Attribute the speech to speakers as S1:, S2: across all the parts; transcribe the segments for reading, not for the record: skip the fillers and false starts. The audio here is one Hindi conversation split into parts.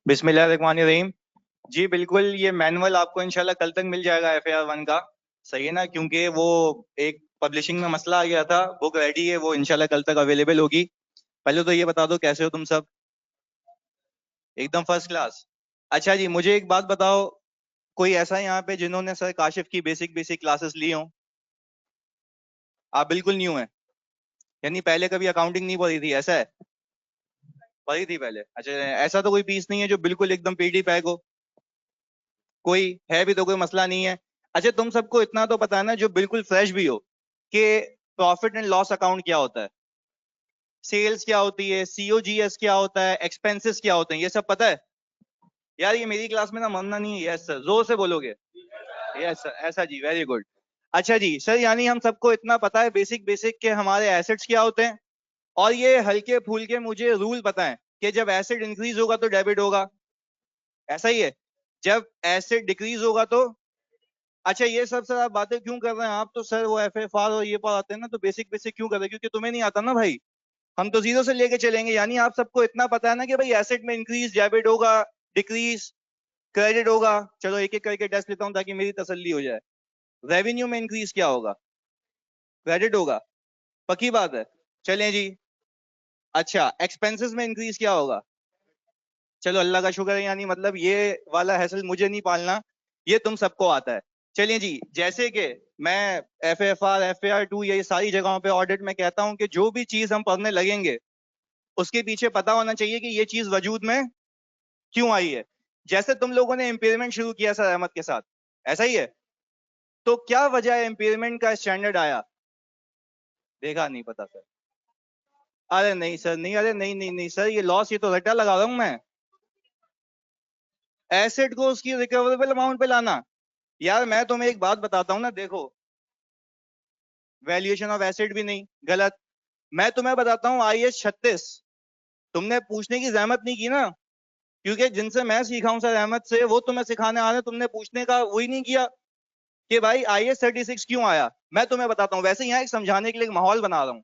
S1: बिस्मिल्लाहिर्रहमानिर्रहीम। जी बिल्कुल, ये मैनुअल आपको इंशाल्लाह कल तक मिल जाएगा FAR 1 का। सही है ना, क्योंकि वो एक पब्लिशिंग में मसला आ गया था। बुक रेडी है, वो इंशाल्लाह कल तक अवेलेबल होगी। पहले तो ये बता दो कैसे हो तुम सब? एकदम फर्स्ट क्लास। अच्छा जी, मुझे एक बात बताओ, कोई ऐसा है यहाँ पे जिन्होंने सर काशिफ की बेसिक बेसिक क्लासेस ली हो? आप बिल्कुल न्यू हैं, यानी पहले कभी अकाउंटिंग नहीं पढ़ी थी, ऐसा है? पढ़ी थी पहले? अच्छा, ऐसा तो कोई पीस नहीं है जो बिल्कुल एकदम पीडी पैक हो? कोई है भी तो कोई मसला नहीं है। अच्छा, तुम सबको इतना तो पता है ना, जो बिल्कुल फ्रेश भी हो, कि प्रॉफिट एंड लॉस अकाउंट क्या होता है, सेल्स क्या होती है, COGS क्या होता है, एक्सपेंसेस क्या होते हैं, ये सब पता है? यार ये मेरी क्लास में ना मरना नहीं है। यस सर, जोर से बोलोगे। यस सर, ऐसा जी, वेरी गुड। अच्छा जी सर, यानी हम सबको इतना पता है बेसिक बेसिक के हमारे एसेट्स क्या होते हैं, और ये हल्के फुल्के मुझे रूल पता है कि जब एसेट इंक्रीज होगा तो डेबिट होगा, ऐसा ही है? जब एसेट डिक्रीज होगा तो? अच्छा ये सब सर आप बातें क्यों कर रहे हैं? आप तो सर वो FFR और ये पढ़ाते हैं ना, तो बेसिक बेसिक क्यों कर रहे हैं? क्योंकि तुम्हें नहीं आता ना भाई। हम तो जीरो से लेके चलेंगे। यानी आप सबको इतना पता है ना कि भाई एसेट में इंक्रीज डेबिट होगा, डिक्रीज क्रेडिट होगा। चलो एक एक करके टेस्ट लेता हूं ताकि मेरी तसल्ली हो जाए। रेवेन्यू में इंक्रीज क्या होगा? क्रेडिट होगा, पक्की बात है? चलें जी। अच्छा, एक्सपेंसेस में इंक्रीज क्या होगा? चलो अल्लाह का शुक्र है, यानी मतलब ये वाला हैसल मुझे नहीं पालना, ये तुम सबको आता है। चलिए जी, जैसे कि मैं FFR FAR 2 ये सारी जगहों पे ऑडिट में कहता हूं कि जो भी चीज हम पढ़ने लगेंगे उसके पीछे पता होना चाहिए कि ये चीज वजूद में क्यों आई है। जैसे तुम लोगों ने इम्पेयरमेंट शुरू किया सर अहमद के साथ, ऐसा ही है? तो क्या वजह है इम्पेयरमेंट का स्टैंडर्ड आया? देखा नहीं पता सर? अरे नहीं सर, नहीं, अरे नहीं नहीं नहीं सर, ये लॉस, ये तो रट्टा लगा रहा हूं मैं। एसेट को उसकी रिकवरेबल अमाउंट पे लाना। यार मैं तुम्हें एक बात बताता हूं ना, देखो, वैल्यूएशन ऑफ एसेट भी नहीं, गलत। मैं तुम्हें बताता हूं IS 36, तुमने पूछने की जहमत नहीं की ना, क्योंकि जिनसे मैं सीखा हूं सर अहमद से, वो तुम्हें सिखाने आ रहे, तुमने पूछने का वही नहीं किया कि भाई IS 36 क्यों आया। मैं तुम्हें बताता हूँ, वैसे यहाँ एक समझाने के लिए एक माहौल बना रहा हूँ।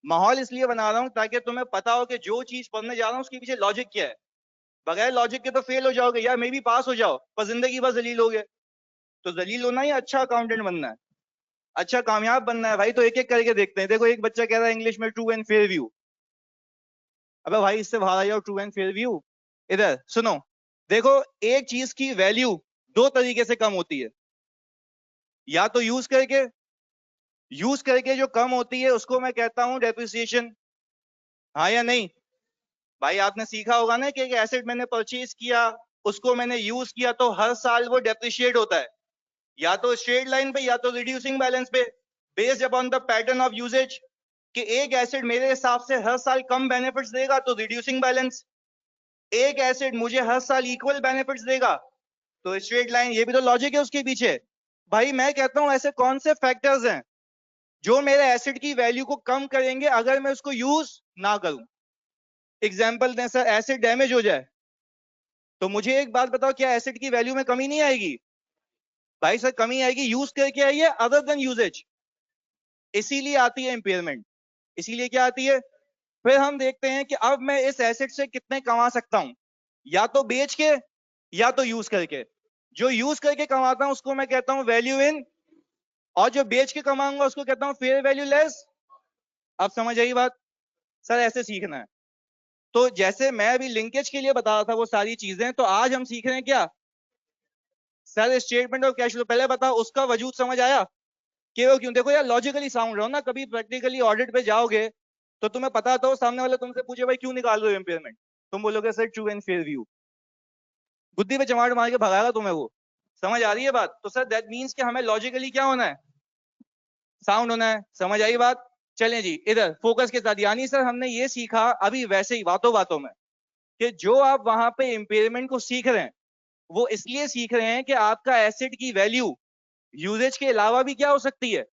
S1: माहौल इसलिए बना रहा हूँ ताकि तुम्हें पता हो कि जो चीज पढ़ने जा रहा हूँ उसके पीछे लॉजिक क्या है। बगैर लॉजिक के तो फेल हो जाओगे यार, मे भी पास हो जाओ पर जिंदगी भर जलील हो गए। तो जलील होना ही अच्छा अकाउंटेंट बनना है, अच्छा कामयाब बनना है भाई। तो एक एक करके देखते हैं। देखो, एक बच्चा कह रहा है इंग्लिश में ट्रू एंड फेयर व्यू। अबे भाई इससे बाहर आ जाओ, ट्रू एंड फेयर व्यू। इधर सुनो, देखो, एक चीज की वैल्यू दो तरीके से कम होती है, या तो यूज करके जो कम होती है उसको मैं कहता हूं डेप्रिसिएशन, हाँ या नहीं? भाई आपने सीखा होगा ना कि एक एसेट मैंने परचेज किया, उसको मैंने यूज किया, तो हर साल वो डेप्रिशिएट होता है, या तो स्ट्रेट लाइन पे या तो रिड्यूसिंग बैलेंस पे, based upon the pattern of usage. कि एक एसेट मेरे हिसाब से हर साल कम बेनिफिट्स देगा तो रिड्यूसिंग बैलेंस, एक एसेट मुझे हर साल इक्वल बेनिफिट्स देगा तो स्ट्रेट लाइन। ये भी तो लॉजिक है उसके पीछे। भाई मैं कहता हूं ऐसे कौन से फैक्टर्स हैं जो मेरे एसेट की वैल्यू को कम करेंगे अगर मैं उसको यूज ना करूं? एग्जाम्पल दें सर, एसेट डैमेज हो जाए तो मुझे एक बात बताओ, क्या एसेट की वैल्यू में कमी नहीं आएगी? भाई सर कमी आएगी, यूज करके आई है, अदर देन यूजेज, इसीलिए आती है इंपेयरमेंट। इसीलिए क्या आती है? फिर हम देखते हैं कि अब मैं इस एसेट से कितने कमा सकता हूं, या तो बेच के या तो यूज करके। जो यूज करके कमाता हूं उसको मैं कहता हूं वैल्यू इन, और जो बेच के कमाऊंगा उसको कहता हूं फेयर वैल्यू लेस। अब समझ आई बात? सर ऐसे सीखना है। तो जैसे मैं अभी लिंकेज के लिए बता रहा था वो सारी चीजें, तो आज हम सीख रहे हैं क्या? Sir statement of cash flow. पहले बताओ उसका वजूद समझ आया कि वो क्यों? देखो यार, लॉजिकली साउंड रहो ना, कभी प्रैक्टिकली ऑडिट पे जाओगे तो तुम्हें पता तो सामने वाला तुमसे पूछे भाई क्यों निकाल रहे हो इम्पेयरमेंट, तुम बोलोगे sir true and fair view, बुद्धि पे चमाट मार के भगाएगा तुम्हें वो। समझ आ रही है बात? तो सर दैट मीन्स कि हमें लॉजिकली क्या होना है? साउंड होना है। समझ आई बात? चलें जी इधर फोकस के साथ। यानी सर हमने ये सीखा अभी वैसे ही बातों बातों में कि जो आप वहां पे इम्पेयरमेंट को सीख रहे हैं वो इसलिए सीख रहे हैं कि आपका एसेट की वैल्यू यूजेज के अलावा भी क्या हो सकती है?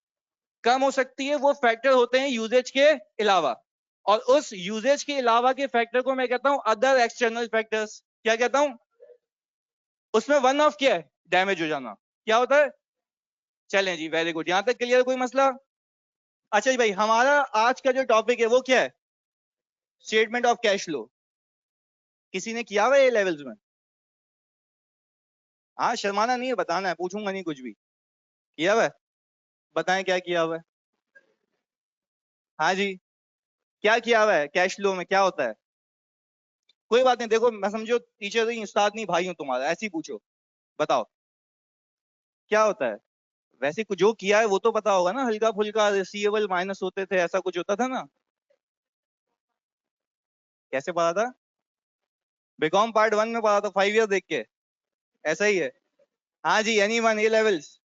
S1: कम हो सकती है। वो फैक्टर होते हैं यूजेज के अलावा, और उस यूजेज के अलावा के फैक्टर को मैं कहता हूं अदर एक्सटर्नल फैक्टर्स। क्या कहता हूं? उसमें वन ऑफ क्या है? डैमेज हो जाना। क्या होता है? चलें जी, वेरी गुड, यहां तक क्लियर? कोई मसला? अच्छा जी भाई, हमारा आज का जो टॉपिक है वो क्या है? Statement of cash flow. किसी ने किया हुआ है ये लेवल्स में? हाँ, शर्माना नहीं है, बताना है, पूछूंगा नहीं कुछ भी। किया हुआ है? बताएं क्या किया हुआ है। हाँ जी, क्या किया हुआ है कैश फ्लो में, क्या होता है? कोई बात नहीं, देखो मैं समझो टीचर नहीं, उस्ताद नहीं, भाई हूं तुम्हारा, ऐसे ही पूछो। बताओ क्या होता है। वैसे कुछ जो किया है वो तो पता होगा ना, हल्का फुल्का रिसीवेबल माइनस होते थे, ऐसा कुछ होता था ना? कैसे पता था? बीकॉम पार्ट 1 में पता था, 5 ईयर देख के। ऐसा ही है। हाँ जी, any one A levels.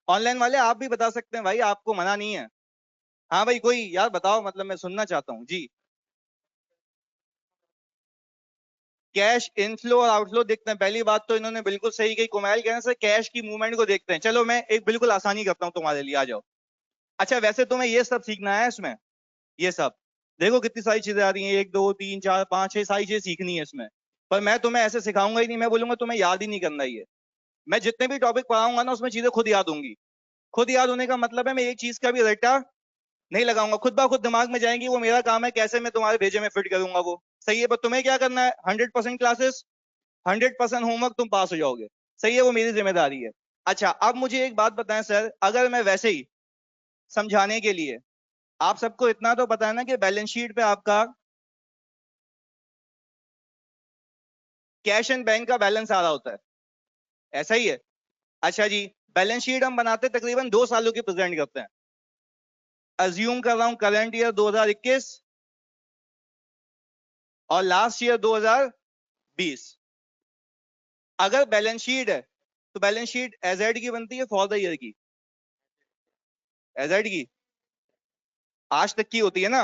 S1: Online वाले आप भी बता सकते हैं भाई, आपको मना नहीं है। हाँ भाई, कोई यार बताओ, मतलब मैं सुनना चाहता हूँ जी। कैश इनफ्लो और आउटफ्लो देखते हैं, पहली बात तो इन्होंने बिल्कुल सही कही, कुमाइल कहने से कैश की मूवमेंट को देखते हैं। चलो मैं एक बिल्कुल आसानी करता हूँ तुम्हारे लिए, आ जाओ। अच्छा, वैसे तुम्हें ये सब सीखना है इसमें, ये सब। देखो कितनी सारी चीजें आ रही हैं, 1 2 3 4 5 6 सारी चीजें सीखनी है इसमें। पर मैं तुम्हें ऐसे सिखाऊंगा ही नहीं, मैं बोलूंगा तुम्हें याद ही नहीं करना ये। मैं जितने भी टॉपिक पढ़ाऊंगा ना, उसमें चीजें खुद याद होंगी। खुद याद होने का मतलब है मैं एक चीज का भी रट्टा नहीं लगाऊंगा, खुद ब खुद दिमाग में जाएंगी, वो मेरा काम है कैसे मैं तुम्हारे भेजे में फिट करूंगा वो। सही है, पर तुम्हें क्या करना है, 100% क्लासेस, 100% होमवर्क, तुम पास हो जाओगे। सही है, वो मेरी जिम्मेदारी है। अच्छा, अब मुझे एक बात बताएं सर, अगर मैं वैसे ही समझाने के लिए, आप सबको इतना तो पता है ना कि बैलेंस शीट पे आपका कैश एंड बैंक का बैलेंस आ रहा होता है, ऐसा ही है? अच्छा जी, बैलेंस शीट हम बनाते तकरीबन 2 सालों की प्रेजेंट करते हैं। अज्यूम कर रहा हूं करंट ईयर 2021 और लास्ट ईयर 2020। अगर बैलेंस शीट है तो बैलेंस शीट एजेड की बनती है, फॉर द ईयर की। एजेड की आज तक की होती है ना,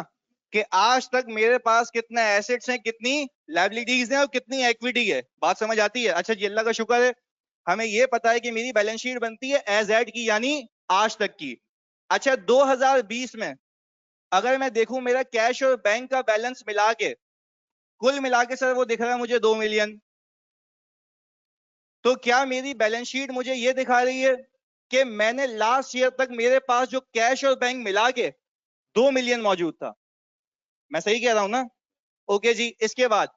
S1: कि आज तक मेरे पास कितने एसेट्स हैं, कितनी लायबिलिटीज हैं और कितनी इक्विटी है। बात समझ आती है? अच्छा जी, अल्लाह का शुक्र है, हमें यह पता है कि मेरी बैलेंस शीट बनती है एज एड की, यानी आज तक की। अच्छा, 2020 में अगर मैं देखूं मेरा कैश और बैंक का बैलेंस मिला के, कुल मिला के सर वो दिख रहा है मुझे 2 मिलियन। तो क्या मेरी बैलेंस शीट मुझे ये दिखा रही है कि मैंने लास्ट ईयर तक मेरे पास जो कैश और बैंक मिला के 2 मिलियन मौजूद था? मैं सही कह रहा हूं ना? ओके जी, इसके बाद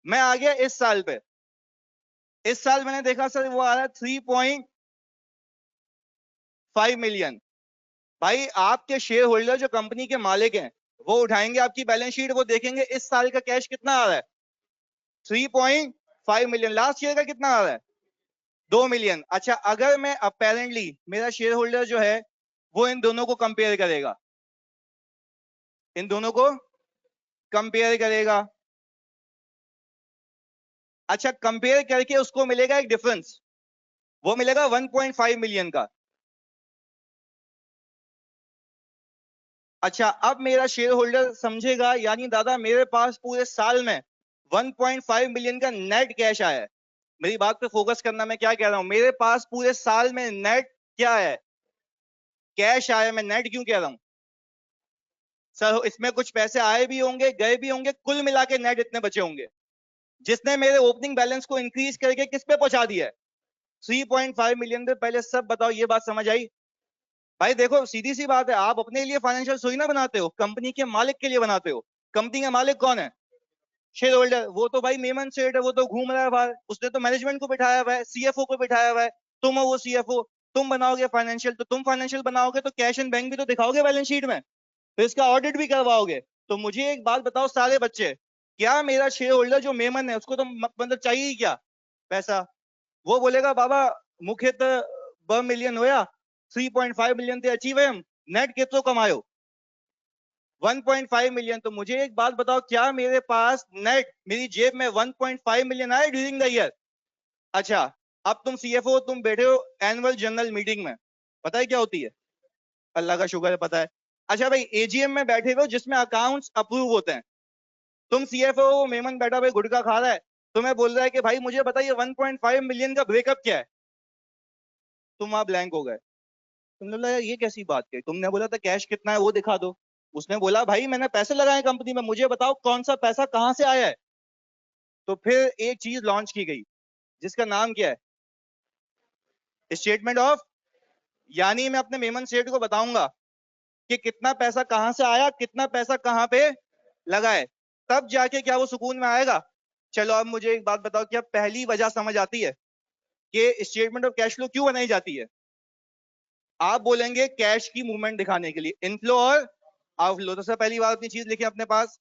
S1: मैं आ गया इस साल पे। इस साल मैंने देखा सर वो आ रहा है 3.5 मिलियन। भाई आपके शेयर होल्डर जो कंपनी के मालिक हैं, वो उठाएंगे आपकी बैलेंस शीट, वो देखेंगे इस साल का कैश कितना आ रहा है, 3.5 मिलियन। लास्ट ईयर का कितना आ रहा है, 2 मिलियन। अच्छा, अगर मैं अपेरेंटली, मेरा शेयर होल्डर जो है वो इन दोनों को कंपेयर करेगा, इन दोनों को कंपेयर करेगा। अच्छा, कंपेयर करके उसको मिलेगा एक डिफरेंस, वो मिलेगा 1.5 मिलियन का। अच्छा, अब मेरा शेयर होल्डर समझेगा, यानी दादा मेरे पास पूरे साल में 1.5 मिलियन का नेट कैश आया है। मेरी बात पे फोकस करना, मैं क्या कह रहा हूं, मेरे पास पूरे साल में नेट क्या है, कैश आया। मैं नेट क्यों कह रहा हूं सर, इसमें कुछ पैसे आए भी होंगे गए भी होंगे, कुल मिला के नेट इतने बचे होंगे, जिसने मेरे ओपनिंग बैलेंस को इंक्रीज करके किस पे पहुंचा दिया है, 3.5 मिलियन पे। पहले सब बताओ, ये बात समझ आई? भाई देखो सीधी सी बात है, आप अपने लिए फाइनेंशियल सुई ना बनाते हो, कंपनी के मालिक के लिए बनाते हो। कंपनी का मालिक कौन है, शेयर होल्डर। वो तो भाई मेमन सेठ है, वो तो घूम रहा है बाहर, उसने तो मैनेजमेंट को बिठाया हुआ है, सीएफओ को बिठाया हुआ है। तुम हो वो सीएफओ, तुम बनाओगे फाइनेंशियल, तो तुम फाइनेंशियल बनाओगे तो कैश एंड बैंक भी तो दिखाओगे बैलेंस शीट में, तो इसका ऑडिट भी करवाओगे। तो मुझे एक बात बताओ सारे बच्चे, क्या मेरा शेयर होल्डर जो मेमन है उसको तो मतलब चाहिए ही क्या पैसा? वो बोलेगा बाबा मुख्य तो 2 मिलियन होया, 3.5 मिलियन ते अचीव है, हम नेट कितो कमायो 1.5 मिलियन। तो मुझे एक बात बताओ, क्या मेरे पास नेट मेरी जेब में 1.5 मिलियन आए ड्यूरिंग द ईयर? अच्छा, अब तुम सीएफओ, तुम बैठे हो एनुअल जनरल मीटिंग में, पता है क्या होती है? अल्लाह का शुक्र है पता है। अच्छा भाई, एजीएम में बैठे हुए हो जिसमें अकाउंट्स अप्रूव होते हैं, तुम सीएफओ मेमन बैठा भाई गुटखा खा रहा है, तुम्हें बोल रहा है कि भाई मुझे बताइए 1.5 मिलियन का ब्रेकअप क्या है, तुम वहां ब्लैंक हो गए। तुमने बोला यार ये कैसी बात कही, तुमने बोला था कैश कितना है वो दिखा दो। उसने बोला भाई मैंने पैसे लगाए कंपनी में, मुझे बताओ कौन सा पैसा कहां से आया है। तो फिर एक चीज लॉन्च की गई जिसका नाम क्या है, स्टेटमेंट ऑफ। यानी मैं अपने मेमन सेठ को बताऊंगा कि कितना पैसा कहां से आया, कितना पैसा कहां पे लगा है, तब जाके क्या वो सुकून में आएगा। चलो अब मुझे एक बात बताओ कि अब पहली वजह समझ आती है कि स्टेटमेंट ऑफ कैश फ्लो क्यों बनाई जाती है। आप बोलेंगे कैश की मूवमेंट दिखाने के लिए, इनफ्लो और आउटफ्लो। तो सर पहली बार अपनी चीज लिखें अपने पास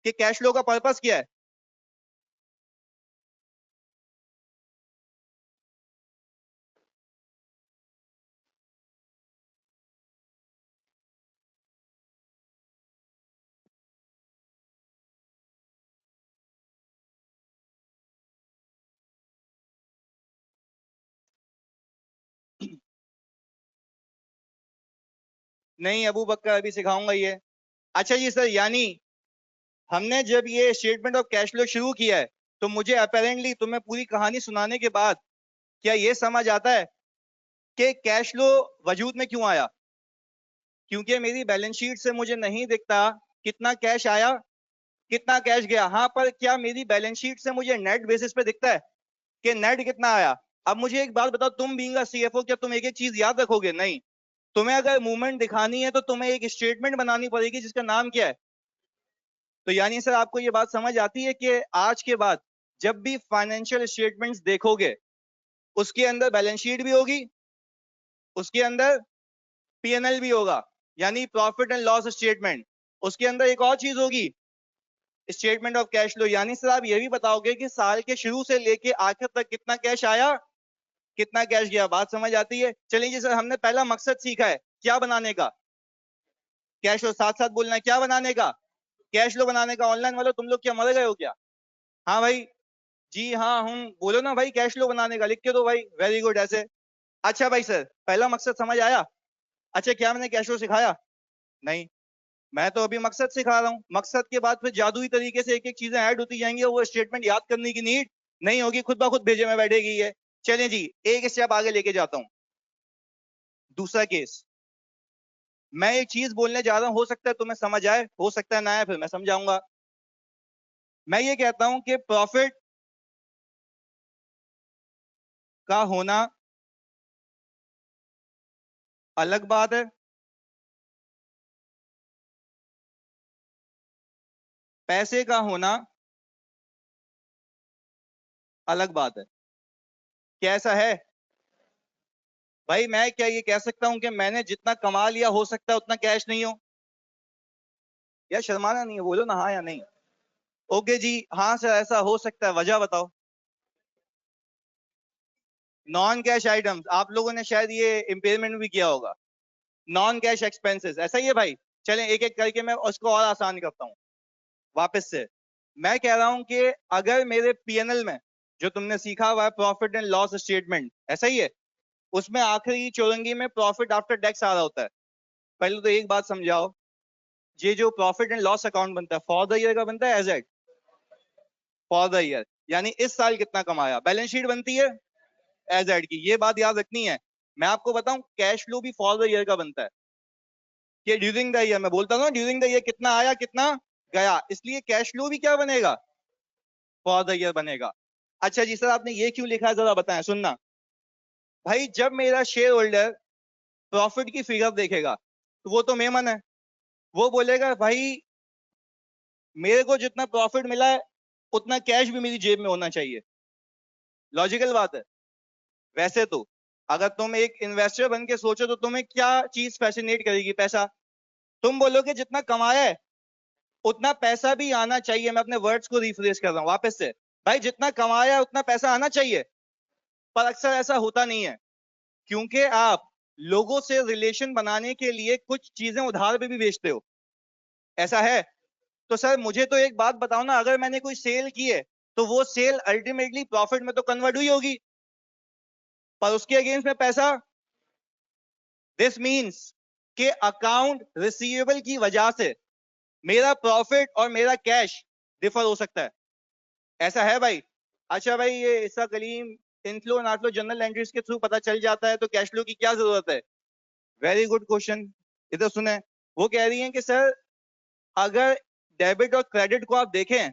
S1: कि कैश फ्लो का पर्पस क्या है। नहीं अबू बकर, अभी सिखाऊंगा ये। अच्छा जी सर, यानी हमने जब ये स्टेटमेंट ऑफ कैश फ्लो शुरू किया है तो मुझे अपेरेंटली तुम्हें पूरी कहानी सुनाने के बाद क्या ये समझ आता है कि कैश फ्लो वजूद में क्यों आया। क्योंकि मेरी बैलेंस शीट से मुझे नहीं दिखता कितना कैश आया कितना कैश गया। हाँ, पर क्या मेरी बैलेंस शीट से मुझे नेट बेसिस पे दिखता है कि नेट कितना आया। अब मुझे एक बात बताओ, तुम बीइंग अ सीएफओ क्या तुम एक एक चीज याद रखोगे? नहीं। तुम्हें अगर मूवमेंट दिखानी है तो तुम्हें एक स्टेटमेंट बनानी पड़ेगी जिसका नाम क्या है। तो यानी सर आपको ये बात समझ आती है कि आज के बाद जब भी फाइनेंशियल स्टेटमेंट्स देखोगे उसके अंदर बैलेंस शीट भी होगी, उसके अंदर पीएनएल भी होगा, यानी प्रॉफिट एंड लॉस स्टेटमेंट। उसके अंदर एक और चीज होगी, स्टेटमेंट ऑफ कैश फ्लो। यानी सर आप ये भी बताओगे कि साल के शुरू से लेके आखिर तक कितना कैश आया कितना कैश गया। बात समझ आती है। चलिए जी सर, हमने पहला मकसद सीखा है क्या बनाने का, कैश फ्लो। साथ साथ बोलना है क्या बनाने का, कैश फ्लो बनाने का। ऑनलाइन वालों तुम लोग क्या मर गए हो क्या? हाँ भाई, जी हाँ हूँ, बोलो ना भाई, कैश फ्लो बनाने का लिख के दो भाई, वेरी गुड ऐसे। अच्छा भाई सर, पहला मकसद समझ आया। अच्छा, क्या मैंने कैश फ्लो सिखाया? नहीं, मैं तो अभी मकसद सिखा रहा हूँ। मकसद के बाद फिर जादुई तरीके से एक एक चीजें ऐड होती जाएंगी, वो स्टेटमेंट याद करने की नीड नहीं होगी, खुद ब खुद भेजे में बैठेगी ये। चलिए जी, एक स्टेप आगे लेके जाता हूँ। दूसरा केस, मैं एक चीज बोलने जा रहा हूं, हो सकता है तुम्हें समझ आए, हो सकता है ना आए, फिर मैं समझाऊंगा। मैं ये कहता हूं कि प्रॉफिट का होना अलग बात है, पैसे का होना अलग बात है। क्या ऐसा है? भाई मैं क्या ये कह सकता हूं कि मैंने जितना कमा लिया हो सकता है उतना कैश नहीं हो? या शर्माना नहीं है, बोलो ना हाँ या नहीं। ओके जी, हाँ सर ऐसा हो सकता है, वजह बताओ। नॉन कैश आइटम्स, आप लोगों ने शायद ये इम्पेयरमेंट भी किया होगा। नॉन कैश एक्सपेंसेस, ऐसा ही है भाई। चलें एक एक करके मैं उसको और आसान करता हूँ वापस से। मैं कह रहा हूं कि अगर मेरे पीएनएल में जो तुमने सीखा हुआ है प्रॉफिट एंड लॉस स्टेटमेंट, ऐसा ही है, उसमें आखिरी चौरंगी में प्रॉफिट आफ्टर टैक्स आ रहा होता है। पहले तो एक बात समझाओ, ये जो प्रॉफिट एंड लॉस अकाउंट बनता है फॉर द ईयर का बनता है, as at for the year, यानी इस साल कितना कमाया। बैलेंस शीट बनती है एज एड की, ये बात याद रखनी है। मैं आपको बताऊं, कैश फ्लो भी फॉर द ईयर का बनता है कि ड्यूरिंग द ईयर, मैं बोलता हूं ड्यूरिंग द ईयर कितना आया कितना गया, इसलिए कैश फ्लो भी क्या बनेगा, फॉर द ईयर बनेगा। अच्छा जी सर, आपने ये क्यों लिखा है जरा बताएं। सुनना भाई, जब मेरा शेयर होल्डर प्रॉफिट की फिगर देखेगा तो वो तो मेमन है, वो बोलेगा भाई मेरे को जितना प्रॉफिट मिला है उतना कैश भी मेरी जेब में होना चाहिए। लॉजिकल बात है। वैसे तो अगर तुम एक इन्वेस्टर बन के सोचो तो तुम्हें क्या चीज फैसिनेट करेगी? पैसा। तुम बोलोगे जितना कमाया है उतना पैसा भी आना चाहिए। मैं अपने वर्ड्स को रिफ्रेश कर रहा हूं वापस से। भाई जितना कमाया है उतना पैसा आना चाहिए, पर अक्सर ऐसा होता नहीं है, क्योंकि आप लोगों से रिलेशन बनाने के लिए कुछ चीजें उधार पे भी बेचते हो। ऐसा है? तो सर मुझे तो एक बात बताओ ना, अगर मैंने कोई सेल की है तो वो सेल अल्टीमेटली प्रॉफिट में तो कन्वर्ट हुई होगी, पर उसके अगेंस्ट में पैसा। दिस मीन्स कि अकाउंट रिसीवेबल की वजह से मेरा प्रॉफिट और मेरा कैश डिफर हो सकता है। ऐसा है भाई? अच्छा भाई, ये इसका कलीम इनफ्लो और आउटफ्लो जनरल एंट्रीज के थ्रू पता चल जाता है तो कैश फ्लो की क्या जरूरत है? Very good question. इधर सुने, वो कह रही हैं कि सर अगर डेबिट और क्रेडिट को आप देखें,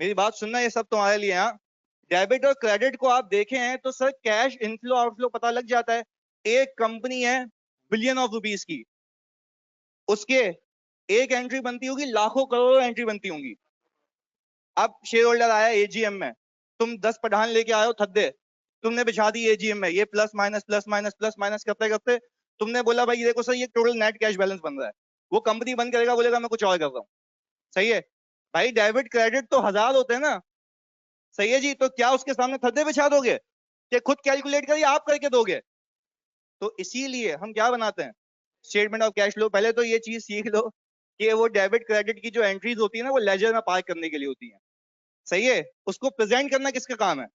S1: मेरी बात सुनना, ये सब तुम्हारे लिए। हाँ, डेबिट और क्रेडिट को आप देखें तो सर कैश इनफ्लो आउटफ्लो पता लग जाता है। एक कंपनी है बिलियन ऑफ रुपीस की, उसके एक एंट्री बनती होगी, लाखों करोड़ों एंट्री बनती होंगी। अब शेयर होल्डर आया एजीएम में, तुम 10 पठान लेके आए हो थद्दे, तुमने बिछा दी एजीएम में, ये plus minus plus minus plus minus करते करते तुमने बोला भाई देखो सर ये टोटल नेट कैश बैलेंस बन रहा है। वो कंपनी बंद करेगा, बोलेगा मैं कुछ और कर रहा हूँ। सही है भाई, डेबिट क्रेडिट तो हजार होते हैं ना। सही है जी, तो क्या उसके सामने थद्दे बिछा दोगे कि खुद कैलकुलेट करिए आप करके दोगे? तो इसीलिए हम क्या बनाते हैं, स्टेटमेंट ऑफ कैश फ्लो। पहले तो ये चीज सीख लो कि वो डेबिट क्रेडिट की जो एंट्रीज होती है ना, वो लेजर में पार्क करने के लिए होती है। सही है, उसको प्रेजेंट करना किसका काम है?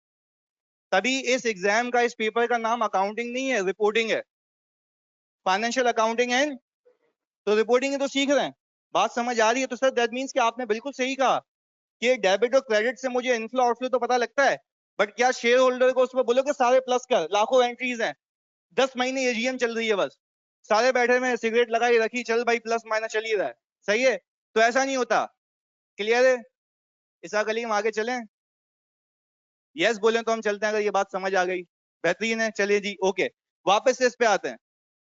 S1: तभी इस एग्जाम का, इस पेपर का नाम अकाउंटिंग नहीं है, रिपोर्टिंग है। फाइनेंशियल अकाउंटिंग है, तो रिपोर्टिंग है तो सीख रहे हैं। बात समझ आ रही है? तो सर दैट मीन्स कि आपने बिल्कुल सही कहा कि डेबिट और क्रेडिट से मुझे इनफ्लो आउटफ्लो तो पता लगता है, बट क्या शेयर होल्डर को उसमें बोलो कि सारे प्लस कर, लाखों एंट्रीज हैं, 10 महीने एजीएम चल रही है, बस सारे बैठे में सिगरेट लगाई रखी, चल भाई प्लस माइनस चल ही रहा है। सही है, तो ऐसा नहीं होता। क्लियर है? इसा गली हम आगे चलें? यस बोले तो हम चलते हैं, अगर ये बात समझ आ गई बेहतरीन है। चलिए जी, ओके, वापस से इस पे आते हैं।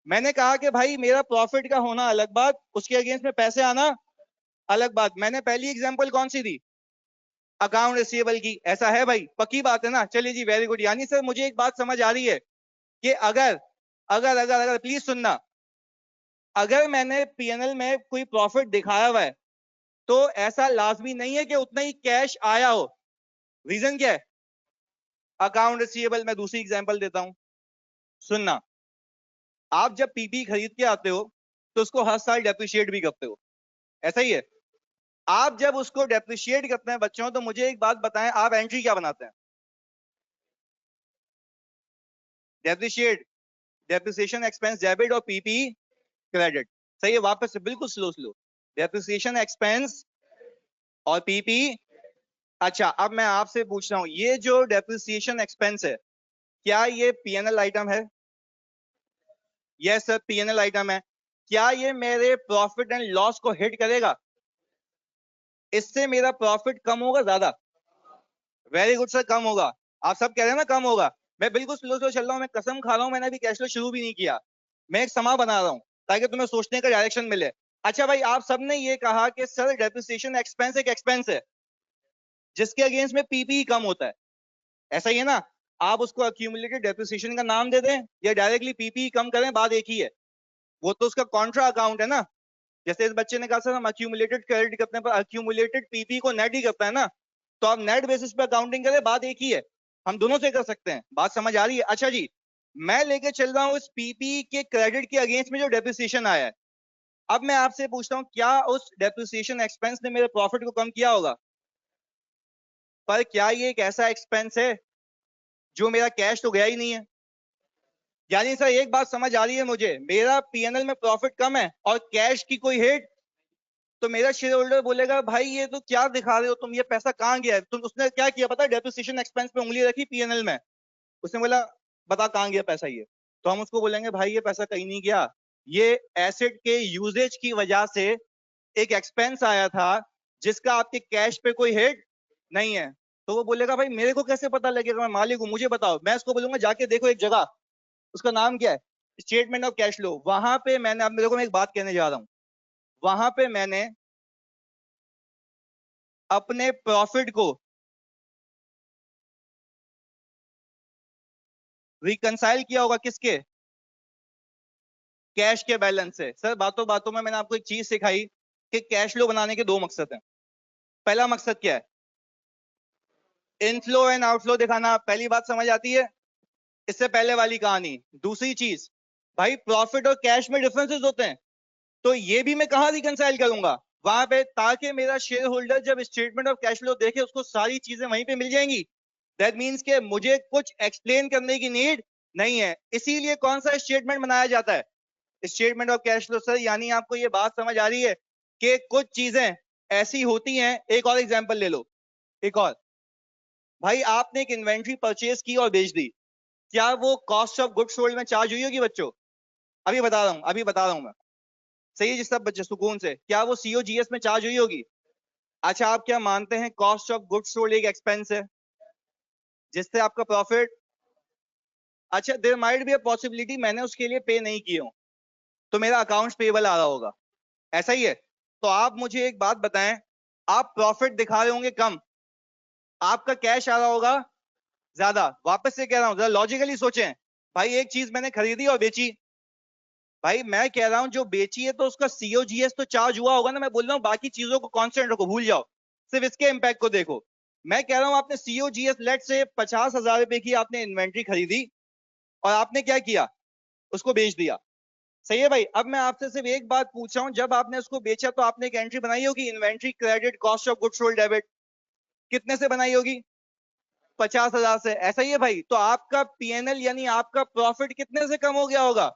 S1: मैंने कहा कि भाई मेरा प्रॉफिट का होना अलग बात, उसके अगेंस्ट में पैसे आना अलग बात। मैंने पहली एग्जांपल कौन सी दी? अकाउंट रिसीवेबल की। ऐसा है भाई, पक्की बात है ना? चलिए जी, वेरी गुड। यानी सर मुझे एक बात समझ आ रही है कि अगर अगर अगर अगर प्लीज सुनना, अगर मैंने पीएनएल में कोई प्रॉफिट दिखाया हुआ है तो ऐसा लाजमी नहीं है कि उतना ही कैश आया हो। रीजन क्या है? Account receivable. मैं दूसरी एग्जांपल देता हूं, सुनना। आप जब पीपी खरीद के आते हो तो उसको हर साल डेप्रिशिएट भी करते हो, ऐसा ही है? आप जब उसको डेप्रिशिएट करते हैं बच्चों, तो मुझे एक बात बताएं, आप एंट्री क्या बनाते हैं? डेप्रिशिएट, डेप्रिसिएशन एक्सपेंस डेबिट और पीपी क्रेडिट। सही है, वापस से बिल्कुल स्लो स्लो। डेप्रिसिएशन एक्सपेंस और पीपी। अच्छा, अब मैं आपसे पूछ रहा हूं, ये जो डेप्रिसिएशन एक्सपेंस है, क्या ये पीएनएल आइटम है? यस सर, पीएनएल आइटम है। क्या ये मेरे प्रॉफिट एंड लॉस को हिट करेगा? इससे मेरा प्रॉफिट कम होगा ज्यादा? वेरी गुड सर, कम होगा। आप सब कह रहे हैं ना कम होगा। मैं बिल्कुल स्लो स्लो चल रहा हूं, मैं कसम खा रहा हूं, मैंने अभी कैश फ्लो शुरू भी नहीं किया। मैं एक समा बना रहा हूं ताकि तुम्हें सोचने का डायरेक्शन मिले। अच्छा भाई, आप सबने ये कहा कि सर डेप्रिसिएशन एक्सपेंस एक एक्सपेंस है जिसके अगेंस्ट में पीपी कम होता है, ऐसा ही है ना? आप उसको अक्यूमुलेटेड डेप्रिसिएशन का नाम दे दें या डायरेक्टली पीपी कम करें, बात एक ही है। वो तो उसका कॉन्ट्रा अकाउंट है ना। जैसे इस बच्चे ने कहा सर हम अक्यूमुलेटेड क्रेडिट करते हैं, पर अक्यूमुलेटेड पीपी को नेट ही करता है ना। तो आप नेट बेसिस पे अकाउंटिंग करें, बात एक ही है। हम दोनों से कर सकते हैं। बात समझ आ रही है? अच्छा जी, मैं लेके चल रहा हूँ इस पीपी के क्रेडिट के अगेंस्ट में जो डेप्रिसिएशन आया है। अब मैं आपसे पूछता हूँ, क्या उस डेप्रिसिएशन एक्सपेंस ने मेरे प्रॉफिट को कम किया होगा? पर क्या ये एक ऐसा एक्सपेंस है जो मेरा कैश तो गया ही नहीं है? यानी सर एक बात समझ आ रही है मुझे, मेरा पीएनएल में प्रॉफिट कम है और कैश की कोई हिट, तो मेरा शेयर होल्डर बोलेगा भाई ये तो क्या दिखा रहे हो तुम, ये पैसा कहाँ गया है? तुम, उसने क्या किया पता है? डेप्रिसिएशन एक्सपेंस पे उंगली रखी पीएनएल में, उसने बोला बता कहाँ गया पैसा ये। तो हम उसको बोलेंगे भाई ये पैसा कहीं नहीं गया, ये एसेट के यूजेज की वजह से एक एक्सपेंस आया था जिसका आपके कैश पे कोई हिट नहीं है। तो वो बोलेगा भाई मेरे को कैसे पता लगेगा, मैं मालिक हूँ, मुझे बताओ। मैं उसको बोलूंगा जाके देखो एक जगह, उसका नाम क्या है? Statement of cash flow. वहां पे मैंने, अब मेरे को मैं एक बात कहने जा रहा हूं, वहां पे मैंने अपने प्रॉफिट को रिकंसाइल किया होगा किसके? कैश के बैलेंस से। सर बातों बातों में मैंने आपको एक चीज सिखाई कि कैश फ्लो बनाने के दो मकसद हैं। पहला मकसद क्या है? इनफ्लो एंड आउटफ्लो दिखाना। पहली बात समझ आती है? इससे पहले वाली कहानी। दूसरी चीज, भाई प्रॉफिट और कैश में डिफरेंसेस होते हैं, तो ये भी मैं कहां रिकंसाइल करूंगा? वहां पे, ताकि मेरा शेयर होल्डर जब स्टेटमेंट ऑफ कैश फ्लो देखे उसको सारी चीजें वहीं पे मिल जाएंगी। दैट मीन्स के मुझे कुछ एक्सप्लेन करने की नीड नहीं है। इसीलिए कौन सा स्टेटमेंट बनाया जाता है? Statement of cash flow. Sir यानी आपको ये बात समझ आ रही है कि कुछ चीजें ऐसी होती हैं। एक और एग्जांपल ले लो, एक और। भाई आपने एक इन्वेंट्री परचेज की और बेच दी, क्या वो कॉस्ट ऑफ गुड्स सोल्ड में चार्ज हुई होगी बच्चों? अभी बता रहा हूं, अभी बता रहा हूं मैं। सही है जी सब बच्चे, सुकून से। क्या वो सीओजीएस में चार्ज हुई होगी? अच्छा, आप क्या मानते हैं कॉस्ट ऑफ गुड्स सोल्ड एक एक्सपेंस है जिससे आपका प्रॉफिट? अच्छा, there might be a possibility मैंने उसके लिए पे नहीं किए हो, तो मेरा अकाउंट्स पेबल आ रहा होगा। ऐसा ही है। तो आप मुझे एक बात बताएं, आप प्रॉफिट दिखा रहे होंगे कम, आपका कैश आ रहा होगा ज्यादा। वापस से कह रहा हूं, जरा लॉजिकली सोचें। भाई एक चीज मैंने खरीदी और बेची, भाई मैं कह रहा हूं जो बेची है तो उसका सीओजीएस तो चार्ज हुआ होगा ना। मैं बोल रहा हूं बाकी चीजों को कांस्टेंट रखो, भूल जाओ, सिर्फ इसके इंपैक्ट को देखो। मैं कह रहा हूं आपने सीओजीएस लेट से 50,000 रुपए की आपने इन्वेंट्री खरीदी और आपने क्या किया, उसको बेच दिया। सही है भाई। अब मैं आपसे सिर्फ एक बात पूछ रहा हूं, जब आपने उसको बेचा तो आपने एक एंट्री बनाई होगी, inventory credit cost of goods sold debit. कितने से बनाई होगी, 50,000 से। ऐसा ही है भाई। तो आपका पीएनएल यानी आपका प्रॉफिट कितने से कम हो गया होगा,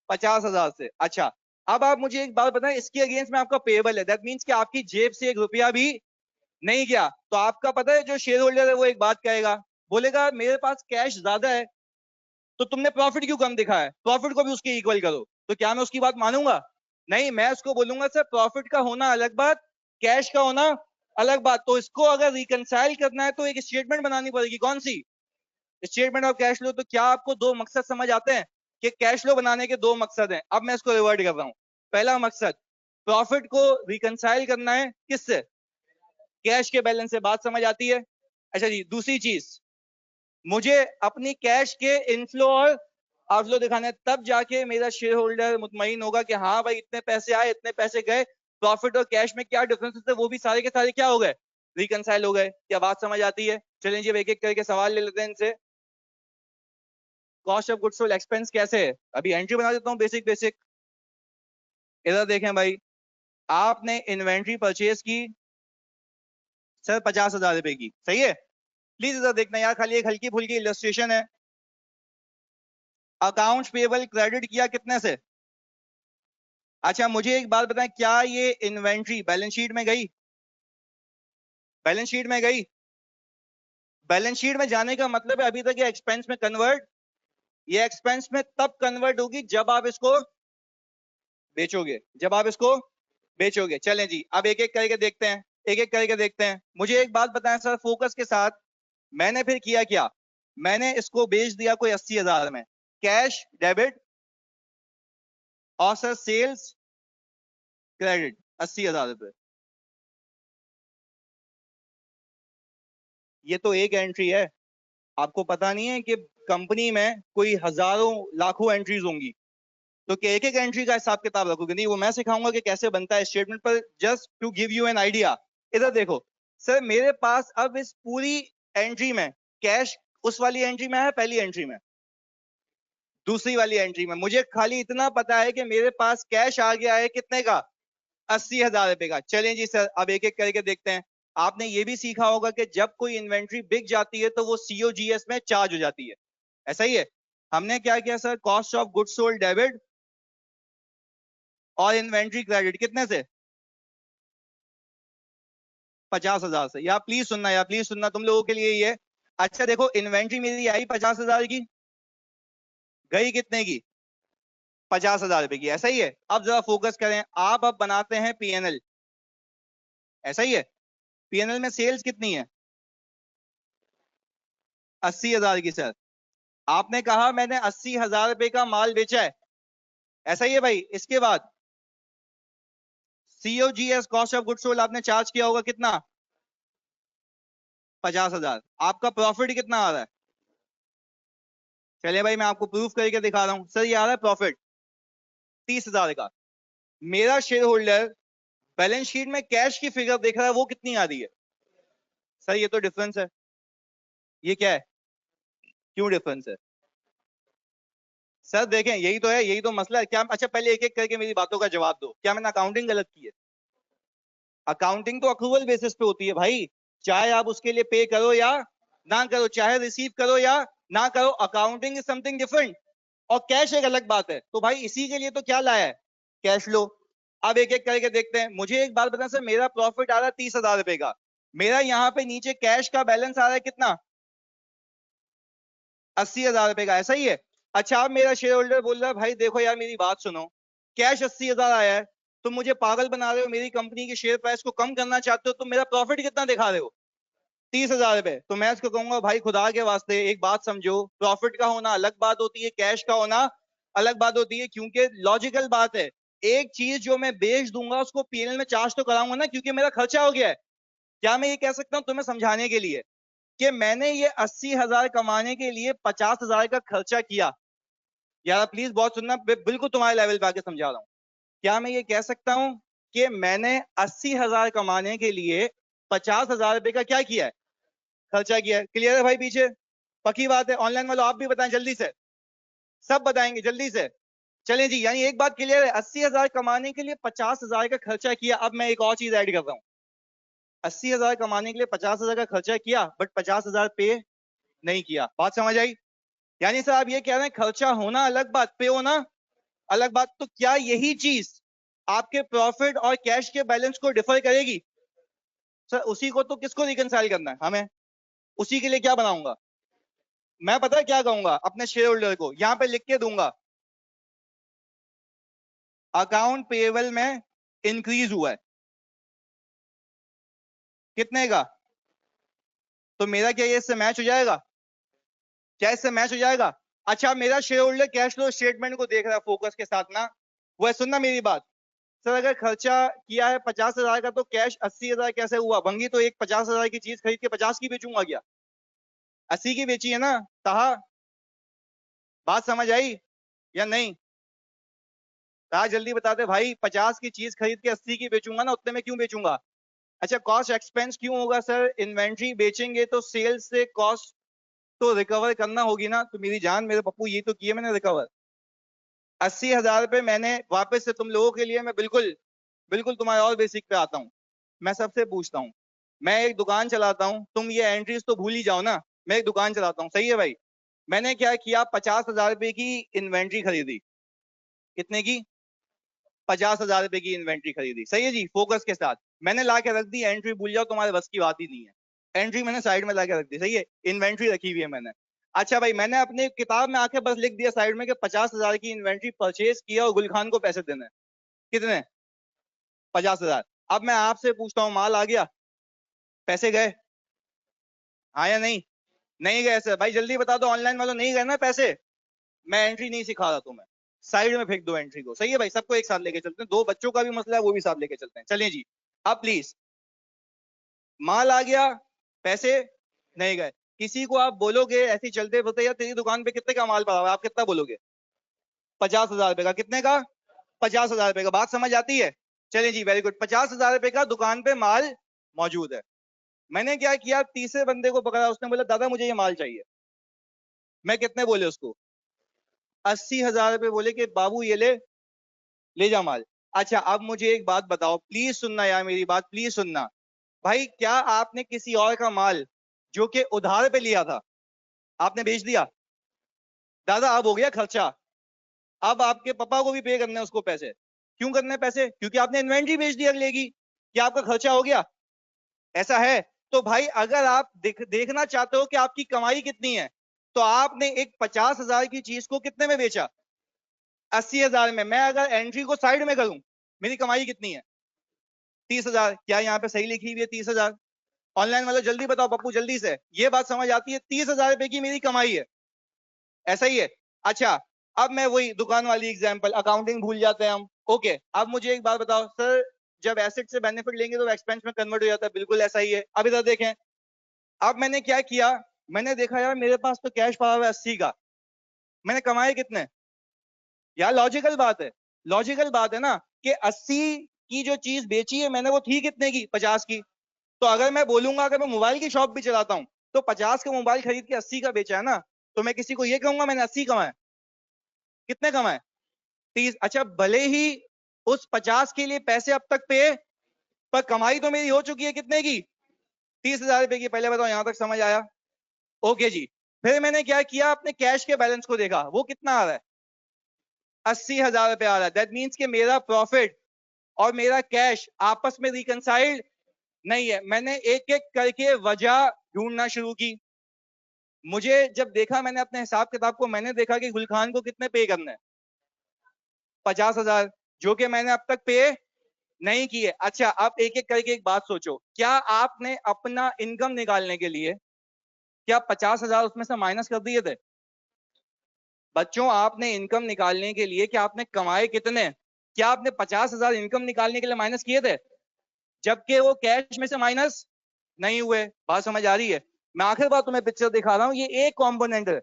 S1: 50,000 से। अच्छा, अब आप मुझे एक बात बताएं, इसके अगेंस्ट में आपका पेएबल है, दैट मींस कि आपकी जेब से 1 रुपया भी नहीं गया। तो आपका पता है जो शेयर होल्डर है वो एक बात कहेगा, बोलेगा मेरे पास कैश ज्यादा है, तो तुमने प्रॉफिट क्यों कम दिखा है, प्रॉफिट को भी उसके इक्वल करो। तो क्या मैं उसकी बात मानूंगा? नहीं, मैं उसको बोलूंगा सर प्रॉफिट का होना अलग बात, कैश का होना अलग बात। तो इसको अगर रिकंसाइल करना है तो एक स्टेटमेंट बनानी पड़ेगी। कौन सी? Statement of cash flow. तो क्या आपको दो मकसद समझ आते हैं कि कैश फ्लो बनाने के दो मकसद हैं? अब मैं इसको रिवर्ट कर रहा हूं। पहला मकसद, प्रॉफिट को रिकंसाइल करना है किससे, कैश के बैलेंस से। बात समझ आती है? अच्छा जी, दूसरी चीज, मुझे अपनी कैश के इनफ्लो और आउटफ्लो दिखाना है, तब जाके मेरा शेयर होल्डर मुतमईन होगा कि हाँ भाई इतने पैसे आए इतने पैसे गए, प्रॉफिट और कैश में क्या डिफरेंस है वो भी सारे के सारे क्या हो गए, रिकंसाइल हो गए। क्या बात समझ आती है? चलें जी, एक एक करके सवाल ले लेते हैं इनसे। Cost of goods sold expense कैसे है, अभी एंट्री बना देता हूँ बेसिक बेसिक। इधर देखें भाई, आपने इन्वेंट्री परचेज की सर 50,000 रुपए की, सही है। प्लीज इधर देखना यार, खाली एक हल्की फुल्की इलस्ट्रेशन है। अकाउंट्स पेबल क्रेडिट किया कितने से? अच्छा मुझे एक बात बताएं, क्या ये इन्वेंट्री बैलेंस शीट में गई, बैलेंस शीट में गई? बैलेंस शीट में जाने का मतलब है अभी तक ये एक्सपेंस में कन्वर्ट, ये एक्सपेंस में तब कन्वर्ट होगी जब आप इसको बेचोगे, जब आप इसको बेचोगे। चलें जी, अब एक एक करके देखते हैं, एक एक करके देखते हैं। मुझे एक बात बताएं सर फोकस के साथ, मैंने फिर किया क्या, मैंने इसको बेच दिया कोई 80,000 में, कैश डेबिट, और सर सेल्स क्रेडिट 80,000 रुपए। ये तो एक एंट्री है, आपको पता नहीं है कि कंपनी में कोई हजारों लाखों एंट्रीज होंगी, तो क्या एक एक एंट्री का हिसाब किताब रखोगे? नहीं, वो मैं सिखाऊंगा कि कैसे बनता है स्टेटमेंट। पर just to give you an idea, इधर देखो सर, मेरे पास अब इस पूरी एंट्री में कैश उस वाली एंट्री में है, पहली एंट्री में, दूसरी वाली एंट्री में। मुझे खाली इतना पता है कि मेरे पास कैश आ गया है कितने का, 80,000 रुपए का। चलें जी सर, अब एक एक करके देखते हैं। आपने ये भी सीखा होगा कि जब कोई इन्वेंट्री बिक जाती है तो वो सीओजीएस में चार्ज हो जाती है, ऐसा ही है। हमने क्या किया sir, cost of goods sold debit और इन्वेंट्री क्रेडिट कितने से, 50,000 से। यार प्लीज सुनना, यार प्लीज सुनना, तुम लोगों के लिए ये। अच्छा देखो, इन्वेंट्री मेरी आई 50,000 की, गई कितने की, 50,000 रुपए की, ऐसा ही है। अब जरा फोकस करें, आप अब बनाते हैं पीएनएल, ऐसा ही है। पीएनएल में सेल्स कितनी है, 80,000 की सर। आपने कहा मैंने 80,000 रुपए का माल बेचा है, ऐसा ही है भाई। इसके बाद COGS cost of goods sold आपने चार्ज किया होगा कितना, 50,000। आपका प्रॉफिट कितना आ रहा है, चलिए भाई मैं आपको प्रूफ करके दिखा रहा हूं। सर ये आ रहा है प्रॉफिट 30,000 का। मेरा शेयर होल्डर बैलेंस शीट में कैश की फिगर देख रहा है, वो कितनी आ रही है? सर ये तो डिफरेंस है। ये क्या है, क्यों डिफरेंस है? सर देखें यही तो है, यही तो मसला है। क्या अच्छा पहले एक एक करके मेरी बातों का जवाब दो, क्या मैंने अकाउंटिंग गलत की है? अकाउंटिंग तो अक्रूवल बेसिस पे होती है भाई, चाहे आप उसके लिए पे करो या ना करो, चाहे रिसीव करो या ना करो, अकाउंटिंग इज समथिंग डिफरेंट, और कैश एक अलग बात है। तो भाई इसी के लिए तो क्या लाया है, कैश फ्लो। अब एक एक करके देखते हैं। मुझे एक बात बता सर, मेरा प्रॉफिट आ रहा है 30,000 रुपए का, मेरा यहाँ पे नीचे कैश का बैलेंस आ रहा है कितना, 80,000 रुपए का, ऐसा ही है। अच्छा अब मेरा शेयर होल्डर बोल रहा है भाई देखो यार मेरी बात सुनो, कैश 80,000 आया है, तुम मुझे पागल बना रहे हो, मेरी कंपनी के शेयर प्राइस को कम करना चाहते हो, तुम मेरा प्रॉफिट कितना दिखा रहे हो, 30,000 रुपए। तो मैं इसको कहूंगा भाई खुदा के वास्ते एक बात समझो, प्रॉफिट का होना अलग बात होती है, कैश का होना अलग बात होती है, क्योंकि लॉजिकल बात है, एक चीज जो मैं बेच दूंगा उसको पीएनएल में चार्ज तो कराऊंगा ना, क्योंकि मेरा खर्चा हो गया है। क्या मैं ये कह सकता हूं तुम्हें समझाने के लिए कि मैंने ये 80,000 कमाने के लिए 50,000 का खर्चा किया? यार प्लीज बहुत सुनना, बिल्कुल तुम्हारे लेवल पे आके समझा रहा हूं। क्या मैं ये कह सकता हूं कि मैंने 80,000 कमाने के लिए 50,000 रुपए का क्या किया है? खर्चा किया है। क्लियर है भाई? पीछे पक्की बात है? ऑनलाइन वालों आप भी बताएं जल्दी से, सब बताएंगे जल्दी से। चलें जी, यानी एक बात क्लियर है, 80,000 कमाने के लिए 50,000 का खर्चा किया। अब मैं एक और चीज ऐड कर रहा हूं, 80,000 कमाने के लिए 50,000 का खर्चा किया, बट 50,000 पे नहीं किया। बात समझ आई? यानी सर आप ये कह रहे हैं खर्चा होना अलग बात, पे होना अलग बात। तो क्या यही चीज आपके प्रॉफिट और कैश के बैलेंस को डिफर करेगी? सर उसी को तो किसको रिकंसाइल करना है हमें, उसी के लिए क्या बनाऊंगा मैं? पता है क्या कहूंगा अपने शेयर होल्डर को? यहां पे लिख के दूंगा अकाउंट पेएबल में इंक्रीज हुआ है। कितने का? तो मेरा क्या ये इससे मैच हो जाएगा? क्या इससे मैच हो जाएगा? अच्छा, मेरा share holder cash flow statement को देख रहा है फोकस के साथ ना, वो सुनना मेरी बात। सर अगर खर्चा किया है 50,000 का तो कैश 80,000 कैसे हुआ? भंगी तो एक 50,000 की चीज खरीद के 50 की बेचूंगा क्या? 80 की बेची है ना ताहा? बात समझ आई या नहीं? ताहा जल्दी बता दे भाई, 50 की चीज खरीद के 80 की बेचूंगा ना, उतने में क्यों बेचूंगा? अच्छा, कॉस्ट एक्सपेंस क्यों होगा सर? इन्वेंट्री बेचेंगे तो सेल्स से कॉस्ट तो रिकवर करना होगी ना। तो मेरी जान मेरे पप्पू ये तो किए मैंने रिकवर। 80,000 रुपए मैंने वापस से तुम लोगों के लिए, मैं बिल्कुल बिल्कुल तुम्हारे और बेसिक पे आता हूँ। मैं सबसे पूछता हूँ, मैं एक दुकान चलाता हूँ, तुम ये एंट्रीज तो भूल ही जाओ ना। मैं एक दुकान चलाता हूँ, सही है भाई? मैंने क्या किया, 50,000 रुपए की इन्वेंट्री खरीदी। कितने की? 50,000 रुपए की इन्वेंट्री खरीदी, सही है जी? फोकस के साथ मैंने ला के रख दी। एंट्री भूल जाओ, तुम्हारे बस की बात ही नहीं है। एंट्री मैंने साइड में ला के रख दी, सही है? इन्वेंट्री रखी हुई है मैंने। अच्छा भाई, मैंने अपनी किताब में आके बस लिख दिया साइड में कि 50,000 की इन्वेंट्री परचेज किया और गुलखान को पैसे देने। कितने? 50,000। अब मैं आपसे पूछता हूँ, माल आ गया? पैसे गए? हाँ या नहीं? नहीं गए सर? भाई जल्दी बता दो, ऑनलाइन वालों नहीं गए ना पैसे? मैं एंट्री नहीं सिखा रहा तुम्हें, साइड में फेंक दो एंट्री को, सही है भाई? सबको एक साथ लेके चलते हैं, दो बच्चों का भी मसला है वो भी साथ लेके चलते हैं। चलिए जी, अब प्लीज, माल आ गया, पैसे नहीं गए। किसी को आप बोलोगे ऐसे चलते बोलते, यार तेरी दुकान पे कितने का माल पड़ा हुआ है, आप कितना बोलोगे? 50,000 रुपए का। कितने का? 50,000 रुपए का। बात समझ आती है? चलिए जी, वेरी गुड। 50,000 रुपए का दुकान पे माल मौजूद है। मैंने क्या किया, तीसरे बंदे को पकड़ा, उसने बोला दादा मुझे ये माल चाहिए। मैं कितने बोले उसको? 80,000 रुपए बोले कि बाबू ये ले, ले जा माल। अच्छा अब मुझे एक बात बताओ, प्लीज सुनना यार मेरी बात, प्लीज सुनना। भाई क्या आपने किसी और का माल जो कि उधार पे लिया था आपने बेच दिया? दादा अब हो गया खर्चा, अब आपके पापा को भी पे करने हैं उसको पैसे। क्यों करने हैं पैसे? क्योंकि आपने इन्वेंट्री बेच दी अगले की। क्या आपका खर्चा हो गया? ऐसा है? तो भाई अगर आप देखना चाहते हो कि आपकी कमाई कितनी है, तो आपने एक 50,000 की चीज को कितने में बेचा? 80,000 में। मैं अगर एंट्री को साइड में करूं, मेरी कमाई कितनी है? 30,000। क्या यहाँ पे सही लिखी हुई है 30,000? ऑनलाइन वालों जल्दी बताओ पप्पू जल्दी से, ये बात समझ आती है? 30,000 रुपए की मेरी कमाई है, ऐसा ही है? अच्छा, अब मैं वही दुकान वाली एग्जांपल, अकाउंटिंग भूल जाते हैं हम, ओके। अब मुझे एक बात बताओ सर, जब एसेट से बेनिफिट लेंगे तो एक्सपेंस में कन्वर्ट हो जाता है, बिल्कुल ऐसा ही है। अब इधर देखें, अब मैंने क्या किया, मैंने देखा यार मेरे पास तो कैश पड़ा हुआ है 80 का, मैंने कमाए कितने? यार लॉजिकल बात है, लॉजिकल बात है ना, कि 80 की जो चीज बेची है मैंने वो थी कितने की? 50 की। तो अगर मैं बोलूंगा, अगर मैं मोबाइल की शॉप भी चलाता हूं तो 50 का मोबाइल खरीद के 80 का बेचा है ना, तो मैं किसी को ये कहूंगा मैंने 80 कमाए? कितने कमाए? 30। अच्छा भले ही उस 50 के लिए पैसे अब तक पे, पर कमाई तो मेरी हो चुकी है कितने की? 30,000 रुपए की। पहले बताओ यहां तक समझ आया? ओके जी। फिर मैंने क्या किया, अपने कैश के बैलेंस को देखा, वो कितना आ रहा है? 80,000 रुपए आ रहा है। दैट मीन्स कि मेरा प्रॉफिट और मेरा कैश आपस में रिकनसाइल्ड नहीं है। मैंने एक एक करके वजह ढूंढना शुरू की। मुझे जब देखा, मैंने अपने हिसाब किताब को, मैंने देखा कि गुलखान को कितने पे करना है? 50,000, जो कि मैंने अब तक पे नहीं किए। अच्छा अब एक एक करके एक बात सोचो, क्या आपने अपना इनकम निकालने के लिए क्या 50,000 उसमें से माइनस कर दिए थे? बच्चों आपने इनकम निकालने के लिए क्या आपने कमाए कितने? क्या आपने 50,000 इनकम निकालने के लिए माइनस किए थे, जबकि वो कैश में से माइनस नहीं हुए? बात समझ आ रही है? मैं आखिर बार तुम्हें पिक्चर दिखा रहा हूं, ये एक कॉम्पोनेंट है।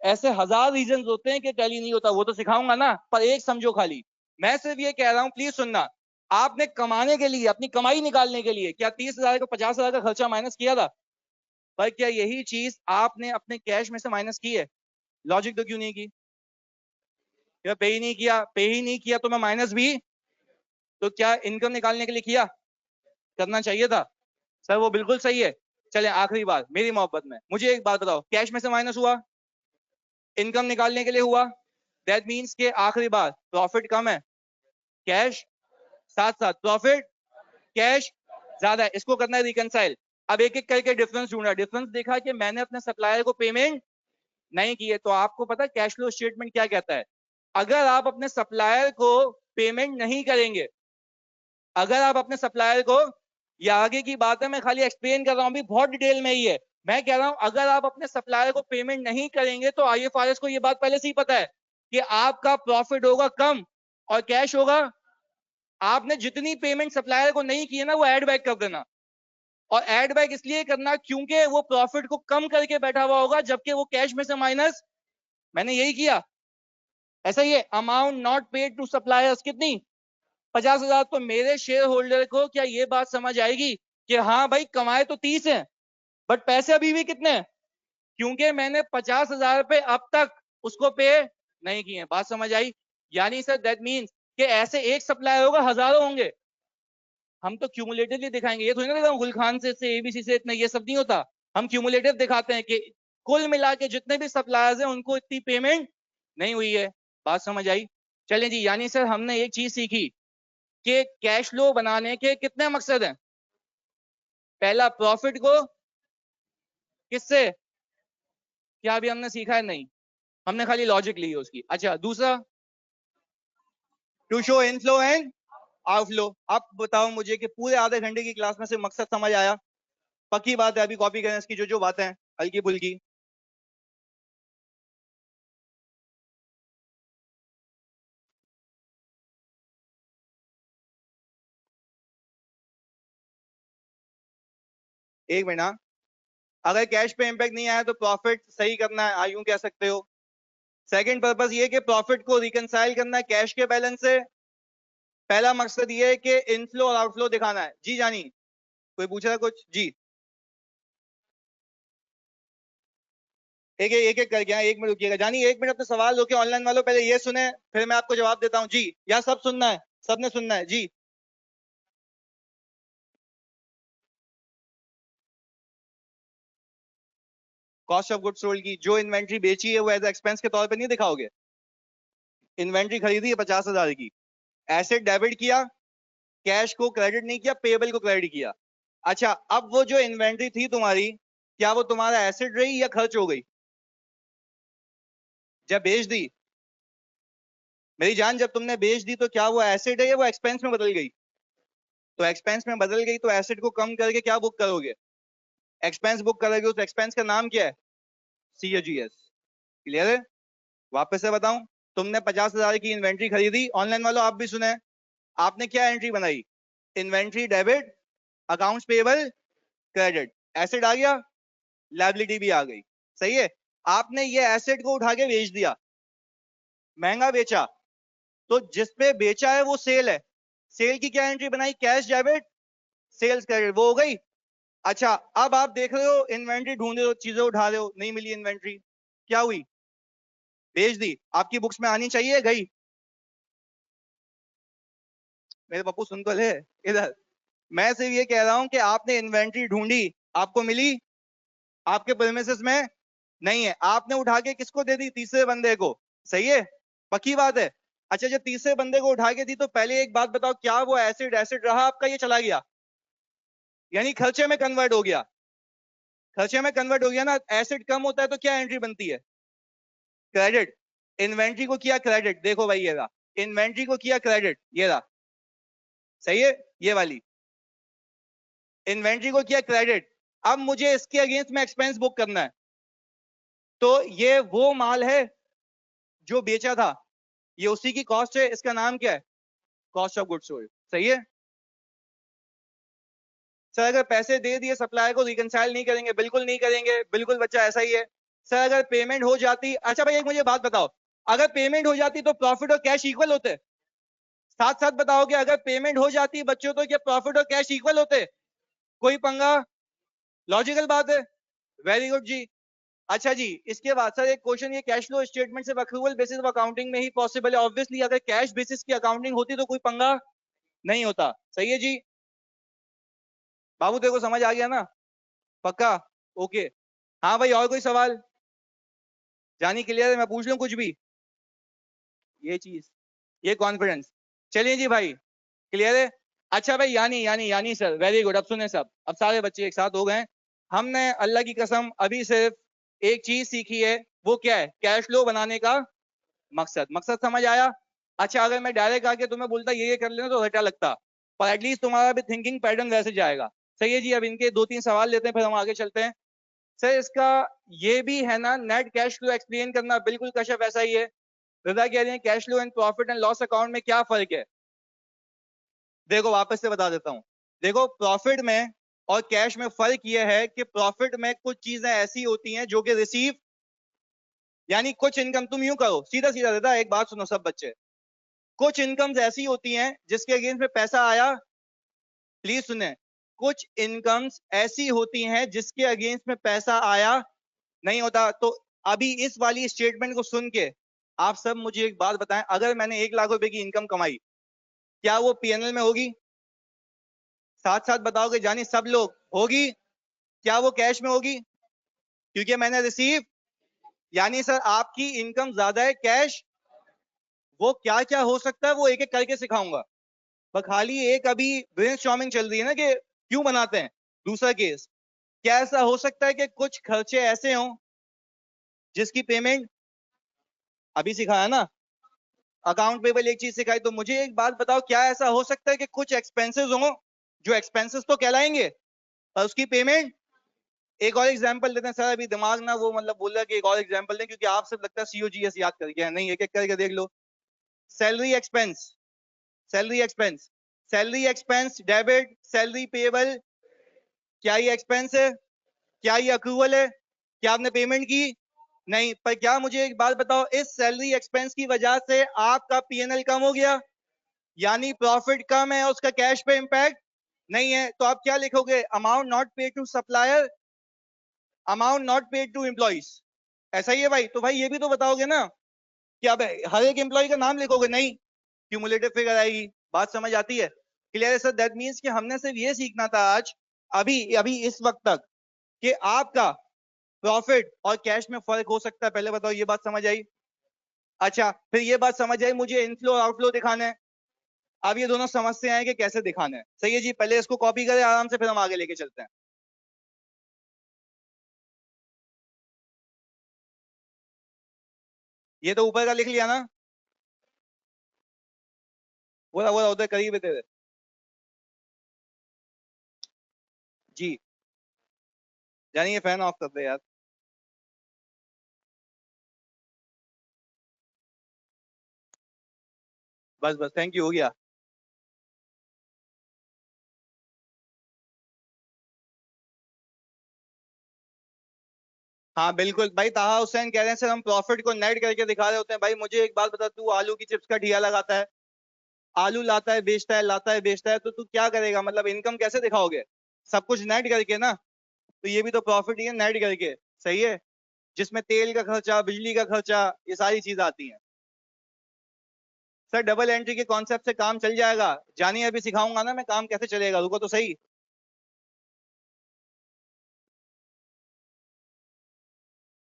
S1: ऐसे हजार रीजन होते हैं कि टैली नहीं होता, वो तो सिखाऊंगा ना, पर एक समझो खाली। मैं सिर्फ ये कह रहा हूं, प्लीज सुनना, आपने कमाने के लिए, अपनी कमाई निकालने के लिए क्या 30,000 का 50,000 का खर्चा माइनस किया था? पर क्या यही चीज आपने अपने कैश में से माइनस की है? लॉजिक तो क्यों नहीं की? क्या पे ही नहीं किया? पे ही नहीं किया तो मैं माइनस भी, तो क्या इनकम निकालने के लिए किया? करना चाहिए था। सर वो बिल्कुल सही है। चले आखिरी बात मेरी मोहब्बत में, मुझे एक बात बताओ, कैश में से माइनस हुआ, इनकम निकालने के लिए हुआ, दैट मीन्स के आखिरी बात प्रॉफिट कम है, कैश साथ साथ, प्रॉफिट कैश ज्यादा है, इसको करना है रिकंसाइल। अब एक एक करके डिफरेंस ढूंढा, डिफरेंस देखा कि मैंने अपने सप्लायर को पेमेंट नहीं की है। तो आपको पता है कैश फ्लो स्टेटमेंट क्या कहता है? अगर आप अपने सप्लायर को पेमेंट नहीं करेंगे, अगर आप अपने सप्लायर को, ये आगे की बात है, मैं खाली एक्सप्लेन कर रहा हूं, भी बहुत डिटेल में ही है, मैं कह रहा हूं अगर आप अपने सप्लायर को पेमेंट नहीं करेंगे तो आईएफआरएस को ये बात पहले से ही पता है कि आपका प्रॉफिट होगा कम और कैश होगा। आपने जितनी पेमेंट सप्लायर को नहीं की है ना, वो एड बैक कर देना। और एड बैक इसलिए करना क्योंकि वो प्रॉफिट को कम करके बैठा हुआ होगा, जबकि वो कैश में से माइनस, मैंने यही किया। ऐसा ही है, amount not paid to suppliers कितनी, 50,000। तो मेरे शेयर होल्डर को क्या ये बात समझ आएगी कि हाँ भाई कमाए तो 30 है, बट पैसे अभी भी कितने हैं, क्योंकि मैंने 50,000 पे अब तक उसको पे नहीं किए। बात समझ आई? यानी सर दैट मीन्स कि ऐसे एक सप्लायर होगा, हजारों होंगे। हम तो क्यूमुलेटिवली दिखाएंगे, ये थोड़ी ना दिखाऊं गुल खान से एबीसी से इतना, ये सब नहीं होता। हम क्यूमुलेटिव दिखाते हैं कि कुल मिला के जितने भी सप्लायर्स हैं उनको इतनी पेमेंट नहीं हुई है। बात समझ आई? चलें जी, यानी सर हमने एक चीज सीखी कि कैश फ्लो बनाने के कितने मकसद हैं। पहला, प्रॉफिट को किससे, क्या अभी हमने सीखा है? नहीं, हमने खाली लॉजिक ली है उसकी। अच्छा, दूसरा, to show inflow and outflow. अब बताओ मुझे कि पूरे आधे घंटे की क्लास में से मकसद समझ आया? पक्की बात है, अभी कॉपी करें इसकी जो जो बातें हैं हल्की फुल्की। एक मिनट, हाँ। अगर कैश पे इंपैक्ट नहीं आया तो प्रॉफिट सही करना है, यूं कह सकते हो। सेकंड पर्पस ये कि प्रॉफिट को रिकंसाइल करना है कैश के बैलेंस से। पहला मकसद ये है कि इनफ्लो और आउटफ्लो दिखाना है। जी जानी, कोई पूछ रहा है कुछ? जी, एक एक करके, हाँ, 1 मिनट रुकिएगा। जानी 1 मिनट अपने सवाल रोके, ऑनलाइन वालों पहले ये सुने, फिर मैं आपको जवाब देता हूँ। जी, या सब सुनना है? सबने सुनना है जी। कॉस्ट ऑफ गुड्स सोल्ड की जो इन्वेंट्री बेची है वो एज एक्सपेंस के तौर पे नहीं दिखाओगे? इन्वेंट्री खरीदी है 50,000 की, एसेट डेबिट किया, कैश को क्रेडिट नहीं किया, पेबल को क्रेडिट किया। अच्छा, अब वो जो इन्वेंट्री थी तुम्हारी, क्या वो तुम्हारा एसेट रही या खर्च हो गई जब बेच दी? मेरी जान, जब तुमने बेच दी तो क्या वो एसेट है या वो एक्सपेंस में बदल गई? तो एक्सपेंस में बदल गई तो एसेट को कम करके क्या बुक करोगे? एक्सपेंस बुक करोगे। उस एक्सपेंस का नाम क्या है? COGS। क्लियर है? वापस से बताऊं, तुमने 50,000 की इन्वेंट्री खरीदी, ऑनलाइन वालों आप भी सुने, आपने क्या एंट्री बनाई? Inventory debit, accounts payable credit, asset आ गया, लायबिलिटी भी आ गई। सही है? आपने ये एसेट को उठा के बेच दिया, महंगा बेचा, तो जिसपे बेचा है वो सेल है। सेल की क्या एंट्री बनाई? कैश डेबिट सेल्स क्रेडिट, वो हो गई। अच्छा, अब आप देख रहे हो इन्वेंट्री ढूंढ रहे हो, चीजें उठा रहे हो, नहीं मिली इन्वेंट्री, क्या हुई? बेच दी। आपकी बुक्स में आनी चाहिए, गई। मेरे पप्पू सुन तो ले इधर। मैं सिर्फ ये कह रहा हूं कि आपने इन्वेंट्री ढूंढी, आपको मिली, आपके प्रेमिसेस में नहीं है, आपने उठा के किसको दे दी? तीसरे बंदे को। सही है? पक्की बात है? अच्छा, जब तीसरे बंदे को उठा के दी तो पहले एक बात बताओ, क्या वो एसिड एसिड रहा आपका, ये चला गया? यानी खर्चे में कन्वर्ट हो गया। खर्चे में कन्वर्ट हो गया ना। एसिड कम होता है तो क्या एंट्री बनती है? क्रेडिट। इन्वेंट्री को किया क्रेडिट, देखो भाई ये रहा, इन्वेंट्री को किया क्रेडिट, ये रहा। सही है? ये वाली इन्वेंट्री को किया क्रेडिट। अब मुझे इसके अगेंस्ट में एक्सपेंस बुक करना है, तो ये वो माल है जो बेचा था, ये उसी की कॉस्ट है, इसका नाम क्या है? Cost of goods sold. सही है सर। अगर पैसे दे दिए सप्लायर को रिकंसाइल नहीं करेंगे? बिल्कुल नहीं करेंगे, बिल्कुल बच्चा ऐसा ही है सर। अगर पेमेंट हो जाती, अच्छा भाई एक मुझे बात बताओ, अगर पेमेंट हो जाती तो प्रॉफिट और कैश इक्वल होते? साथ साथ बताओगे, अगर पेमेंट हो जाती बच्चों तो क्या प्रॉफिट और कैश इक्वल होते? कोई पंगा? लॉजिकल बात है। वेरी गुड जी। अच्छा जी, इसके बाद सर एक क्वेश्चन, ये कैश फ्लो स्टेटमेंट सिर्फ अक्रूवल बेसिस ऑफ अकाउंटिंग में ही पॉसिबल है? ऑब्वियसली अगर कैश बेसिस की अकाउंटिंग होती तो कोई पंगा नहीं होता। सही है जी। बाबू तेरे को समझ आ गया ना? पक्का? ओके। हाँ भाई, और कोई सवाल? जानी क्लियर है? मैं पूछ लूं कुछ भी? ये चीज, ये कॉन्फिडेंस। चलिए जी भाई, क्लियर है? अच्छा भाई, यानी यानी यानी सर वेरी गुड। अब सुने सब, अब सारे बच्चे एक साथ हो गए। हमने अल्लाह की कसम अभी सिर्फ एक चीज सीखी है, वो क्या है? कैश फ्लो बनाने का मकसद। मकसद समझ आया? अच्छा, अगर मैं डायरेक्ट आके तुम्हें बोलता ये कर लेना तो घटा लगता, पर एटलीस्ट तुम्हारा भी थिंकिंग पैटर्न वैसे जाएगा। सही है जी। अब इनके दो तीन सवाल लेते हैं, फिर हम आगे चलते हैं। सर इसका ये भी है ना, नेट कैश फ्लो एक्सप्लेन करना? बिल्कुल कश्यप ऐसा ही है। रजा कह रही है cash flow and profit and loss account में क्या फर्क है? देखो वापस से बता देता हूं। देखो प्रॉफिट में और कैश में फर्क यह है कि प्रॉफिट में कुछ चीजें ऐसी होती हैं जो कि रिसीव, यानी कुछ इनकम, तुम यूं करो सीधा सीधा देता, एक बात सुनो सब बच्चे, कुछ इनकम्स ऐसी होती हैं जिसके अगेंस्ट में पैसा आया, प्लीज सुने, कुछ इनकम्स ऐसी होती हैं जिसके अगेंस्ट में पैसा आया नहीं होता। तो अभी इस वाली स्टेटमेंट को सुन के आप सब मुझे एक बात बताएं, अगर मैंने 1 लाख रुपए की इनकम कमाई, क्या वो पीएनएल में होगी? साथ साथ बताओगे जानी सब लोग, होगी? क्या वो कैश में होगी? क्योंकि मैंने रिसीव, यानी सर आपकी इनकम ज्यादा है कैश। वो क्या क्या हो सकता है वो एक एक करके सिखाऊंगा, पर खाली एक अभी ब्रेनस्टॉर्मिंग चल रही है ना कि क्यों बनाते हैं। दूसरा केस, क्या ऐसा हो सकता है कि कुछ खर्चे ऐसे हों जिसकी पेमेंट, अभी सिखाया ना अकाउंट पेबल एक चीज सिखाई, तो मुझे एक बात बताओ, क्या ऐसा हो सकता है कि कुछ एक्सपेंसेस हों जो एक्सपेंसेस तो कहलाएंगे पर उसकी पेमेंट? एक और एग्जांपल देते हैं सर, अभी दिमाग ना वो मतलब बोल रहा है कि एक और एग्जांपल दें, क्योंकि आप सब लगता है सीओजीएस याद कर गया है। नहीं, एक एक करके देख लो। Salary expense, salary expense, salary expense debit, salary payable, क्या ये एक्सपेंस है? क्या ये अक्रूवल है? क्या आपने पेमेंट की? नहीं। पर क्या मुझे एक बात बताओ, इस सैलरी एक्सपेंस की वजह से आपका पीएनएल कम हो गया, यानी प्रॉफिट कम है, उसका कैश पे इंपैक्ट नहीं है, तो आप क्या लिखोगे? Amount not paid to supplier, amount not paid to employees. ऐसा ही है भाई? तो भाई ये भी तो बताओगे ना कि अब हर एक एम्प्लॉय का नाम लिखोगे? नहीं, क्यूमुलेटिव फिगर आएगी। बात समझ आती है? क्लियर है सर? दैट मींस कि हमने सिर्फ ये सीखना था आज, अभी अभी इस वक्त तक, कि आपका प्रॉफिट और कैश में फर्क हो सकता है। पहले बताओ, ये बात समझ आई? अच्छा, फिर ये बात समझ आई मुझे इनफ्लो और आउटफ्लो दिखाना है। अब ये दोनों समझते हैं कि कैसे दिखाना है। सही है जी, पहले इसको कॉपी करें आराम से, फिर हम आगे लेके चलते हैं। ये तो ऊपर का लिख लिया ना? वो उधर करीब है तेरे। जी, यानी ये फैन ऑफ कर दे यार। बस बस, थैंक यू, हो गया। हाँ बिल्कुल भाई, ताहा हुसैन कह रहे हैं सर हम प्रॉफिट को नेट करके दिखा रहे होते हैं। भाई मुझे एक बात बता, तू आलू की चिप्स का ठिया लगाता है, आलू लाता है बेचता है, लाता है बेचता है, तो तू क्या करेगा? मतलब इनकम कैसे दिखाओगे? सब कुछ नेट करके ना। तो ये भी तो प्रॉफिट ही है नेट करके। सही है, जिसमें तेल का खर्चा, बिजली का खर्चा, ये सारी चीज आती हैं। सर डबल एंट्री के कॉन्सेप्ट से काम चल जाएगा? जानिए अभी सिखाऊंगा ना मैं काम कैसे चलेगा, रुको तो सही।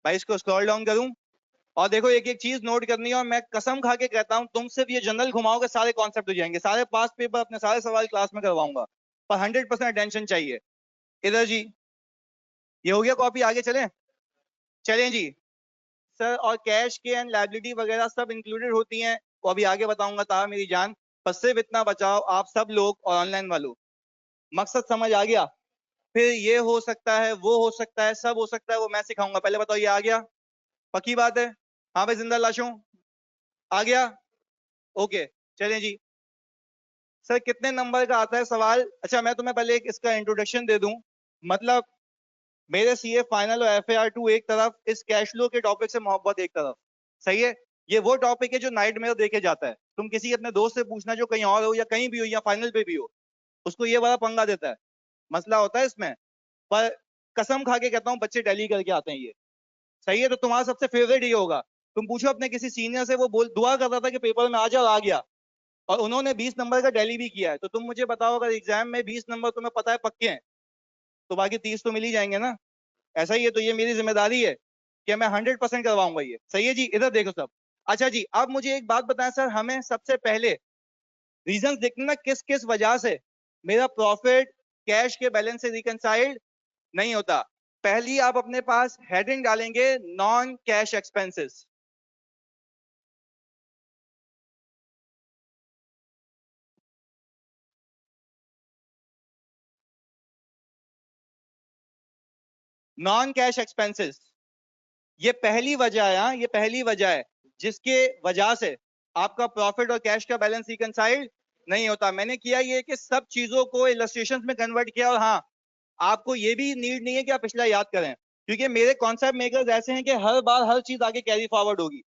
S1: भाई इसको स्क्रॉल डाउन करूं, और देखो एक एक चीज नोट करनी है, और मैं कसम खा के कहता हूं तुम सिर्फ ये जनरल घुमाओगे सारे कॉन्सेप्ट हो जाएंगे, सारे पास पेपर अपने सारे सवाल क्लास में करवाऊंगा, पर 100% अटेंशन चाहिए। इधर जी, ये हो गया कॉपी, आगे चलें? चलें जी। सर और कैश के एंड लायबिलिटी वगैरह सब इंक्लूडेड होती हैं, वो अभी आगे बताऊंगा ता मेरी जान। बस सिर्फ इतना बचाओ आप सब लोग और ऑनलाइन वालों, मकसद समझ आ गया? फिर ये हो सकता है, वो हो सकता है, सब हो सकता है, वो मैं सिखाऊंगा। पहले बताओ ये आ गया? पक्की बात है? हाँ भाई, जिंदा लाशों आ गया? ओके, चलें जी। सर कितने नंबर का आता है सवाल? अच्छा मैं तुम्हें पहले एक इसका इंट्रोडक्शन दे दूं। मतलब मेरे सीए फाइनल और FAR2 एक तरफ, इस कैश फ्लो के टॉपिक से मोहब्बत एक तरफ। सही है। ये वो टॉपिक है जो नाइट में देखे जाता है। तुम किसी अपने दोस्त से पूछना जो कहीं और हो या कहीं भी हो या फाइनल पे भी हो, उसको ये वाला पंगा देता है, मसला होता है इसमें। पर कसम खा के कहता हूँ बच्चे टैली करके आते हैं ये। सही है। तो तुम्हारा सबसे फेवरेट ये होगा। तुम पूछो अपने किसी सीनियर से, वो बोल दुआ कर रहा था कि पेपर में आ जाओ, आ गया, और उन्होंने 20 नंबर का टैली भी किया है, तो तुम मुझे बताओ अगर एग्जाम में 20 नंबर तुम्हें पता है पक्के हैं, तो बाकी 30 तो मिल ही जाएंगे ना। ऐसा ही है। तो ये मेरी जिम्मेदारी है कि मैं 100% करवाऊंगा ये। सही है जी। इधर देखो सब। अच्छा जी, अब मुझे एक बात बताएं सर, हमें सबसे पहले रीजंस देखना ना, किस किस वजह से मेरा प्रॉफिट कैश के बैलेंस से रिकनसाइल्ड नहीं होता। पहली आप अपने पास हेडिंग डालेंगे, non cash expenses. Non cash expenses, ये पहली वजह है। हाँ, ये पहली वजह है जिसके वजह से आपका प्रॉफिट और कैश का बैलेंस रिकनसाइल्ड नहीं होता। मैंने किया ये कि सब चीजों को इलस्ट्रेशंस में कन्वर्ट किया। और हाँ, आपको ये भी नीड नहीं है कि आप पिछला याद करें, क्योंकि मेरे कॉन्सेप्ट मेकर्स ऐसे हैं कि हर बार हर चीज आगे कैरी फॉरवर्ड होगी।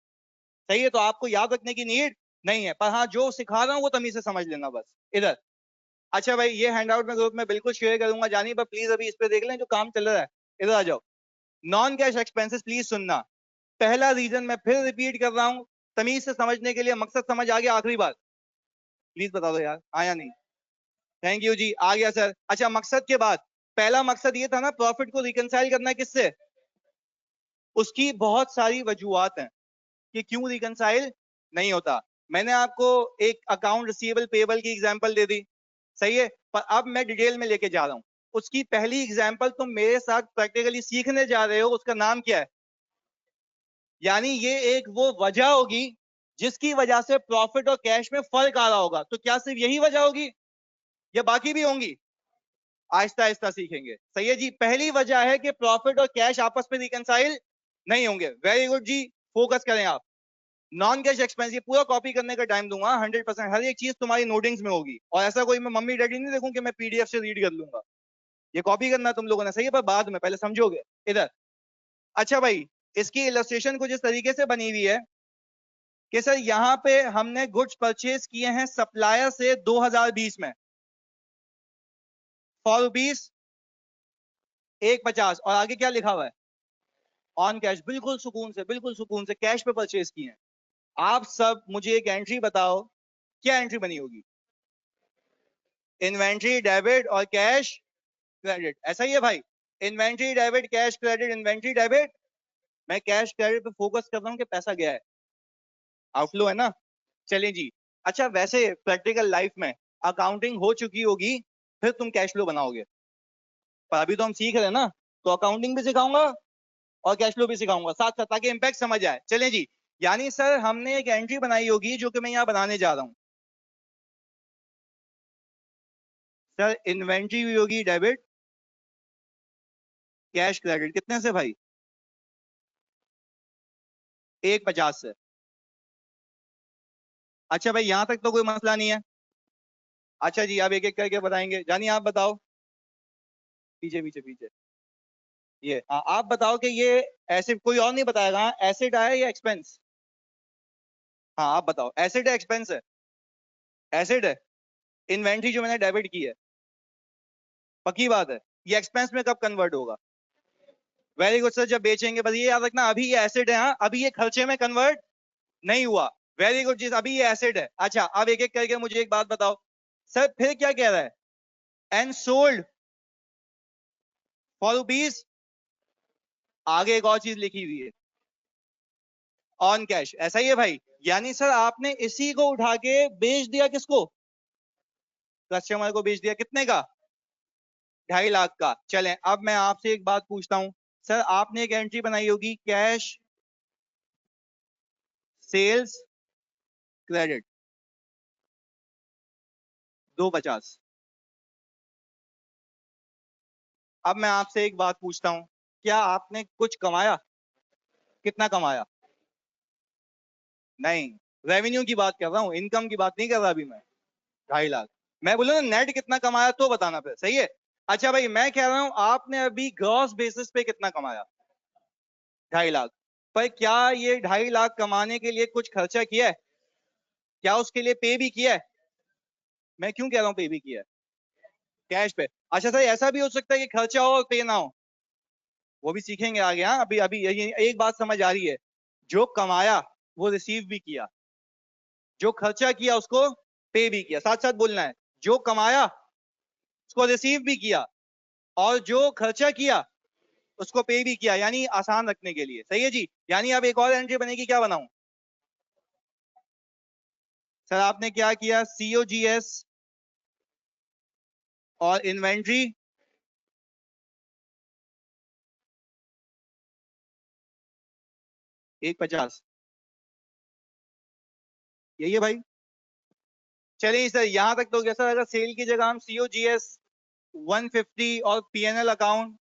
S1: सही है। तो आपको याद रखने की नीड नहीं है, पर हाँ जो सिखा रहा हूँ वो तमीज से समझ लेना बस। इधर। अच्छा भाई, ये हैंडआउट में ग्रुप में बिल्कुल शेयर करूंगा जानी, पर प्लीज अभी इस पे देख लें जो काम चल रहा है। इधर आ जाओ। नॉन कैश एक्सपेंसेस प्लीज सुनना। पहला रीजन मैं फिर रिपीट कर रहा हूं, तमीज से समझने के लिए, मकसद समझ आ गया? आखिरी बार प्लीज बता दो यार, आया नहीं? थैंक यू जी, आ गया सर। अच्छा, मकसद के बाद पहला मकसद ये था ना, प्रॉफिट को रिकनसाइल करना है किससे? उसकी बहुत सारी वजूहत हैं कि क्यों रिकनसाइल नहीं होता। मैंने आपको एक अकाउंट रिसीवेबल पेबल की एग्जांपल दे दी। सही है। पर अब मैं डिटेल में लेके जा रहा हूं। उसकी पहली एग्जांपल तुम मेरे साथ प्रैक्टिकली सीखने जा रहे हो, उसका नाम क्या है? यानी ये एक वो वजह होगी जिसकी वजह से प्रॉफिट और कैश में फर्क आ रहा होगा। तो क्या सिर्फ यही वजह होगी या बाकी भी होंगी? आहिस्ता आहिस्ता सीखेंगे। सही है जी। पहली वजह है कि प्रॉफिट और कैश आपस में रिकनसाइल नहीं होंगे। वेरी गुड जी, फोकस करें आप। नॉन कैश एक्सपेंस, ये पूरा कॉपी करने का टाइम दूंगा 100%। हर एक चीज तुम्हारी नोटिंग्स में होगी, और ऐसा कोई मैं मम्मी डैडी नहीं देखूं कि मैं PDF से रीड कर लूंगा। ये कॉपी करना तुम लोगों ने। सही है, पर बाद में, पहले समझोगे। इधर। अच्छा भाई, इसकी इलस्ट्रेशन कुछ इस तरीके से बनी हुई है कि सर यहां पे हमने गुड्स परचेज किए हैं सप्लायर से 2020 में फॉर रुपीज 150, और आगे क्या लिखा हुआ है? On cash. बिल्कुल सुकून से, बिल्कुल सुकून से कैश पे परचेज किए हैं। आप सब मुझे एक एंट्री बताओ, क्या एंट्री बनी होगी? इन्वेंट्री डेबिट और कैश क्रेडिट। ऐसा ही है भाई। Inventory debit, cash credit, inventory debit. मैं कैश क्रेडिट पे फोकस कर रहा हूं कि पैसा गया है, आउटफ्लो है ना। चलिए जी। अच्छा, वैसे प्रैक्टिकल लाइफ में अकाउंटिंग हो चुकी होगी, फिर तुम कैश फ्लो बनाओगे। पर अभी तो हम सीख रहे हैं ना, तो अकाउंटिंग भी सिखाऊंगा और कैश फ्लो भी सिखाऊंगा साथ साथ, ताकि इंपैक्ट समझ आए। चलें जी। यानी सर हमने एक एंट्री बनाई होगी जो कि मैं यहाँ बनाने जा रहा हूँ। सर इन्वेंट्री हुई होगी डेबिट, कैश क्रेडिट कितने से भाई? 150 से। अच्छा भाई, यहां तक तो कोई मसला नहीं है। अच्छा जी, आप एक एक करके बताएंगे। जानिए आप बताओ। पीछे पीछे पीछे। ये आप बताओ कि ये ऐसे कोई और नहीं बताएगा, एसेट है या एक्सपेंस? हाँ आप बताओ, एसेट है एक्सपेंस है? एसेट है। इन्वेंट्री जो मैंने डेबिट की है, पक्की बात है। ये एक्सपेंस में कब कन्वर्ट होगा? वेरी गुड सर, जब बेचेंगे। बस ये याद रखना, अभी ये एसेट है। हाँ, अभी ये खर्चे में कन्वर्ट नहीं हुआ। वेरी गुड चीज, अभी ये एसेट है। अच्छा, अब एक एक करके मुझे एक बात बताओ। सर फिर क्या कह रहा है? एंड सोल्ड फॉर रुपीज, आगे एक और चीज लिखी हुई है, ऑन कैश। ऐसा ही है भाई। यानी सर आपने इसी को उठा के बेच दिया किसको? कस्टमर को बेच दिया। कितने का? 2.5 लाख का। चलें, अब मैं आपसे एक बात पूछता हूं। सर आपने एक एंट्री बनाई होगी, कैश सेल्स क्रेडिट 250। अब मैं आपसे एक बात पूछता हूं, क्या आपने कुछ कमाया? कितना कमाया? नहीं, रेवेन्यू की बात कर रहा हूं, इनकम की बात नहीं कर रहा अभी मैं। 2.5 लाख। मैं बोलूँ ना नेट कितना कमाया तो बताना फिर, सही है। अच्छा भाई मैं कह रहा हूं आपने अभी ग्रॉस बेसिस पे कितना कमाया? 2.5 लाख। पर क्या ये 2.5 लाख कमाने के लिए कुछ खर्चा किया है? क्या उसके लिए पे भी किया है? मैं क्यों कह रहा हूं पे भी किया है? कैश पे। अच्छा सर ऐसा भी हो सकता है कि खर्चा हो और पे ना हो, वो भी सीखेंगे आगे। हाँ अभी अभी एक बात समझ आ रही है, जो कमाया वो रिसीव भी किया, जो खर्चा किया उसको पे भी किया। साथ साथ बोलना है, जो कमाया उसको रिसीव भी किया और जो खर्चा किया उसको पे भी किया, यानी आसान रखने के लिए। सही है जी। यानी अब एक और एंट्री बनेगी, क्या बनाऊं? सर आपने क्या किया, सीओजीएस और इन्वेंट्री 150, यही है भाई। चलिए सर यहां तक तो क्या सर, अगर सेल की जगह हम सीओजीएस 150 और पीएनएल अकाउंट,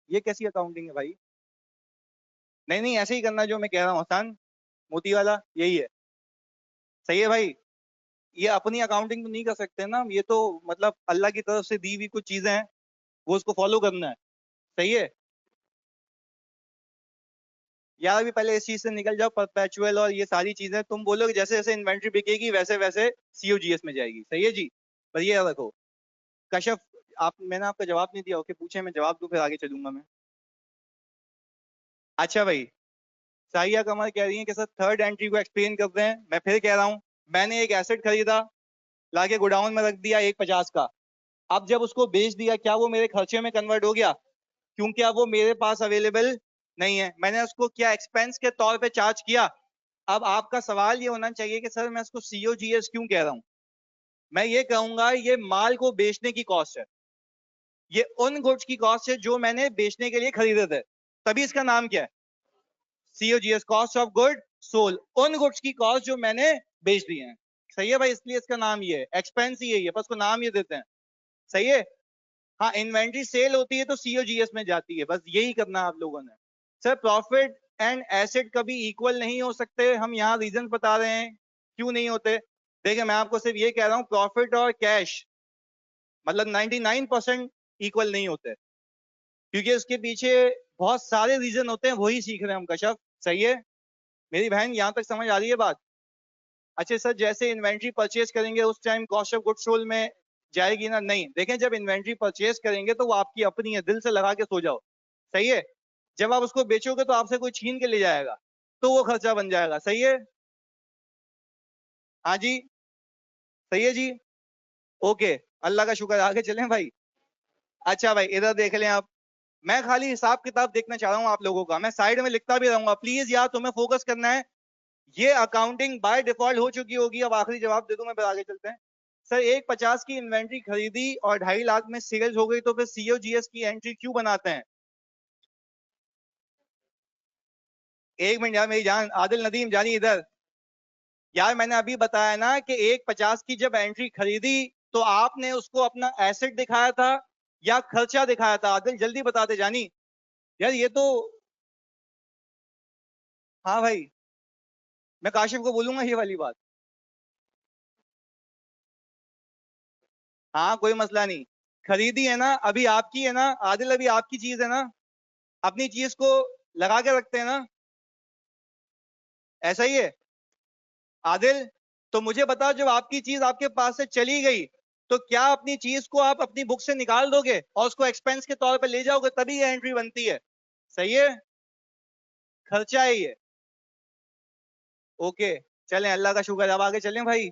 S1: ये कैसी अकाउंटिंग है भाई? नहीं नहीं ऐसे ही करना जो मैं कह रहा हूँ, आसान मोती वाला यही है। सही है भाई। ये अपनी अकाउंटिंग तो नहीं कर सकते ना, ये तो मतलब अल्लाह की तरफ से दी हुई कुछ चीजें हैं, वो उसको फॉलो करना है। सही है यार। अभी पहले इस चीज से निकल जाओ, परपेचुअल और ये सारी चीजें तुम बोलोगे जैसे जैसे इन्वेंट्री बिकेगी वैसे वैसे सीओजीएस में जाएगी। सही है जी। पर ये रखो कश्यप, आप मैंने आपका जवाब नहीं दिया, ओके पूछे, मैं जवाब दूं फिर आगे चलूंगा मैं। अच्छा भाई, साहिया कमर कह रही है कि सर थर्ड एंट्री को एक्सप्लेन कर रहे हैं। मैं फिर कह रहा हूँ, मैंने एक एसेट खरीदा, लाके गोडाउन में रख दिया 150 का। अब जब उसको बेच दिया, क्या वो मेरे खर्चे में कन्वर्ट हो गया? क्योंकि अब वो मेरे पास अवेलेबल नहीं है, मैंने उसको क्या एक्सपेंस के तौर पे चार्ज किया। अब आपका सवाल ये होना चाहिए कि सर मैं इसको सीओजीएस क्यों कह रहा हूं। मैं ये कहूंगा ये माल को बेचने की कॉस्ट है, ये उन गुड्स की कॉस्ट है जो मैंने बेचने के लिए खरीदे थे, तभी इसका नाम क्या है, COGS, cost of good sold. उन गुड्स की कॉस्ट जो मैंने बेच दी है। सही है भाई, इसलिए इसका नाम ये है, एक्सपेंस ही है, बस को नाम ये देते हैं। सही है। हाँ इन्वेंट्री सेल होती है तो सीओजीएस में जाती है, बस यही करना आप लोगों ने। सर प्रॉफिट एंड एसेट कभी इक्वल नहीं हो सकते, हम यहाँ रीजन बता रहे हैं क्यों नहीं होते। देखिए मैं आपको सिर्फ ये कह रहा हूँ, प्रॉफिट और कैश मतलब 99% इक्वल नहीं होते, क्योंकि उसके पीछे बहुत सारे रीजन होते हैं, वही सीख रहे हैं हम कश्यप। सही है मेरी बहन, यहाँ तक समझ आ रही है बात? अच्छा सर जैसे इन्वेंट्री परचेज करेंगे उस time cost of goods sold में जाएगी ना? नहीं, देखें जब इन्वेंट्री परचेज करेंगे तो वो आपकी अपनी है, दिल से लगा के सो जाओ। सही है। जब आप उसको बेचोगे तो आपसे कोई छीन के ले जाएगा, तो वो खर्चा बन जाएगा। सही है। हाँ जी। सही है जी। ओके, अल्लाह का शुक्र, आगे चलें भाई। अच्छा भाई इधर देख लें आप, मैं खाली हिसाब किताब देखना चाह रहा हूँ आप लोगों का, मैं साइड में लिखता भी रहूंगा, प्लीज यार तुम्हें फोकस करना है। ये अकाउंटिंग बाय डिफॉल्ट हो चुकी होगी, अब आखिरी जवाब दे दूं मैं, फिर आगे चलते हैं। सर 150 की इन्वेंट्री खरीदी और 2.5 लाख में सेल्स हो गई, तो फिर सीओजीएस की एंट्री क्यों बनाते हैं? एक मिनट यार मेरी जान, आदिल नदीम जानी इधर। यार मैंने अभी बताया ना कि 150 की जब एंट्री खरीदी तो आपने उसको अपना एसेट दिखाया था या खर्चा दिखाया था? आदिल जल्दी बताते जानी। यार ये तो, हाँ भाई मैं काशिफ को बोलूंगा ये वाली बात। हाँ कोई मसला नहीं, खरीदी है ना, अभी आपकी है ना आदिल, अभी आपकी चीज है ना, अपनी चीज को लगा के रखते हैं ना, ऐसा ही है आदिल। तो मुझे बताओ जब आपकी चीज आपके पास से चली गई तो क्या अपनी चीज को आप अपनी बुक से निकाल दोगे और उसको एक्सपेंस के तौर पे ले जाओगे, तभी ये एंट्री बनती है। सही है, खर्चा है ये। ओके चलें, अल्लाह का शुक्र, अब आगे चलें भाई।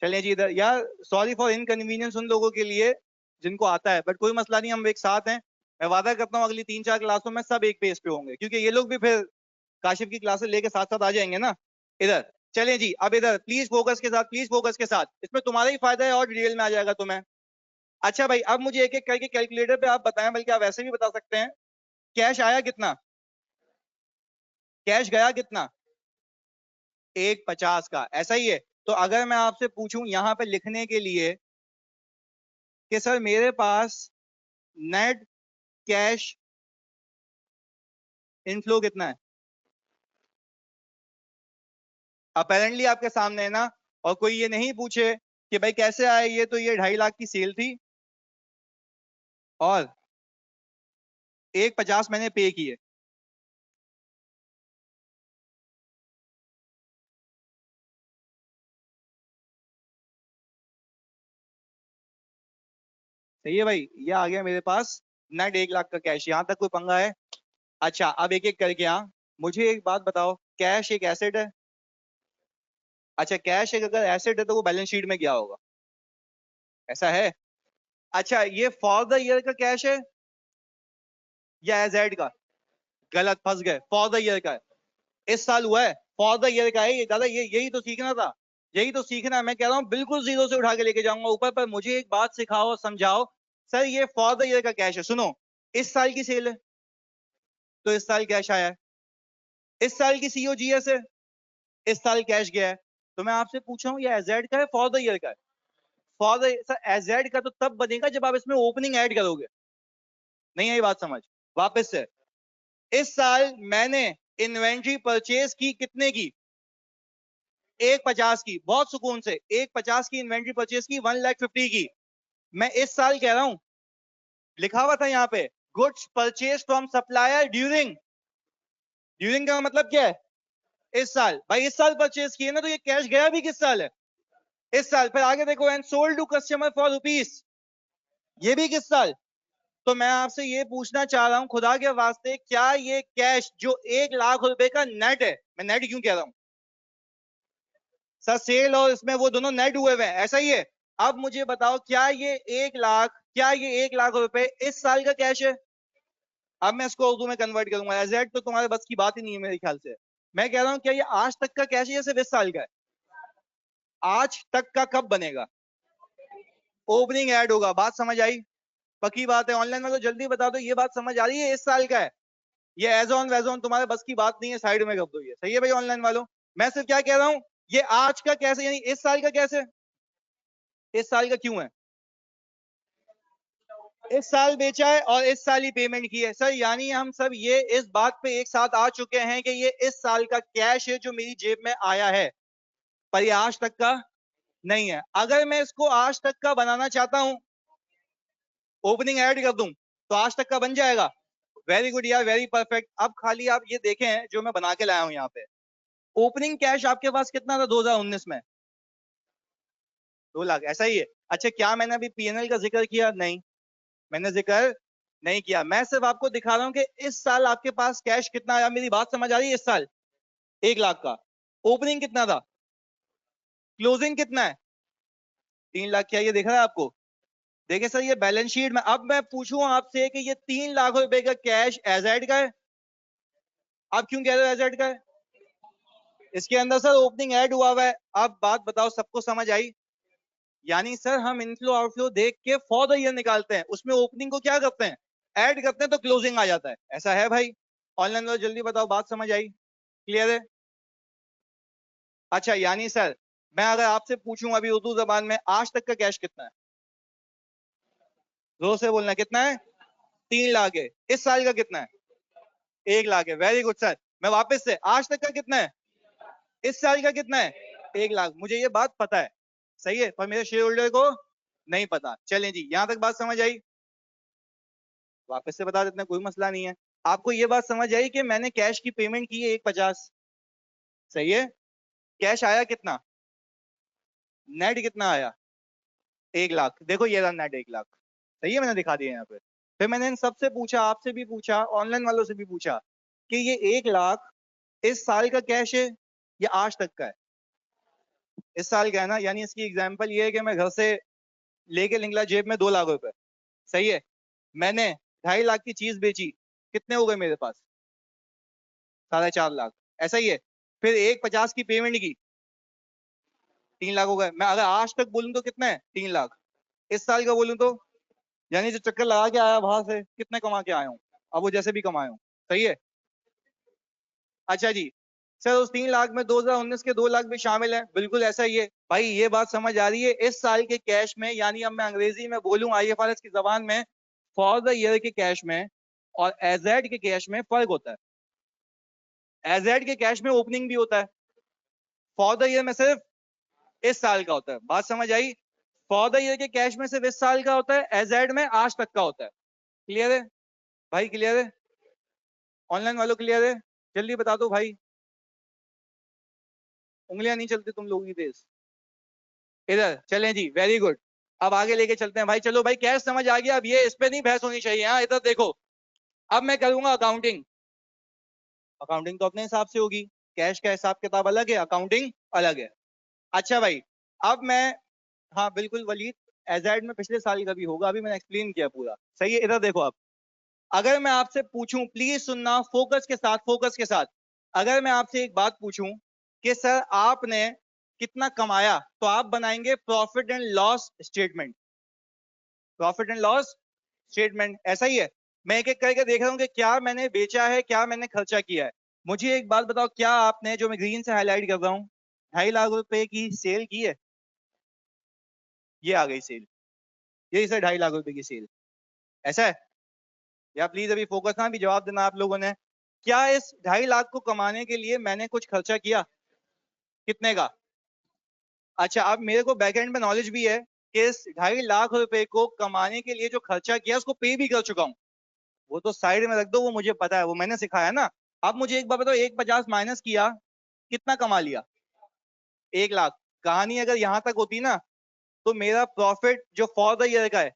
S1: चलें जी इधर। यार सॉरी फॉर इनकन्वीनियंस उन लोगों के लिए जिनको आता है, बट कोई मसला नहीं, हम एक साथ हैं। मैं वादा करता हूँ अगली 3-4 क्लासों में सब एक पेज पे होंगे, क्योंकि ये लोग भी फिर काशिफ की क्लासेस लेके साथ साथ आ जाएंगे ना। इधर चलें जी, अब इधर प्लीज फोकस के साथ, प्लीज फोकस के साथ, इसमें तुम्हारा ही फायदा है और डिटेल में आ जाएगा तुम्हें। अच्छा भाई अब मुझे एक एक करके कैलकुलेटर पे आप बताएं, बल्कि आप वैसे भी बता सकते हैं, कैश आया कितना, कैश गया कितना? 150 का, ऐसा ही है। तो अगर मैं आपसे पूछूं यहाँ पे लिखने के लिए कि सर मेरे पास नेट कैश इनफ्लो कितना है, अपेरेंटली आपके सामने है ना, और कोई ये नहीं पूछे कि भाई कैसे आए ये, तो ये 2.5 लाख की सेल थी और 1.50 मैंने पे किए। सही है भाई, ये आ गया मेरे पास नेट 1 लाख का कैश। यहां तक कोई पंगा है? अच्छा, अब एक एक करके। हाँ, मुझे एक बात बताओ, कैश एक एसेट है? अच्छा, कैश एक अगर एसेट है तो वो बैलेंस शीट में क्या होगा? ऐसा है? अच्छा, ये फॉर द ईयर का कैश है या एजेड का? गलत, फंस गए। फॉर द ईयर का है, इस साल हुआ है, फॉर द ईयर का है ये। दादा ये यही तो सीखना था, यही तो सीखना है। मैं कह रहा हूँ बिल्कुल जीरो से उठा के लेके जाऊंगा ऊपर, पर मुझे एक बात सिखाओ और समझाओ। सर ये फॉर द ईयर का कैश है, सुनो, इस साल की सेल है तो इस साल कैश आया है, इस साल की सीओजीएस है, इस साल कैश गया है। तो मैं आपसे पूछ रहा हूँ ये एजेड का है फॉर द ईयर का है? फॉर द सर एजेड का तो तब बनेगा जब आप इसमें ओपनिंग ऐड करोगे। नहीं आई बात समझ? वापस से, इस साल मैंने इन्वेंट्री परचेज की कितने की? 1.50 की। बहुत सुकून से 1.50 की इन्वेंट्री परचेज की, 1,50,000 की। मैं इस साल कह रहा हूं, लिखा हुआ था यहाँ पे, goods purchase from supplier during. During का मतलब क्या है? इस साल। भाई इस साल परचेज किए ना, तो ये कैश गया भी किस साल है? इस साल। फिर आगे देखो, and sold to customer for rupees, ये भी किस साल? तो मैं आपसे ये पूछना चाह रहा हूं, खुदा के वास्ते, क्या ये कैश जो 1 लाख रुपए का नेट है, मैं नेट क्यों कह रहा हूं सर, सेल और इसमें वो दोनों नेट हुए हुए हैं, ऐसा ही है? अब मुझे बताओ, क्या ये 1 लाख, क्या ये 1 लाख रुपए इस साल का कैश है? अब मैं इसको उर्दू में कन्वर्ट करूंगा, एजेड तो तुम्हारे बस की बात ही नहीं है मेरे ख्याल से। मैं कह रहा हूं क्या ये आज तक का कैश है या सिर्फ इस साल का है? आज तक का कब बनेगा? ओपनिंग ऐड होगा। बात समझ आई? पक्की बात है? ऑनलाइन में तो जल्दी बता दो, ये बात समझ आ रही है? इस साल का है ये। एज ऑन वेज ऑन तुम्हारे बस की बात नहीं है, साइड में कर दो ये। सही है भाई ऑनलाइन वालों? मैं सिर्फ क्या कह रहा हूं, ये आज का कैसे, यानी इस साल का कैसे? इस साल का क्यों है? इस साल बेचा है और इस साल ही पेमेंट की है सर, यानी हम सब ये इस बात पे एक साथ आ चुके हैं कि ये इस साल का कैश है जो मेरी जेब में आया है, पर ये आज तक का नहीं है। अगर मैं इसको आज तक का बनाना चाहता हूं, ओपनिंग ऐड कर दूं, तो आज तक का बन जाएगा। वेरी गुड यार, वेरी परफेक्ट। अब खाली आप ये देखें जो मैं बना के लाया हूं यहाँ पे। ओपनिंग कैश आपके पास कितना था 2019 में? 2 लाख, ऐसा ही है? अच्छा, क्या मैंने अभी पीएनएल का जिक्र किया? नहीं, मैंने जिक्र नहीं किया। मैं सिर्फ आपको दिखा रहा हूं कि इस साल आपके पास कैश कितना आया। मेरी बात समझ आ रही है? इस साल 1 लाख का। ओपनिंग कितना था? क्लोजिंग कितना है? 3 लाख। क्या ये दिख रहा है आपको? देखिए सर, ये बैलेंस शीट में। अब मैं पूछूं आपसे कि ये 3 लाख रुपए का कैश एजेड का है? आप क्यों कह रहे हो एजेड का है? इसके अंदर सर ओपनिंग ऐड हुआ हुआ है। अब बात बताओ, सबको समझ आई? यानी सर हम इनफ्लो आउटफ्लो देख के फॉर द ईयर निकालते हैं, उसमें ओपनिंग को क्या करते हैं, ऐड करते हैं, तो क्लोजिंग आ जाता है। ऐसा है भाई? ऑनलाइन वालों जल्दी बताओ, बात समझ आई? क्लियर है? अच्छा, यानी सर मैं अगर आपसे पूछूं अभी उर्दू जबान में, आज तक का कैश कितना है? जोर से बोलना, कितना है? 3 लाख है। इस साल का कितना है? 1 लाख है। Very good sir. मैं वापस से, आज तक का कितना है, इस साल का कितना है? 1 लाख। मुझे ये बात पता है, सही है, पर मेरे शेयर होल्डर को नहीं पता। चलें जी, यहां तक बात समझ आई? वापस से बता देते हैं, कोई मसला नहीं है। आपको ये बात समझ आई कि मैंने कैश की पेमेंट की है 1.50? सही है? कैश आया कितना? नेट कितना आया? 1 लाख। देखो ये रहा नेट 1 लाख। सही है, मैंने दिखा दिया यहाँ पे। फिर मैंने इन सबसे पूछा, आपसे भी पूछा, ऑनलाइन वालों से भी पूछा कि ये 1 लाख इस साल का कैश है या आज तक का है? इस साल का है ना, यानी इसकी एग्जाम्पल ये है कि मैं घर से लेके निकला जेब में 2 लाख रुपए। सही है? मैंने 2.5 लाख की चीज बेची, कितने हो गए मेरे पास? 4.5 लाख। ऐसा ही है? फिर 1.50 की पेमेंट की, 3 लाख हो गए। मैं अगर आज तक बोलूं तो कितना है? 3 लाख। इस साल का बोलूं तो, यानी जो चक्कर लगा के आया बाहर से, कितने कमा के आया हूँ, अब वो जैसे भी कमाए हूँ। सही है? अच्छा जी, सर उस 3 लाख में 2019 के 2 लाख भी शामिल हैं? बिल्कुल ऐसा ही है भाई। ये बात समझ आ रही है? इस साल के कैश में, यानी अब मैं अंग्रेजी में बोलूं आईएफआरएस की जबान में, फॉर द ईयर के कैश में और एजेड के कैश में फर्क होता है। एजेड के कैश में ओपनिंग भी होता है, फॉर द ईयर में सिर्फ इस साल का होता है। बात समझ आई? फॉर द ईयर के कैश में सिर्फ इस साल का होता है, एजेड में आज तक का होता है। क्लियर है भाई? क्लियर है? ऑनलाइन वालों क्लियर है? जल्दी बता दो भाई, उंगलियां नहीं चलती तुम लोगों की तेज। इधर चलें जी, वेरी गुड। अब आगे लेके चलते हैं भाई। चलो भाई, कैश समझ आ गया। अब ये इस पे नहीं बहस होनी चाहिए। हाँ, इधर देखो, अब मैं करूंगा अकाउंटिंग। अकाउंटिंग तो अपने हिसाब से होगी, कैश का हिसाब किताब अलग है, अकाउंटिंग अलग है। अच्छा भाई, अब मैं, हाँ बिल्कुल वलीद, एजेड में पिछले साल का भी होगा, अभी मैंने एक्सप्लेन किया पूरा। सही है? इधर देखो। अब अगर मैं आपसे पूछूं, प्लीज सुनना फोकस के साथ, फोकस के साथ। अगर मैं आपसे एक बात पूछूं कि सर आपने कितना कमाया, तो आप बनाएंगे profit and loss statement. Profit and loss statement, ऐसा ही है। मैं एक एक करके देख रहा हूं कि क्या मैंने बेचा है, क्या मैंने खर्चा किया है। मुझे एक बात बताओ, क्या आपने, जो मैं ग्रीन से हाईलाइट कर रहा हूं, 2.5 लाख रुपए की सेल की है? ये आ गई सेल, यही सर 2.5 लाख रुपए की सेल, ऐसा है? या प्लीज अभी फोकस ना, भी जवाब देना आप लोगों ने। क्या इस 2.5 लाख को कमाने के लिए मैंने कुछ खर्चा किया? कितने का? अच्छा, अब मेरे को बैकएंड में नॉलेज भी है कि इस 2.5 लाख रुपए को कमाने के लिए जो खर्चा किया उसको पे भी कर चुका हूं। वो तो साइड में रख दो, वो मुझे पता है, वो मैंने सिखाया ना। अब मुझे एक बात बताओ, 150 माइनस किया, कितना कमा लिया? 1 लाख। कहानी अगर यहां तक होती ना, तो मेरा प्रॉफिट जो फॉर द ईयर का है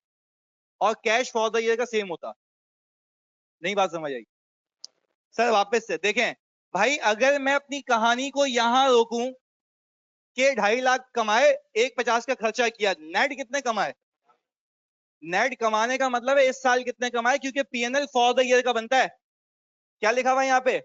S1: और कैश फॉर द ईयर का सेम होता। नहीं बात समझ आई? सर वापस से देखें भाई, अगर मैं अपनी कहानी को यहां रोकूं कि 2.5 लाख कमाए, 150 का खर्चा किया, नेट कितने कमाए? नेट कमाने का मतलब है इस साल कितने कमाए, क्योंकि पीएनएल फॉर द ईयर का बनता है। क्या लिखा हुआ है यहाँ पे?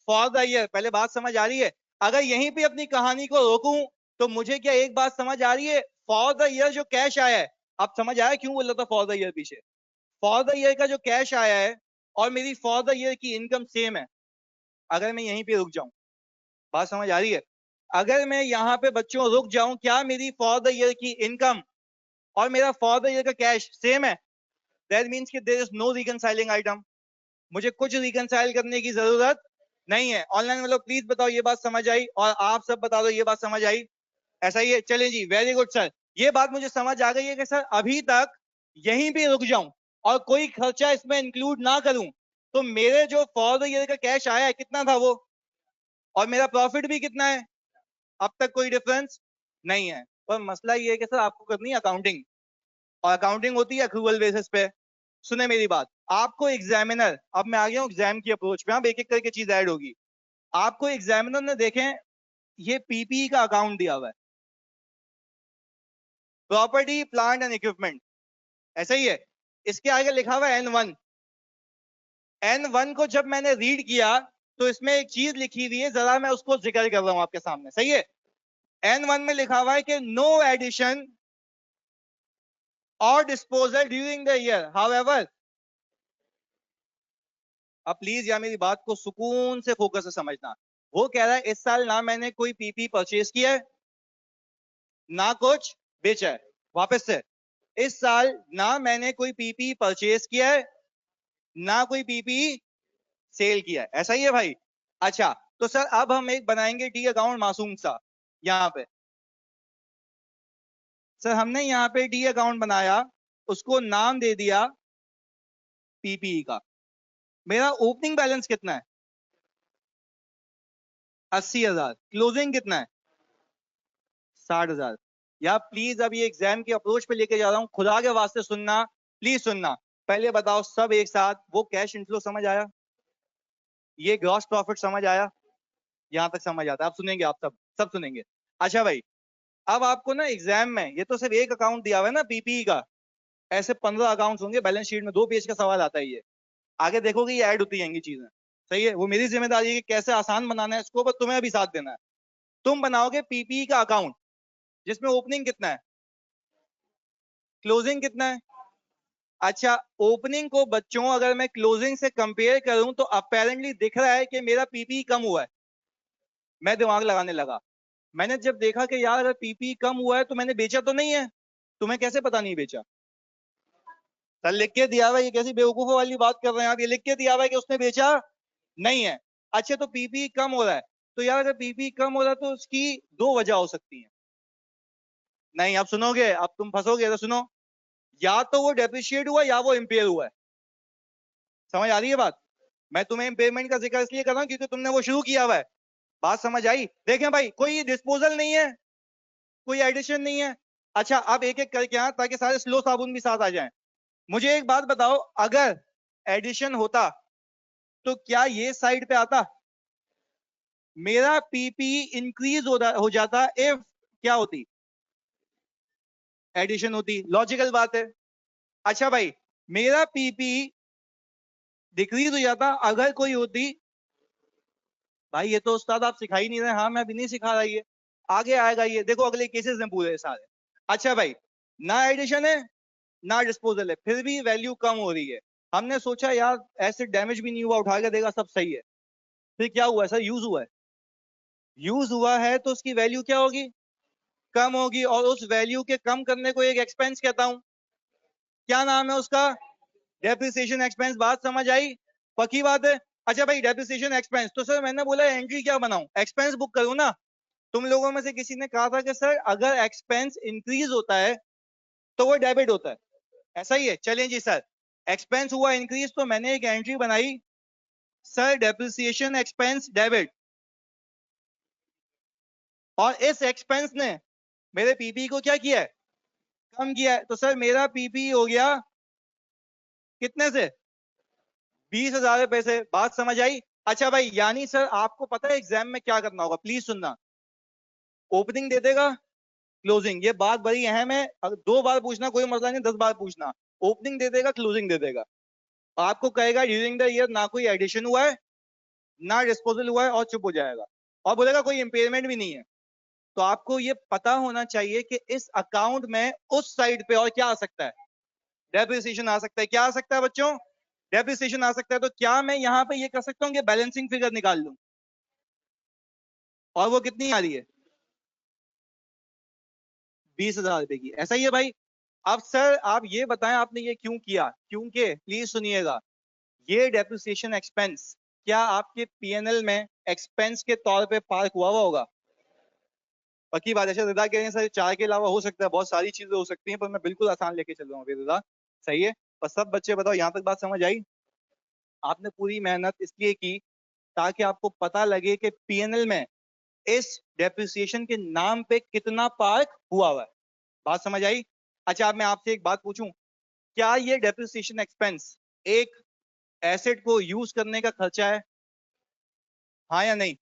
S1: For the year. पहले बात समझ आ रही है? अगर यहीं पे अपनी कहानी को रोकूं, तो मुझे क्या एक बात समझ आ रही है? फॉर द ईयर जो कैश आया है, अब समझ आया क्यों बोल रहा था फॉर द ईयर पीछे? फॉर द ईयर का जो कैश आया है और मेरी फॉर द ईयर की इनकम सेम है। अगर मैं यहीं पे रुक जाऊं, बात समझ आ रही है? अगर मैं यहाँ पे बच्चों रुक जाऊं, क्या मेरी फॉर द ईयर की इनकम और मेरा फॉर द ईयर का कैश सेम है? दैट मींस कि there is no reconciling item. मुझे कुछ रिकंसाइल करने की जरूरत नहीं है। ऑनलाइन वालों प्लीज बताओ ये बात समझ आई, और आप सब बता दो ये बात समझ आई। ऐसा ही है? चलें जी, वेरी गुड सर। ये बात मुझे समझ आ गई है कि सर अभी तक यहीं पे रुक जाऊं और कोई खर्चा इसमें इंक्लूड ना करूं, तो मेरे जो फॉर द ईयर का कैश आया है कितना था वो, और मेरा प्रॉफिट भी कितना है, अब तक कोई डिफरेंस नहीं है। पर मसला ये है कि सर आपको करनी है अकाउंटिंग, और अकाउंटिंग होती है अक्रूवल बेसिस पे। सुने मेरी बात, आपको एग्जामिनर, अब मैं आ गया हूँ एग्जाम की अप्रोच पे, अब एक एक करके चीज ऐड होगी। आपको एग्जामिनर ने देखें, ये पीपीई का अकाउंट दिया हुआ है, प्रॉपर्टी प्लांट एंड इक्विपमेंट, ऐसा ही है। इसके आगे लिखा हुआ है N1। N1 को जब मैंने रीड किया, तो इसमें एक चीज लिखी हुई है, जरा मैं उसको जिक्र कर रहा हूं आपके सामने। सही है? N1 में लिखा हुआ है कि नो एडिशन और disposal during the year, however. अब प्लीज यार मेरी बात को सुकून से फोकस से समझना। वो कह रहा है इस साल ना मैंने कोई पीपी परचेज किया है, ना कुछ बेचा है। वापस से, इस साल ना मैंने कोई पीपी परचेज किया है, ना कोई पीपी सेल किया है। ऐसा ही है भाई? अच्छा, तो सर अब हम एक बनाएंगे डी अकाउंट मासूम सा यहाँ पे। सर हमने यहाँ पे डी अकाउंट बनाया, उसको नाम दे दिया पीपीई का। मेरा ओपनिंग बैलेंस कितना है? 80,000। क्लोजिंग कितना है? 60,000। या प्लीज अब ये एग्जाम की अप्रोच पे लेके जा रहा हूँ, खुदा के वास्ते सुनना, प्लीज सुनना। पहले बताओ सब एक साथ, वो कैश इनफ्लो समझ आया? ये ग्रॉस प्रॉफिट समझ आया? यहां तक समझ आता है? आप सुनेंगे, आप सब सब सुनेंगे। अच्छा भाई, अब आपको ना एग्जाम में, ये तो सिर्फ एक अकाउंट दिया हुआ है ना पीपीई का, ऐसे 15 अकाउंट्स होंगे बैलेंस शीट में, 2 पेज का सवाल आता है ये। आगे देखोगे ये ऐड होती जाएंगी चीजें। सही है? वो मेरी जिम्मेदारी है कि कैसे आसान बनाना है इसको, पर तुम्हें भी साथ देना है। तुम बनाओगे पीपीई का अकाउंट, जिसमें ओपनिंग कितना है, क्लोजिंग कितना है। अच्छा, ओपनिंग को बच्चों अगर मैं क्लोजिंग से कंपेयर करूं, तो अपेरेंटली दिख रहा है कि मेरा पीपीई कम हुआ है। मैं दिमाग लगाने लगा, मैंने जब देखा कि यार अगर पीपीई कम हुआ है तो मैंने बेचा तो नहीं है। तुम्हें कैसे पता नहीं बेचा? सर लिख के दिया हुआ है, ये कैसी बेवकूफों वाली बात कर रहे हैं आप? ये लिख के दिया हुआ है कि उसने बेचा नहीं है। अच्छा, तो पीपीई कम हो रहा है, तो यार अगर पीपीई कम हो रहा है तो उसकी दो वजह हो सकती है। नहीं, अब सुनोगे, अब तुम फंसोगे तो सुनो, या तो वो डेप्रिशिएट हुआ या वो इम्पेयर हुआ है। समझ आ रही है बात? मैं तुम्हें इम्पेयरमेंट का जिक्र इसलिए कर रहा हूं क्योंकि तुमने वो शुरू किया हुआ है। बात समझ आई? देखें भाई, कोई डिस्पोजल नहीं है, कोई एडिशन नहीं है। अच्छा, अब एक एक करके यहाँ, ताकि सारे स्लो साबुन भी साथ आ जाएं। मुझे एक बात बताओ, अगर एडिशन होता तो क्या ये साइड पे आता? मेरा पीपी इंक्रीज हो जाता इफ क्या होती? एडिशन होती। लॉजिकल बात है। अच्छा भाई, मेरा पीपी डिक्रीज हो जाता अगर कोई होती। भाई ये तो उस्ताद आप सिखा ही नहीं रहे। हाँ, मैं भी नहीं सिखा रहा, ये आगे आएगा, ये देखो अगले केसेस में पूरे सारे। अच्छा भाई, ना एडिशन है ना डिस्पोजल है, फिर भी वैल्यू कम हो रही है। हमने सोचा यार एसिड डैमेज भी नहीं हुआ, उठा के देगा, सब सही है। फिर क्या हुआ सर? यूज हुआ है। यूज हुआ है तो उसकी वैल्यू क्या होगी? कम होगी। और उस वैल्यू के कम करने को एक एक्सपेंस कहता हूं। क्या नाम है उसका? Depreciation expense. बात समझ आई? पक्की बात है। अच्छा भाई, डेप्रिसिएशन एक्सपेंस, तो सर मैंने बोला एंट्री क्या बनाऊं? एक्सपेंस बुक करूं ना। तुम लोगों में से किसी ने कहा था कि सर अगर एक्सपेंस इंक्रीज होता है तो वो डेबिट होता है। ऐसा ही है? चलें जी सर, एक्सपेंस हुआ इंक्रीज तो मैंने एक एंट्री बनाई, सर डेप्रिसिएशन एक्सपेंस डेबिट। और इस एक्सपेंस ने मेरे पीपी को क्या किया है? कम किया है। तो सर मेरा पीपी हो गया कितने से? 20,000 रुपए से। बात समझ आई? अच्छा भाई, यानी सर आपको पता है एग्जाम में क्या करना होगा? प्लीज सुनना। ओपनिंग दे देगा, क्लोजिंग, ये बात बड़ी अहम है। अगर 2 बार पूछना कोई मसला नहीं, 10 बार पूछना। ओपनिंग दे देगा, क्लोजिंग दे देगा। आपको कहेगा ड्यूरिंग द ईयर ना कोई एडिशन हुआ है ना डिस्पोजल हुआ है, और चुप हो जाएगा। और बोलेगा कोई इंपेयरमेंट भी नहीं है। तो आपको ये पता होना चाहिए कि इस अकाउंट में उस साइड पे और क्या आ सकता है? डेप्रिसिएशन आ सकता है। क्या आ सकता है बच्चों? डेप्रिसिएशन आ सकता है। तो क्या मैं यहां पे ये कर सकता हूं कि बैलेंसिंग फिगर निकाल लूं? और वो कितनी आ रही है? 20,000 रुपए की। ऐसा ही है भाई। अब सर आप ये बताएं आपने ये क्यों किया? क्योंकि प्लीज सुनिएगा, ये डेप्रिसिएशन एक्सपेंस क्या आपके पीएनएल में एक्सपेंस के तौर पे पार्क हुआ होगा? पक्की बात है। अच्छा, रिदा कह रहे हैं सर 4 के अलावा हो सकता है, बहुत सारी चीजें हो सकती हैं, पर मैं बिल्कुल आसान लेके चल रहा हूँ रिदा। सही है। पर सब बच्चे बताओ, यहाँ तक बात समझ आई? आपने पूरी मेहनत इसलिए की ताकि आपको पता लगे कि पीएनएल में इस डेप्रिसिएशन के नाम पे कितना पार्क हुआ है। बात समझ आई? अच्छा, अब मैं आपसे एक बात पूछूं, क्या ये डेप्रिसिएशन एक्सपेंस एक एसेट को यूज करने का खर्चा है? हाँ या नहीं?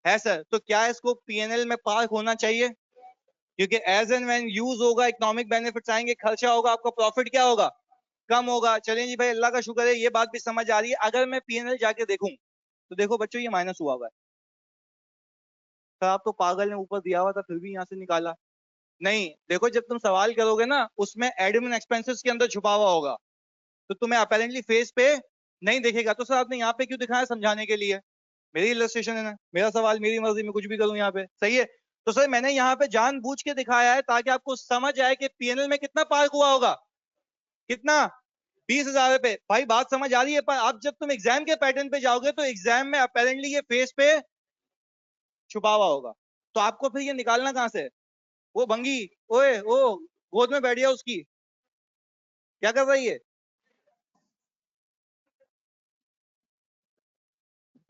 S1: है सर। तो क्या इसको पीएनएल में पार्क होना चाहिए? क्योंकि एज एंड व्हेन यूज होगा, इकोनॉमिक बेनिफिट्स आएंगे, खर्चा होगा, आपका प्रॉफिट क्या होगा? कम होगा। चलें जी भाई, अल्लाह का शुक्र है ये बात भी समझ आ रही है। अगर मैं पीएनएल जाके देखूं तो देखो बच्चों, ये माइनस हुआ हुआ है। सर आप तो पागल ने, ऊपर दिया हुआ था फिर भी यहाँ से निकाला। नहीं, देखो जब तुम सवाल करोगे ना, उसमें एडमिन एक्सपेंसेस के अंदर छुपा हुआ होगा, तो तुम्हें अपेरेंटली फेस पे नहीं दिखेगा। तो सर आपने यहाँ पे क्यों दिखाया? समझाने के लिए। मेरी इलस्ट्रेशन है ना, मेरा सवाल, मेरी मर्जी में कुछ भी करूं यहाँ पे। सही है। तो सर मैंने यहाँ पे जानबूझ के दिखाया है ताकि आपको समझ आए कि पीएनएल में कितना पार्क हुआ होगा। कितना? 20,000 रुपए। भाई बात समझ आ रही है? पर अब जब तुम एग्जाम के पैटर्न पे जाओगे तो एग्जाम में अपेरेंटली ये फेस पे छुपा हुआ होगा। तो आपको फिर ये निकालना कहां से? वो भंगी, ओए ओ, गोद में बैठ गया उसकी। क्या कर रही है?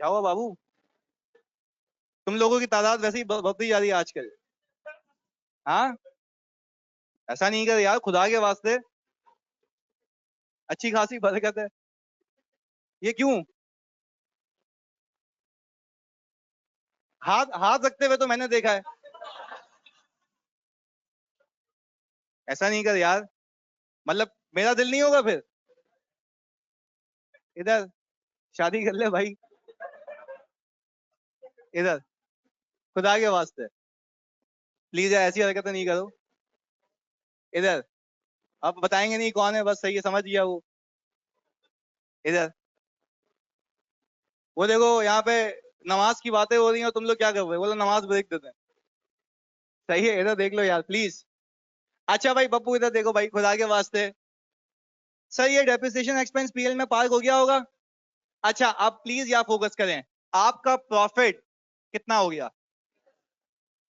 S1: क्या हुआ बाबू? तुम लोगों की तादाद वैसे ही बढ़ती जा रही है आजकल। हाँ, ऐसा नहीं कर यार, खुदा के वास्ते। अच्छी खासी बरकत है। ये क्यों? हाथ हाथ रखते हुए तो मैंने देखा है। ऐसा नहीं कर यार, मतलब मेरा दिल नहीं होगा फिर? इधर, शादी कर ले भाई। इधर, खुदा के वास्ते प्लीज यार, ऐसी हरकतें नहीं करो। इधर, अब बताएंगे नहीं कौन है, बस सही है, समझ गया वो। इधर, वो देखो यहाँ पे नमाज की बातें हो रही हैं और तुम लोग क्या कर रहे हो? बोलो नमाज ब्रेक देते हैं। सही है, इधर देख लो यार प्लीज। अच्छा भाई पप्पू, इधर देखो भाई, खुदा के वास्ते। सर ये डेप्रिसिएशन एक्सपेंस पीएल में पार्क हो गया होगा। अच्छा, अब प्लीज यहाँ फोकस करें। आपका प्रॉफिट कितना हो गया?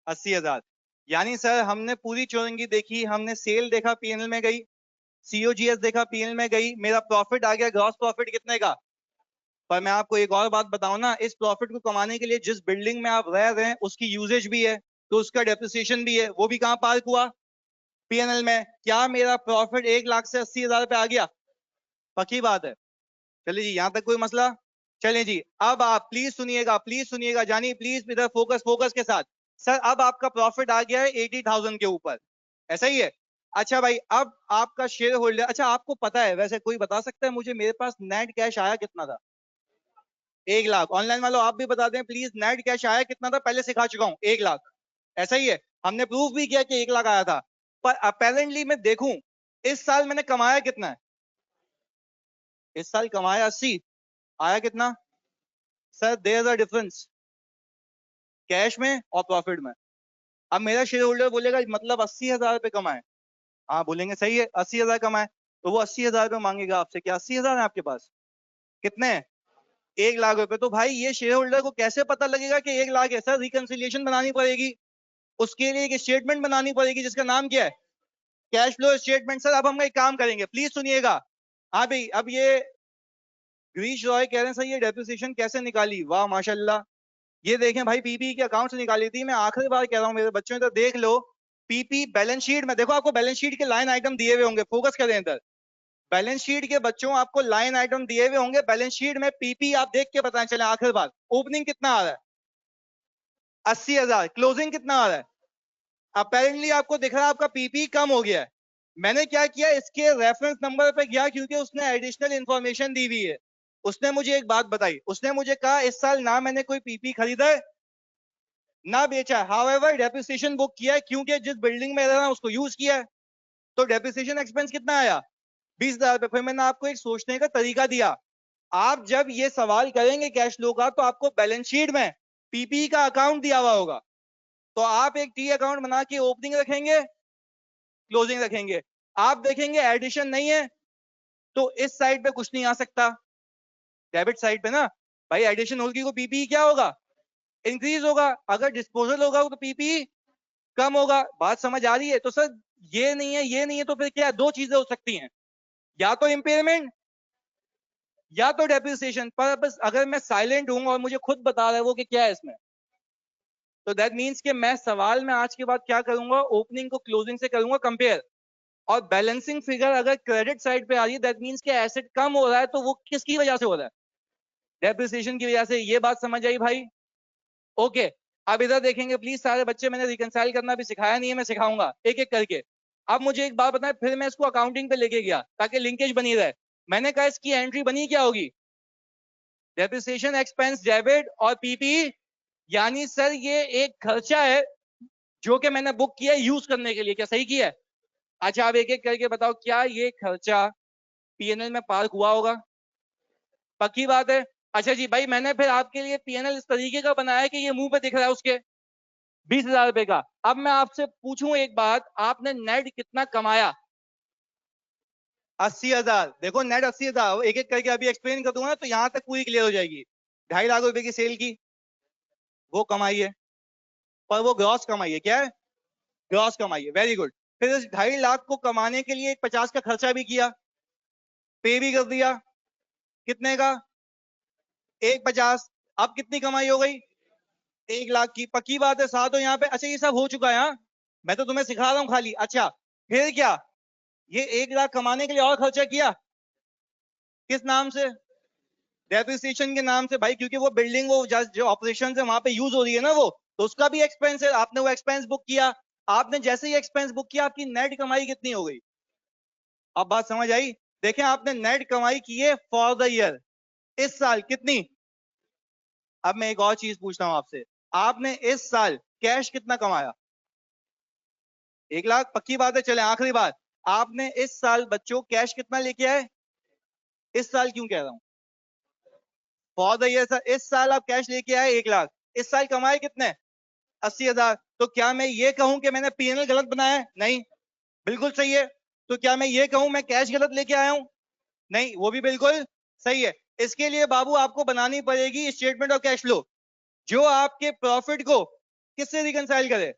S1: 80,000। यानी सर हमने पूरी चौरंगी देखी, हमने सेल देखा पीएनएल में गई, सीओजीएस देखा पीएनएल में गई, मेरा प्रॉफिट आ गया, ग्रॉस प्रॉफिट कितने का। पर मैं आपको एक और बात बताऊं ना, इस प्रॉफिट को कमाने के लिए जिस बिल्डिंग में आप रह रहे हैं उसकी यूजेज भी है, तो उसका डेप्रिसिएशन भी है, वो भी कहां पार्क हुआ, पीएनएल में। क्या मेरा प्रॉफिट 1 लाख से 80,000 पे आ गया? पक्की बात है। चलिए जी, यहां तक कोई मसला? चलिए जी, अब आप प्लीज सुनिएगा जानी, प्लीज इधर फोकस, फोकस के साथ। सर अब आपका प्रॉफिट आ गया है 80,000 के ऊपर, ऐसा ही है? अच्छा भाई, अब आपका शेयर होल्डर, अच्छा आपको पता है, वैसे कोई बता सकता है मुझे मेरे पास नेट कैश आया कितना था? 1 लाख। ऑनलाइन वालों आप भी बता दें प्लीज, नेट कैश आया कितना था? पहले सिखा चुका हूं, 1 लाख। ऐसा ही है, हमने प्रूफ भी किया कि 1 लाख आया था। पर अपेरेंटली मैं देखूं इस साल मैंने कमाया कितना है? इस साल कमाया 80, आया कितना? Sir there a difference cash में और प्रॉफिट में। अब मेरा शेयर होल्डर बोलेगा मतलब 80,000 रुपये कमाए, हाँ बोलेंगे सही है 80,000 कमाए, तो वो 80,000 रुपये मांगेगा आपसे। क्या 80,000 है आपके पास? कितने हैं? 1 लाख रुपए। तो भाई ये शेयर होल्डर को कैसे पता लगेगा कि 1 लाख है? सर रिकंसिलिएशन बनानी पड़ेगी, उसके लिए एक स्टेटमेंट बनानी पड़ेगी जिसका नाम क्या है? Cash flow statement. सर अब हम एक काम करेंगे, प्लीज सुनिएगा। हाँ भाई, अब ये गिरीश रॉय कह रहे हैं सर ये डेप्रिसिएशन कैसे निकाली? वाह माशाल्लाह, ये देखें भाई, पीपी के अकाउंट से निकाली थी। मैं आखिरी बार कह रहा हूं मेरे बच्चों तो देख लो, पीपी बैलेंस शीट में देखो, आपको बैलेंस शीट के लाइन आइटम दिए हुए होंगे, फोकस करें इधर। बैलेंस शीट के बच्चों आपको लाइन आइटम दिए हुए होंगे, बैलेंस शीट में पीपी आप देख के पता चले। आखिर बार ओपनिंग कितना आ रहा है? 80,000। क्लोजिंग कितना आ रहा है? अपेरेंटली आपको दिख रहा है आपका पीपी कम हो गया है। मैंने क्या किया, इसके रेफरेंस नंबर पे गया क्योंकि उसने एडिशनल इंफॉर्मेशन दी हुई है। उसने मुझे एक बात बताई, उसने मुझे कहा इस साल ना मैंने कोई पीपी खरीदा है ना बेचा है, हाउएवर डेप्रिसिएशन बुक किया है क्योंकि जिस बिल्डिंग में रहना उसको यूज किया है। तो डेप्रिसिएशन एक्सपेंस कितना आया? 20,000 रुपए। फिर मैंने आपको एक सोचने का तरीका दिया, आप जब ये सवाल करेंगे कैश फ्लो का तो आपको बैलेंस शीट में पीपी का अकाउंट दिया हुआ होगा, तो आप एक टी अकाउंट बना के ओपनिंग रखेंगे, क्लोजिंग रखेंगे। आप देखेंगे एडिशन नहीं है तो इस साइड पे कुछ नहीं आ सकता, डेबिट साइड पे ना। भाई एडिशन होगी तो पीपी क्या होगा? इंक्रीज होगा। अगर डिस्पोजल होगा तो पीपी कम होगा। बात समझ आ रही है? तो सर ये नहीं है, ये नहीं है, तो फिर क्या? दो चीजें हो सकती हैं, या तो इम्पेयरमेंट या तो डेप्रिसिएशन। पर बस अगर मैं साइलेंट हूं और मुझे खुद बता रहा है वो कि क्या है इसमें, तो दैट मीन्स कि मैं सवाल में आज के बाद क्या करूंगा, ओपनिंग को क्लोजिंग से करूंगा कंपेयर। और बैलेंसिंग फिगर अगर क्रेडिट साइड पे आ रही है दैट मीन्स कि एसेट कम हो रहा है, तो वो किसकी वजह से हो रहा है? डेप्रिसिएशन की वजह से। ये बात समझ आई भाई? ओके। अब इधर देखेंगे प्लीज सारे बच्चे, मैंने रिकंसाइल करना भी सिखाया नहीं है, मैं सिखाऊंगा एक एक करके। अब मुझे एक बात बताएं, फिर मैं इसको अकाउंटिंग पे लेके गया ताकि लिंकेज बनी रहे। मैंने कहा इसकी एंट्री बनी क्या होगी? डेप्रिसिएशन एक्सपेंस डेबिट और पीपी। यानी सर ये एक खर्चा है जो कि मैंने बुक किया है यूज करने के लिए। क्या सही किया है? अच्छा आप एक एक करके बताओ, क्या ये खर्चा पीएनएल में पार्क हुआ होगा? पक्की बात है। अच्छा जी भाई, मैंने फिर आपके लिए पीएनएल इस तरीके का बनाया है कि ये मुंह पे दिख रहा है उसके 20,000 रुपए का। अब मैं आपसे पूछूं एक बात, आपने नेट कितना कमाया? 80,000। देखो नेट 80,000, एक एक करके अभी एक्सप्लेन कर दूंगा तो यहां तक पूरी क्लियर हो जाएगी। 2.5 लाख रुपए की सेल की, वो कमाई है, पर वो ग्रॉस कमाई है। क्या है? ग्रॉस कमाई है, वेरी गुड। फिर इस 2.5 लाख को कमाने के लिए एक 50 का खर्चा भी किया, पे भी कर दिया। कितने का? 150। अब कितनी कमाई हो गई? 1 लाख की। पक्की बात है, साथ हो यहाँ पे। अच्छा ये सब हो चुका है, हाँ मैं तो तुम्हें सिखा रहा हूँ खाली। अच्छा फिर क्या, ये 1 लाख कमाने के लिए और खर्चा किया, किस नाम से? डेप्रिसिएशन के नाम से भाई, क्योंकि वो बिल्डिंग वो जो ऑपरेशन है वहां पे यूज हो रही है ना वो, तो उसका भी एक्सपेंस है, आपने वो एक्सपेंस बुक किया। आपने जैसे ही एक्सपेंस बुक किया आपकी नेट कमाई कितनी हो गई? अब बात समझ आई? देखें आपने नेट कमाई की है फॉर द ईयर, इस साल कितनी? अब मैं एक और चीज पूछता हूं आपसे, आपने इस साल कैश कितना कमाया? 1 लाख। पक्की बात है? चले आखिरी बात, आपने इस साल बच्चों कैश कितना लेके आए? इस साल क्यों कह रहा हूं, फॉर द ईयर सर, इस साल आप कैश लेके आए 1 लाख। इस साल कमाए कितने? 80,000। तो क्या मैं ये कहूं कि मैंने पीएनएल गलत बनाया है? नहीं, बिल्कुल सही है। तो क्या मैं ये कहूं मैं कैश गलत लेके आया हूं? नहीं, वो भी बिल्कुल सही है। इसके लिए बाबू आपको बनानी पड़ेगी स्टेटमेंट ऑफ कैश फ्लो, जो आपके प्रॉफिट को किससे रिकंसाइल करे?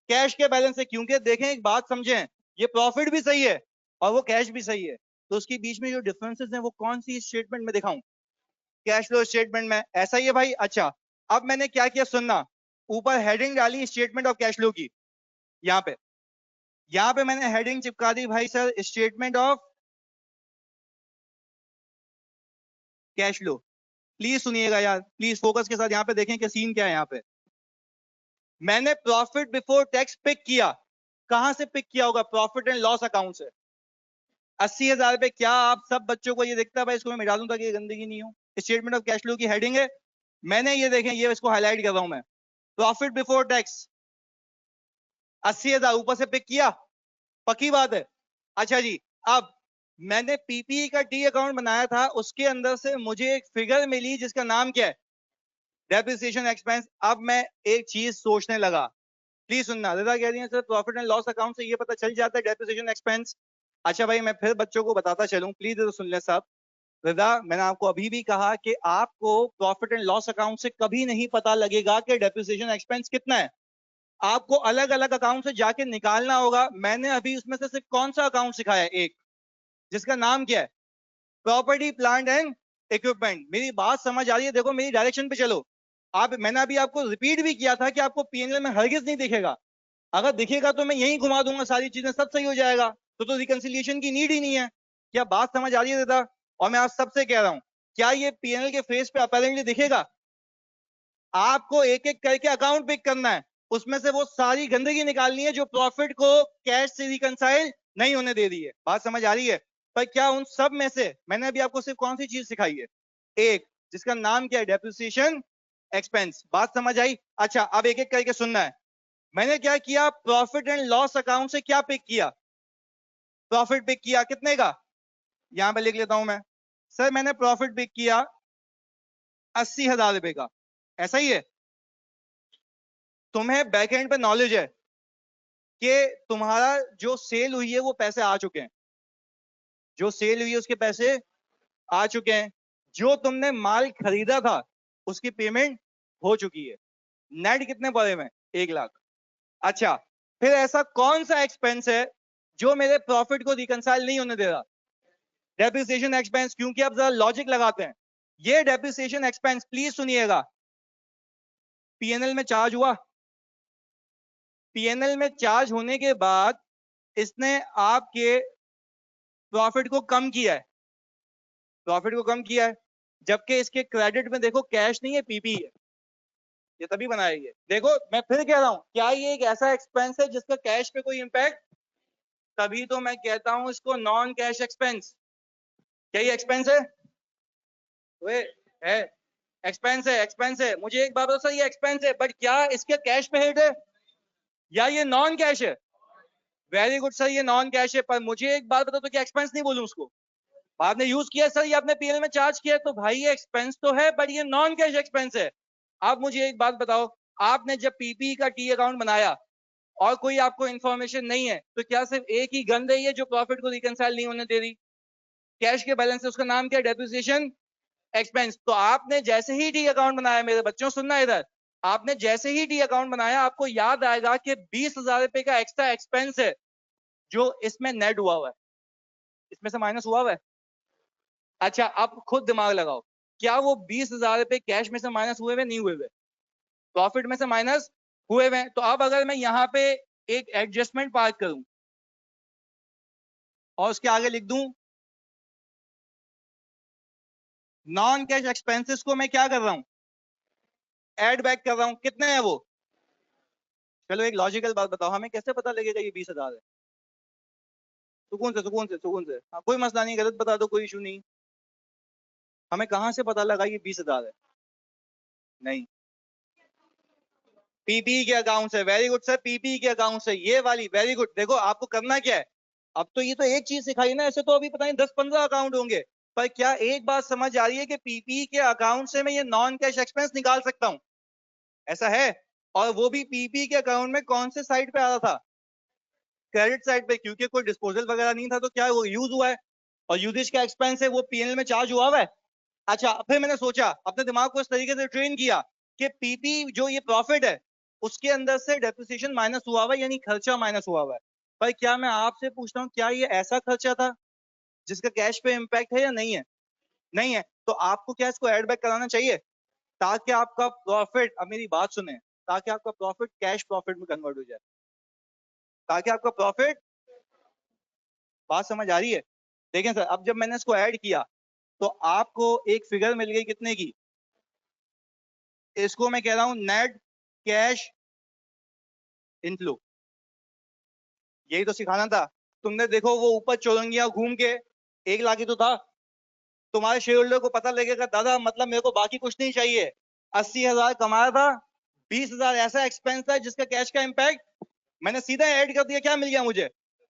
S1: कैश के बैलेंस से, क्योंकि देखें एक बात समझें, ये प्रॉफिट भी सही है और वो कैश भी सही है, तो उसके बीच में जो डिफरेंसेस हैं वो कौन सी स्टेटमेंट में दिखाऊं? कैश फ्लो स्टेटमेंट में। ऐसा ही है भाई। अच्छा, अब मैंने क्या किया सुनना, ऊपर हेडिंग डाली स्टेटमेंट ऑफ कैश फ्लो की, यहाँ पे मैंने हेडिंग चिपका दी भाई sir, statement of cash flow. Please सुनिएगा यार, प्लीज फोकस के साथ यहाँ पे देखें कि सीन क्या है। यहाँ पे मैंने प्रॉफिट बिफोर टैक्स पिक किया। कहां से पिक किया होगा? प्रॉफिट एंड लॉस अकाउंट से। 80,000 रुपए। क्या आप सब बच्चों को ये दिखता है भाई? इसको मैं मिटा दूं ताकि ये गंदगी नहीं हो। स्टेटमेंट ऑफ कैश फ्लो की हेडिंग है, मैंने ये देखें, ये इसको हाईलाइट कर रहा हूं मैं, प्रॉफिट बिफोर टैक्स 80,000 ऊपर से पिक किया, पक्की बात है। अच्छा जी, अब मैंने पीपीई का टी अकाउंट बनाया था, उसके अंदर से मुझे एक फिगर मिली जिसका नाम क्या है? Depreciation expense. अब मैं एक चीज सोचने लगा, प्लीज सुनना। रिदा कह रही है sir profit and loss account से ये पता चल जाता है डेप्रिसिएशन एक्सपेंस। अच्छा भाई, मैं फिर बच्चों को बताता चलूं, प्लीज तो सुन ले साहब। रिदा, मैंने आपको अभी भी कहा कि आपको प्रॉफिट एंड लॉस अकाउंट से कभी नहीं पता लगेगा कि डेप्रिसिएशन एक्सपेंस कितना है। आपको अलग अलग अकाउंट से जाके निकालना होगा। मैंने अभी उसमें से सिर्फ कौन सा अकाउंट सिखाया है? एक, जिसका नाम क्या है? Property plant and equipment. मेरी बात समझ आ रही है? देखो मेरी डायरेक्शन पे चलो। मैंने अभी आपको रिपीट भी किया था कि आपको पीएनएल में हरगिज नहीं दिखेगा। अगर दिखेगा तो मैं यहीं घुमा दूंगा, सारी चीजें सब सही हो जाएगा, तो रिकंसिलिएशन की नीड ही नहीं है। क्या बात समझ आ रही है दादा? और मैं आप सबसे कह रहा हूं, क्या ये पीएनएल के फेस पे अपेरेंटली दिखेगा? आपको एक एक करके अकाउंट पिक करना है, उसमें से वो सारी गंदगी निकालनी है जो प्रॉफिट को कैश से रिकंसाइल नहीं होने दे रही है। बात समझ आ रही है? पर क्या उन सब में से मैंने अभी आपको सिर्फ कौन सी चीज सिखाई है? एक, जिसका नाम क्या है? Depreciation expense. बात समझ आई? अच्छा, अब एक एक करके सुनना है। मैंने क्या किया? प्रॉफिट एंड लॉस अकाउंट से क्या पिक किया? प्रॉफिट पिक किया कितने का? यहां पे लिख लेता हूं मैं। सर मैंने प्रॉफिट पिक किया 80,000 रुपए का। ऐसा ही है? तुम्हें बैकएंड पे नॉलेज है कि तुम्हारा जो सेल हुई है वो पैसे आ चुके हैं, जो सेल हुई है उसके पैसे आ चुके हैं, जो तुमने माल खरीदा था उसकी पेमेंट हो चुकी है। नेट कितने पड़े हुए? 1 लाख। अच्छा, फिर ऐसा कौन सा एक्सपेंस है जो मेरे प्रॉफिट को रिकंसाइल नहीं होने दे रहा? Depreciation expense. क्योंकि अब जरा लॉजिक लगाते हैं। ये डेप्रिसिएशन एक्सपेंस, प्लीज सुनिएगा, पीएनएल में चार्ज हुआ। पीएनएल में चार्ज होने के बाद इसने आपके प्रॉफिट को कम किया है, प्रॉफिट को कम किया है, जबकि इसके क्रेडिट में देखो कैश नहीं है, पीपी है। ये तभी बनाया ये। देखो मैं फिर कह रहा हूं, क्या ये एक ऐसा एक्सपेंस है जिसका कैश पे कोई इंपैक्ट? तभी तो मैं कहता हूं इसको नॉन कैश एक्सपेंस। क्या ये एक्सपेंस है? वे है, एक्सपेंस है, एक्सपेंस है। मुझे एक बात बताओ सर, ये एक्सपेंस है, बट क्या इसके कैश पे हेड है या ये नॉन कैश है? वेरी गुड सर, ये नॉन कैश है। पर मुझे एक बात बताओ, तो क्या एक्सपेंस नहीं बोलूं उसको? आपने यूज किया सर, ये आपने पीएल में चार्ज किया, तो भाई ये एक्सपेंस तो है, बट ये नॉन कैश एक्सपेंस है। आप मुझे एक बात बताओ, आपने जब पीपी का टी अकाउंट बनाया और कोई आपको इंफॉर्मेशन नहीं है, तो क्या सिर्फ एक ही गंद है ये जो प्रॉफिट को रिकंसाइल नहीं होने दे रही? कैश के बैलेंस है, उसका नाम क्या है? Depreciation expense. तो आपने जैसे ही टी अकाउंट बनाया, मेरे बच्चों सुनना इधर, आपने जैसे ही टी अकाउंट बनाया, आपको याद आएगा कि 20,000 रुपए का एक्स्ट्रा एक्सपेंस है जो इसमें नेट हुआ हुआ है, इसमें से माइनस हुआ हुआ है। अच्छा, आप खुद दिमाग लगाओ, क्या वो 20,000 रुपए कैश में से माइनस हुए हुए? नहीं हुए हुए, प्रॉफिट में से माइनस हुए हुए। तो अब अगर मैं यहाँ पे एक एडजस्टमेंट पार्ट करूं और उसके आगे लिख दूं नॉन कैश एक्सपेंसेस को, मैं क्या कर रहा हूं? एड बैक कर रहा हूं। कितने हैं वो? चलो एक लॉजिकल बात बताओ, हमें कैसे पता लगेगा ये 20,000 है? सुकून से, सुकून से, सुकून से। हाँ, कोई मसला नहीं, गलत बता दो, कोई इशू नहीं। हमें कहां से पता लगा ये 20,000 है? नहीं, पीपी के अकाउंट से। वेरी गुड सर, पीपी के अकाउंट से, ये वाली। Very good. देखो आपको करना क्या है, अब तो ये तो एक चीज सिखाई ना, ऐसे तो अभी पता नहीं 10-15 अकाउंट होंगे। पर क्या एक बात समझ आ रही है कि पीपी के अकाउंट से मैं ये नॉन कैश एक्सपेंस निकाल सकता हूं? ऐसा है? और वो भी पीपी के अकाउंट में कौन से साइड पे आ रहा था? क्रेडिट साइड पे, क्योंकि कोई डिस्पोजल वगैरह नहीं था, तो क्या वो यूज हुआ है, और यूजेज का एक्सपेंस है वो पीएनएल में चार्ज हुआ हुआ है। अच्छा, फिर मैंने सोचा, अपने दिमाग को इस तरीके से ट्रेन किया कि पीपी जो ये प्रॉफिट है, उसके अंदर से डेप्रिसिएशन माइनस हुआ हुआ है, यानी खर्चा माइनस हुआ हुआ है। पर क्या मैं आपसे पूछता हूँ, क्या ये ऐसा खर्चा था जिसका कैश पे इम्पैक्ट है या नहीं है? नहीं है। तो आपको क्या इसको एड बैक कराना चाहिए, ताकि आपका प्रॉफिट, अब मेरी बात सुने, ताकि आपका प्रॉफिट कैश प्रॉफिट में कन्वर्ट हो जाए, ताकि आपका प्रॉफिट, बात समझ आ रही है? देखें सर, अब जब मैंने इसको ऐड किया तो आपको एक फिगर मिल गई कितने की, इसको मैं कह रहा हूं नेट कैश इनफ्लो। यही तो सिखाना था। तुमने देखो वो ऊपर चौरंगियां घूम के 1 लाख ही तो था। तुम्हारे शेयर होल्डर को पता लगेगा दादा मतलब मेरे को बाकी कुछ नहीं चाहिए, 80,000 कमाया था, 20,000 ऐसा एक्सपेंस था जिसका कैश का इम्पैक्ट मैंने सीधा ऐड कर दिया, क्या मिल गया मुझे,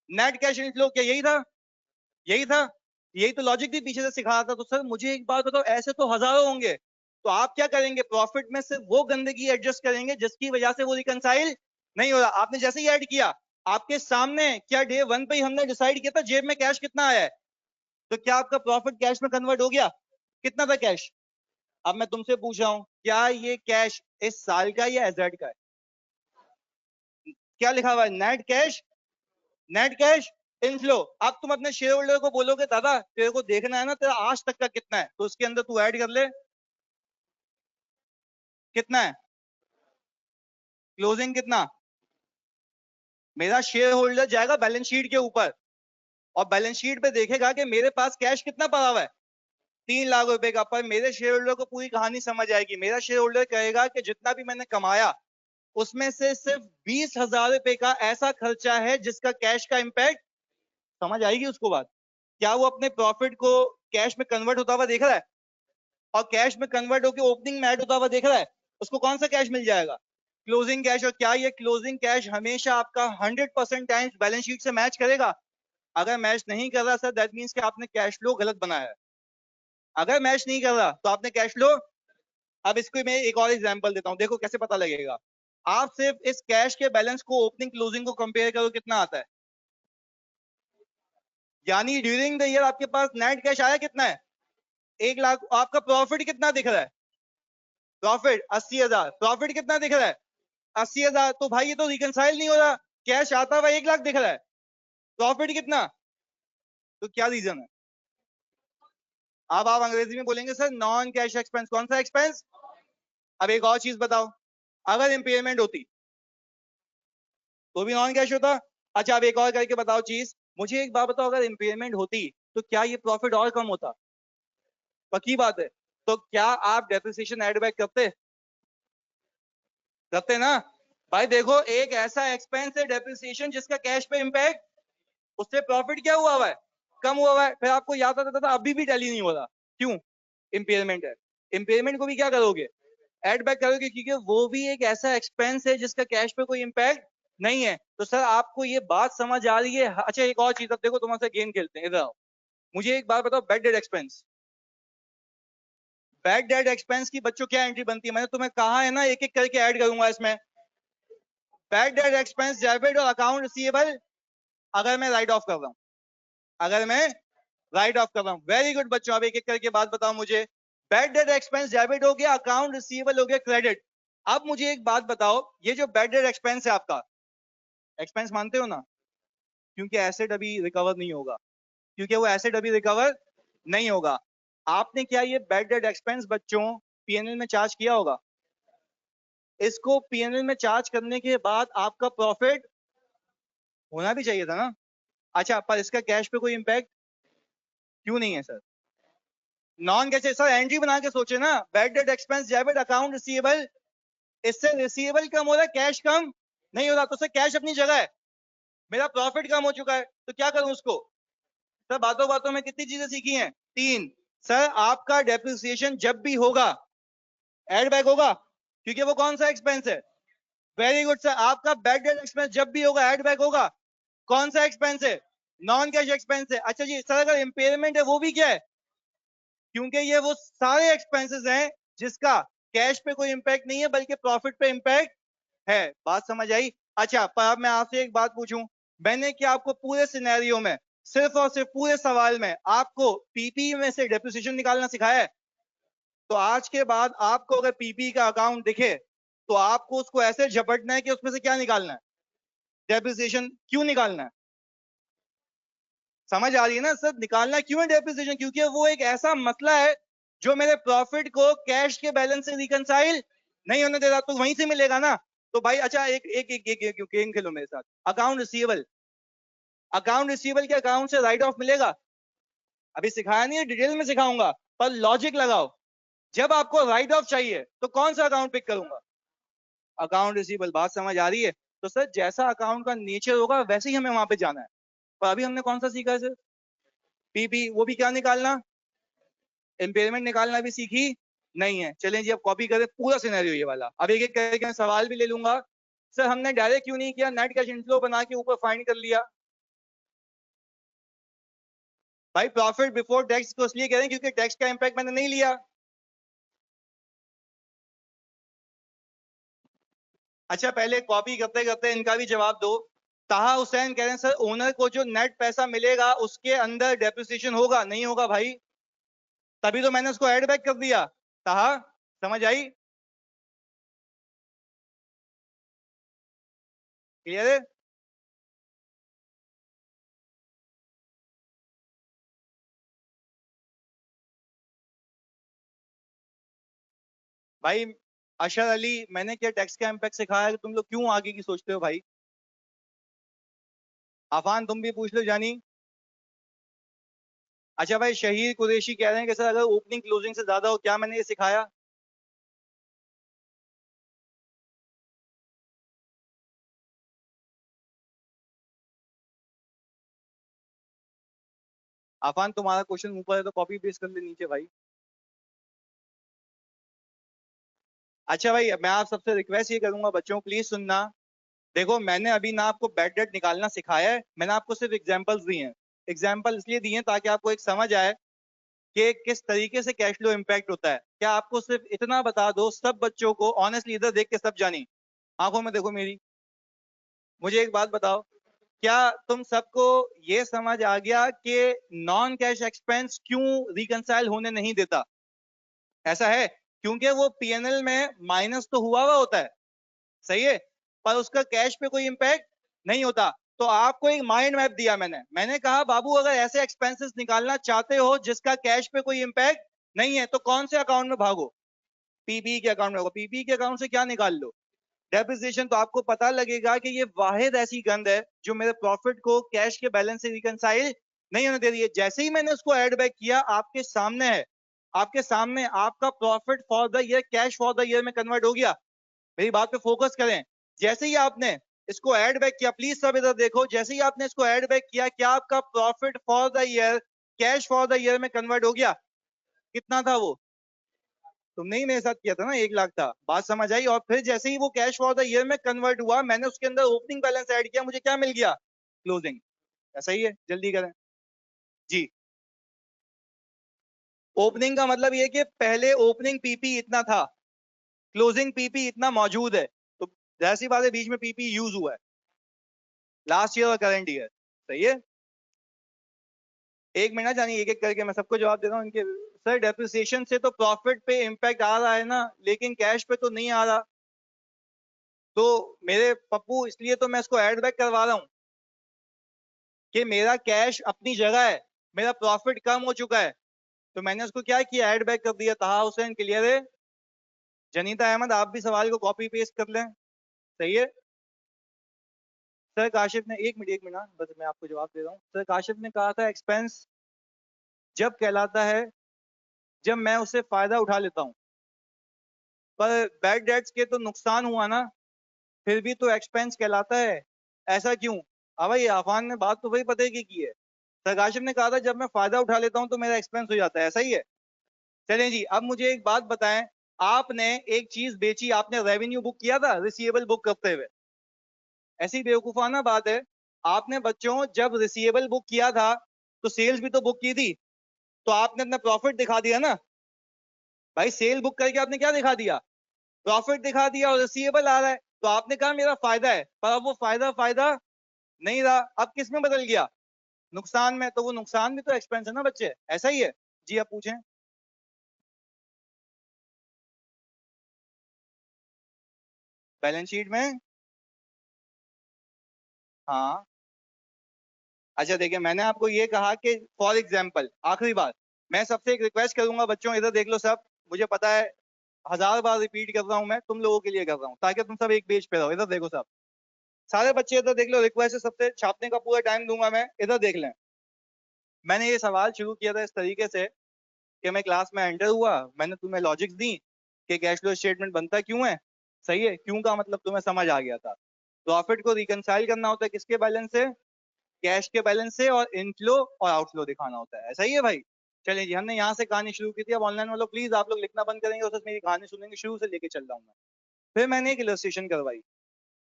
S1: नेट कैश इनफ्लो। क्या यही था? यही था। यही तो लॉजिक भी पीछे से सिखाया था। तो सर मुझे एक बात बताओ, ऐसे तो हजारों होंगे, तो आप क्या करेंगे, प्रॉफिट में से वो गंदगी एडजस्ट करेंगे जिसकी वजह से वो रिकंसाइल नहीं हो रहा। आपने जैसे ही ऐड किया, आपके सामने क्या डे 1 पे ही हमने डिसाइड किया था जेब में कैश कितना आया है, तो क्या आपका प्रॉफिट कैश में कन्वर्ट हो गया? कितना था कैश? अब मैं तुमसे पूछ रहा हूं, क्या ये कैश इस साल का या एजेड का है? क्या लिखा हुआ है? Net cash, net cash inflow. अब तुम अपने शेयर होल्डर को बोलोगे दादा तेरे को देखना है ना तेरा आज तक का कितना है, तो उसके अंदर तू ऐड कर ले कितना है, क्लोजिंग कितना। मेरा शेयर होल्डर जाएगा बैलेंस शीट के ऊपर और बैलेंस शीट पे देखेगा कि मेरे पास कैश कितना पड़ा हुआ है, 3 लाख रुपए का। पर मेरे शेयर होल्डर को पूरी कहानी समझ आएगी। मेरा शेयर होल्डर कहेगा कि जितना भी मैंने कमाया उसमें से सिर्फ 20,000 रुपए का ऐसा खर्चा है जिसका कैश का इंपैक्ट, समझ आएगी उसको बात। क्या वो अपने प्रॉफिट को कैश में कन्वर्ट होता हुआ देख रहा है? और कैश में कन्वर्ट होकर ओपनिंग में ऐड होता हुआ देख रहा है? उसको कौन सा कैश मिल जाएगा? Closing cash. और क्या ये क्लोजिंग कैश हमेशा आपका 100% टाइम्स बैलेंस शीट से मैच करेगा? अगर मैच नहीं कर रहा सर, दैट मींस कि आपने कैश फ्लो गलत बनाया है। अगर मैच नहीं कर रहा तो आपने कैश फ्लो, अब इसको मैं एक और एग्जांपल देता हूं, देखो कैसे पता लगेगा। आप सिर्फ इस कैश के बैलेंस को ओपनिंग क्लोजिंग को कंपेयर करो, कितना आता है, यानी ड्यूरिंग द ईयर आपके पास नेट कैश आया कितना है, 1 लाख। आपका प्रॉफिट कितना दिख रहा है, प्रॉफिट 80,000। प्रॉफिट कितना दिख रहा है, 80,000। तो भाई ये तो रिकंसाइल नहीं हो रहा, कैश आता हुआ 1 लाख दिख रहा है, प्रॉफिट कितना। तो क्या रीजन है? अब आप अंग्रेजी में बोलेंगे सर नॉन कैश एक्सपेंस। कौन सा एक्सपेंस? अब एक और चीज बताओ, अगर इंपेयरमेंट होती तो भी नॉन कैश होता। अच्छा अब एक और करके बताओ चीज, मुझे एक बात बताओ, अगर इंपेयरमेंट होती तो क्या ये प्रॉफिट और कम होता? पक्की बात है। तो क्या आप डेप्रिसिएशन एड बैक करते? करते ना। भाई देखो एक ऐसा एक्सपेंस है डेप्रिसिएशन जिसका कैश पे इंपैक्ट, उससे प्रॉफिट क्या हुआ हुआ है, कम हुआ हुआ है। फिर आपको याद आता था अभी भी टैली नहीं हो रहा, क्यों? इंपेयरमेंट है। इंपेयरमेंट को भी क्या करोगे, एड बैक करोगे, क्योंकि वो भी एक ऐसा एक्सपेंस है जिसका कैश पे कोई इंपैक्ट नहीं है। तो सर आपको ये बात समझ आ रही है? अच्छा एक और चीज, अब देखो तुम्हारे गेम खेलते हैं, इधर आओ। मुझे एक बात बताओ, bad debt expense, bad debt expense की बच्चों क्या एंट्री बनती है? मैंने तुम्हें कहा है ना एक एक करके ऐड करूंगा इसमें। बैड डेट एक्सपेंस, डेबिट और अकाउंट रिसीवेबल, अगर मैं राइट ऑफ कर रहा हूं, अगर मैं राइट ऑफ कर रहा हूं, वेरी गुड बच्चों। अब एक एक करके बात बताओ मुझे। बैड डेट एक्सपेंस डेबिट हो गया, अकाउंट रिसीवेबल हो गया क्रेडिट। अब मुझे एक बात बताओ, ये जो बैड डेट एक्सपेंस है आपका, एक्सपेंस मानते हो ना, क्योंकि एसेट अभी रिकवर नहीं होगा, क्योंकि वो एसेट अभी रिकवर नहीं होगा। आपने क्या ये बैड डेट एक्सपेंस बच्चों पीएनएल में चार्ज किया होगा? इसको पीएनएल में चार्ज करने के बाद आपका प्रॉफिट होना भी चाहिए था ना। अच्छा पर इसका कैश पे कोई इंपैक्ट क्यों नहीं है sir? Non cash sir entry बना के सोचे ना, bad debt expense debit account receivable, इससे रिसीवेबल कम हो रहा है, कैश कम नहीं हो रहा। तो सर कैश अपनी जगह है, मेरा प्रॉफिट कम हो चुका है, तो क्या करूं उसको? सर बातों बातों में कितनी चीजें सीखी हैं, 3। सर आपका डेप्रिसिएशन जब भी होगा एड बैक होगा, क्योंकि वो कौन सा एक्सपेंस है। Very good sir. आपका बैड डेट एक्सपेंस जब भी होगा एड बैक होगा, कौन सा एक्सपेंस है, नॉन कैश एक्सपेंस है। अच्छा जी सर अगर इंपेयरमेंट है वो भी क्या है, क्योंकि ये वो सारे एक्सपेंसेस हैं जिसका कैश पे कोई इंपैक्ट नहीं है बल्कि प्रॉफिट पे इंपैक्ट है। बात समझ आई? अच्छा पर अब मैं आपसे एक बात पूछूं, मैंने क्या आपको पूरे सिनेरियो में सिर्फ और सिर्फ पूरे सवाल में आपको पीपी में से डेप्रिसिएशन निकालना सिखाया है? तो आज के बाद आपको अगर पीपी का अकाउंट दिखे तो आपको उसको ऐसे झपटना है कि उसमें से क्या निकालना है, डेप्रिसिएशन। क्यों निकालना है, समझ आ रही है ना सर? निकालना क्यों है डेप्रिसिएशन? क्योंकि वो एक ऐसा मसला है जो मेरे प्रॉफिट को कैश के बैलेंस से रिकंसाइल नहीं होने दे रहा, तो वहीं से मिलेगा ना। तो भाई अच्छा एक एक एक, एक, एक गेम खेलो मेरे साथ। अकाउंट रिसीवेबल, अकाउंट रिसीवेबल के अकाउंट से राइट ऑफ मिलेगा? अभी सिखाया नहीं है, डिटेल में सिखाऊंगा, पर लॉजिक लगाओ। जब आपको राइट ऑफ चाहिए तो कौन सा अकाउंट पिक करूंगा? Account receivable. बात समझ आ रही है? तो सर जैसा अकाउंट का नेचर होगा वैसे ही हमें वहां पे जाना है। पर अभी हमने कौन सा सीखा है सर? पीपी, वो भी क्या निकालना, इम्पेयरमेंट निकालना भी सीखी नहीं है। चलें जी अब कॉपी करें पूरा सिनेरियो ये वाला। अब एक एक करके सवाल भी ले लूंगा। सर हमने डायरेक्ट क्यों नहीं किया, नेट कैश इनफ्लो बना के ऊपर फाइंड कर लिया? भाई प्रॉफिट बिफोर टैक्स को इसलिए कह रहे हैं क्योंकि टैक्स का इंपैक्ट मैंने नहीं लिया। अच्छा पहले कॉपी करते करते इनका भी जवाब दो। ताहा हुसैन कह रहे हैं सर ओनर को जो नेट पैसा मिलेगा उसके अंदर डेप्रिसिएशन होगा, नहीं होगा भाई, तभी तो मैंने उसको ऐड बैक कर दिया। ताहा समझ आई? क्लियर है? भाई अशर अली, मैंने क्या टैक्स का इम्पैक्ट सिखाया है? तुम लोग क्यों आगे की सोचते हो भाई? आफान तुम भी पूछ लो जानी। अच्छा भाई शहीद कुरैशी कह रहे हैं कि सर अगर ओपनिंग क्लोजिंग से ज्यादा हो, क्या मैंने ये सिखाया? आफान तुम्हारा क्वेश्चन ऊपर है तो कॉपी पेस्ट कर ले नीचे भाई। अच्छा भाई मैं आप सबसे रिक्वेस्ट ये करूंगा बच्चों, प्लीज सुनना। देखो मैंने अभी ना आपको बैड डेट निकालना सिखाया है, मैंने आपको सिर्फ एग्जांपल्स दिए हैं। एग्जांपल इसलिए दिए हैं ताकि आपको एक समझ आए कि किस तरीके से कैश फ्लो इम्पैक्ट होता है। क्या आपको सिर्फ इतना बता दो, सब बच्चों को ऑनेस्टली इधर देख के सब जानी, आंखों में देखो मेरी, मुझे एक बात बताओ, क्या तुम सबको ये समझ आ गया कि नॉन कैश एक्सपेंस क्यों रिकंसाइल होने नहीं देता? ऐसा है क्योंकि वो पीएनएल में माइनस तो हुआ हुआ होता है, सही है, पर उसका कैश पे कोई इंपैक्ट नहीं होता। तो आपको एक माइंड मैप दिया मैंने कहा बाबू अगर ऐसे एक्सपेंसेस निकालना चाहते हो जिसका कैश पे कोई इंपैक्ट नहीं है तो कौन से अकाउंट में भागो? पीपी के अकाउंट में होगा। पीपी के अकाउंट से क्या निकाल लो, डेप्रिसिएशन। तो आपको पता लगेगा कि ये वाहिद ऐसी गंद है जो मेरे प्रॉफिट को कैश के बैलेंस से रिकंसाइल नहीं होने दे रही है। जैसे ही मैंने उसको ऐड बैक किया आपके सामने है, आपके सामने आपका profit for the year cash for the year में कन्वर्ट हो गया। मेरी बात पे फोकस करें। जैसे ही आपने इसको ऐड बैक किया, प्लीज सब इधर देखो, जैसे ही आपने इसको ऐड बैक किया क्या आपका profit for the year cash for the year में कन्वर्ट हो गया? कितना था वो? तुमने ही मेरे साथ किया था ना, 1 लाख था। बात समझ आई? और फिर जैसे ही वो कैश फॉर द ईयर में कन्वर्ट हुआ मैंने उसके अंदर ओपनिंग बैलेंस ऐड किया, मुझे क्या मिल गया? क्लोजिंग। ऐसा ही है, जल्दी करें जी। ओपनिंग का मतलब ये कि पहले ओपनिंग पीपी इतना था, क्लोजिंग पीपी इतना मौजूद है, तो जैसी बात है बीच में पीपी यूज हुआ है, लास्ट ईयर और करंट ईयर, सही है। एक मिनट जानिए, एक एक करके मैं सबको जवाब दे रहा हूँ इनके। सर डेप्रिसिएशन से तो प्रॉफिट पे इम्पैक्ट आ रहा है ना, लेकिन कैश पे तो नहीं आ रहा। तो मेरे पप्पू इसलिए तो मैं इसको ऐड बैक करवा रहा हूँ कि मेरा कैश अपनी जगह है, मेरा प्रॉफिट कम हो चुका है, तो मैंने उसको क्या किया, ऐड बैक कर दिया। ताहा हुसैन क्लियर है? जनीता अहमद आप भी सवाल को कॉपी पेस्ट कर लें, सही है। सर काशिफ ने, एक मिनट बस मैं आपको जवाब दे रहा हूँ। सर काशिफ ने कहा था एक्सपेंस जब कहलाता है जब मैं उससे फायदा उठा लेता हूँ, पर बैड डेट्स के तो नुकसान हुआ ना, फिर भी तो एक्सपेंस कहलाता है। ऐसा क्यों? अब भाई आफान ने बात तो वही पते की है। सरकाशिम ने कहा था जब मैं फायदा उठा लेता हूं तो मेरा एक्सपेंस हो जाता है, ऐसा ही है। चलें जी अब मुझे एक बात बताएं, आपने एक चीज बेची, आपने रेवेन्यू बुक किया था रिसीवेबल बुक करते हुए? ऐसी बेवकूफाना बात है, आपने बच्चों जब रिसीवेबल बुक किया था तो सेल्स भी तो बुक की थी, तो आपने अपना प्रॉफिट दिखा दिया ना। भाई सेल बुक करके आपने क्या दिखा दिया? प्रॉफिट दिखा दिया, और रिसीवेबल आ रहा है तो आपने कहा मेरा फायदा है, पर अब वो फायदा फायदा नहीं रहा, अब किस में बदल गया? नुकसान में। तो वो नुकसान भी तो एक्सपेंस है ना बच्चे, ऐसा ही है। जी आप पूछें। बैलेंस शीट में। हाँ अच्छा देखिए, मैंने आपको ये कहा कि फॉर एग्जाम्पल, आखिरी बार मैं सबसे एक रिक्वेस्ट करूंगा, बच्चों इधर देख लो सब, मुझे पता है 1000 बार रिपीट कर रहा हूं, मैं तुम लोगों के लिए कर रहा हूं ताकि तुम सब एक पेज पे रहो। इधर देखो सब, सारे बच्चे इधर देख लो, रिक्वेस्ट है सबसे, छापने का पूरा टाइम दूंगा मैं, इधर देख लें। मैंने ये सवाल शुरू किया था इस तरीके से कि मैं क्लास में एंटर हुआ, मैंने तुम्हें लॉजिक्स दी कि कैश फ्लो स्टेटमेंट बनता क्यों है, सही है, क्यों का मतलब तुम्हें समझ आ गया था। प्रॉफिट को रिकंसाइल करना होता है किसके बैलेंस से, कैश के बैलेंस से, और इनफ्लो और आउटफ्लो दिखाना होता है, सही है भाई। चलिए जी, हमने यहाँ से कहानी शुरू की थी, अब ऑनलाइन वालों प्लीज आप लोग लिखना बंद करेंगे, उस मेरी कहानी सुनेंगे, शुरू से लेके चल रहा हूँ मैं। फिर मैंने एक इलस्ट्रेशन करवाई,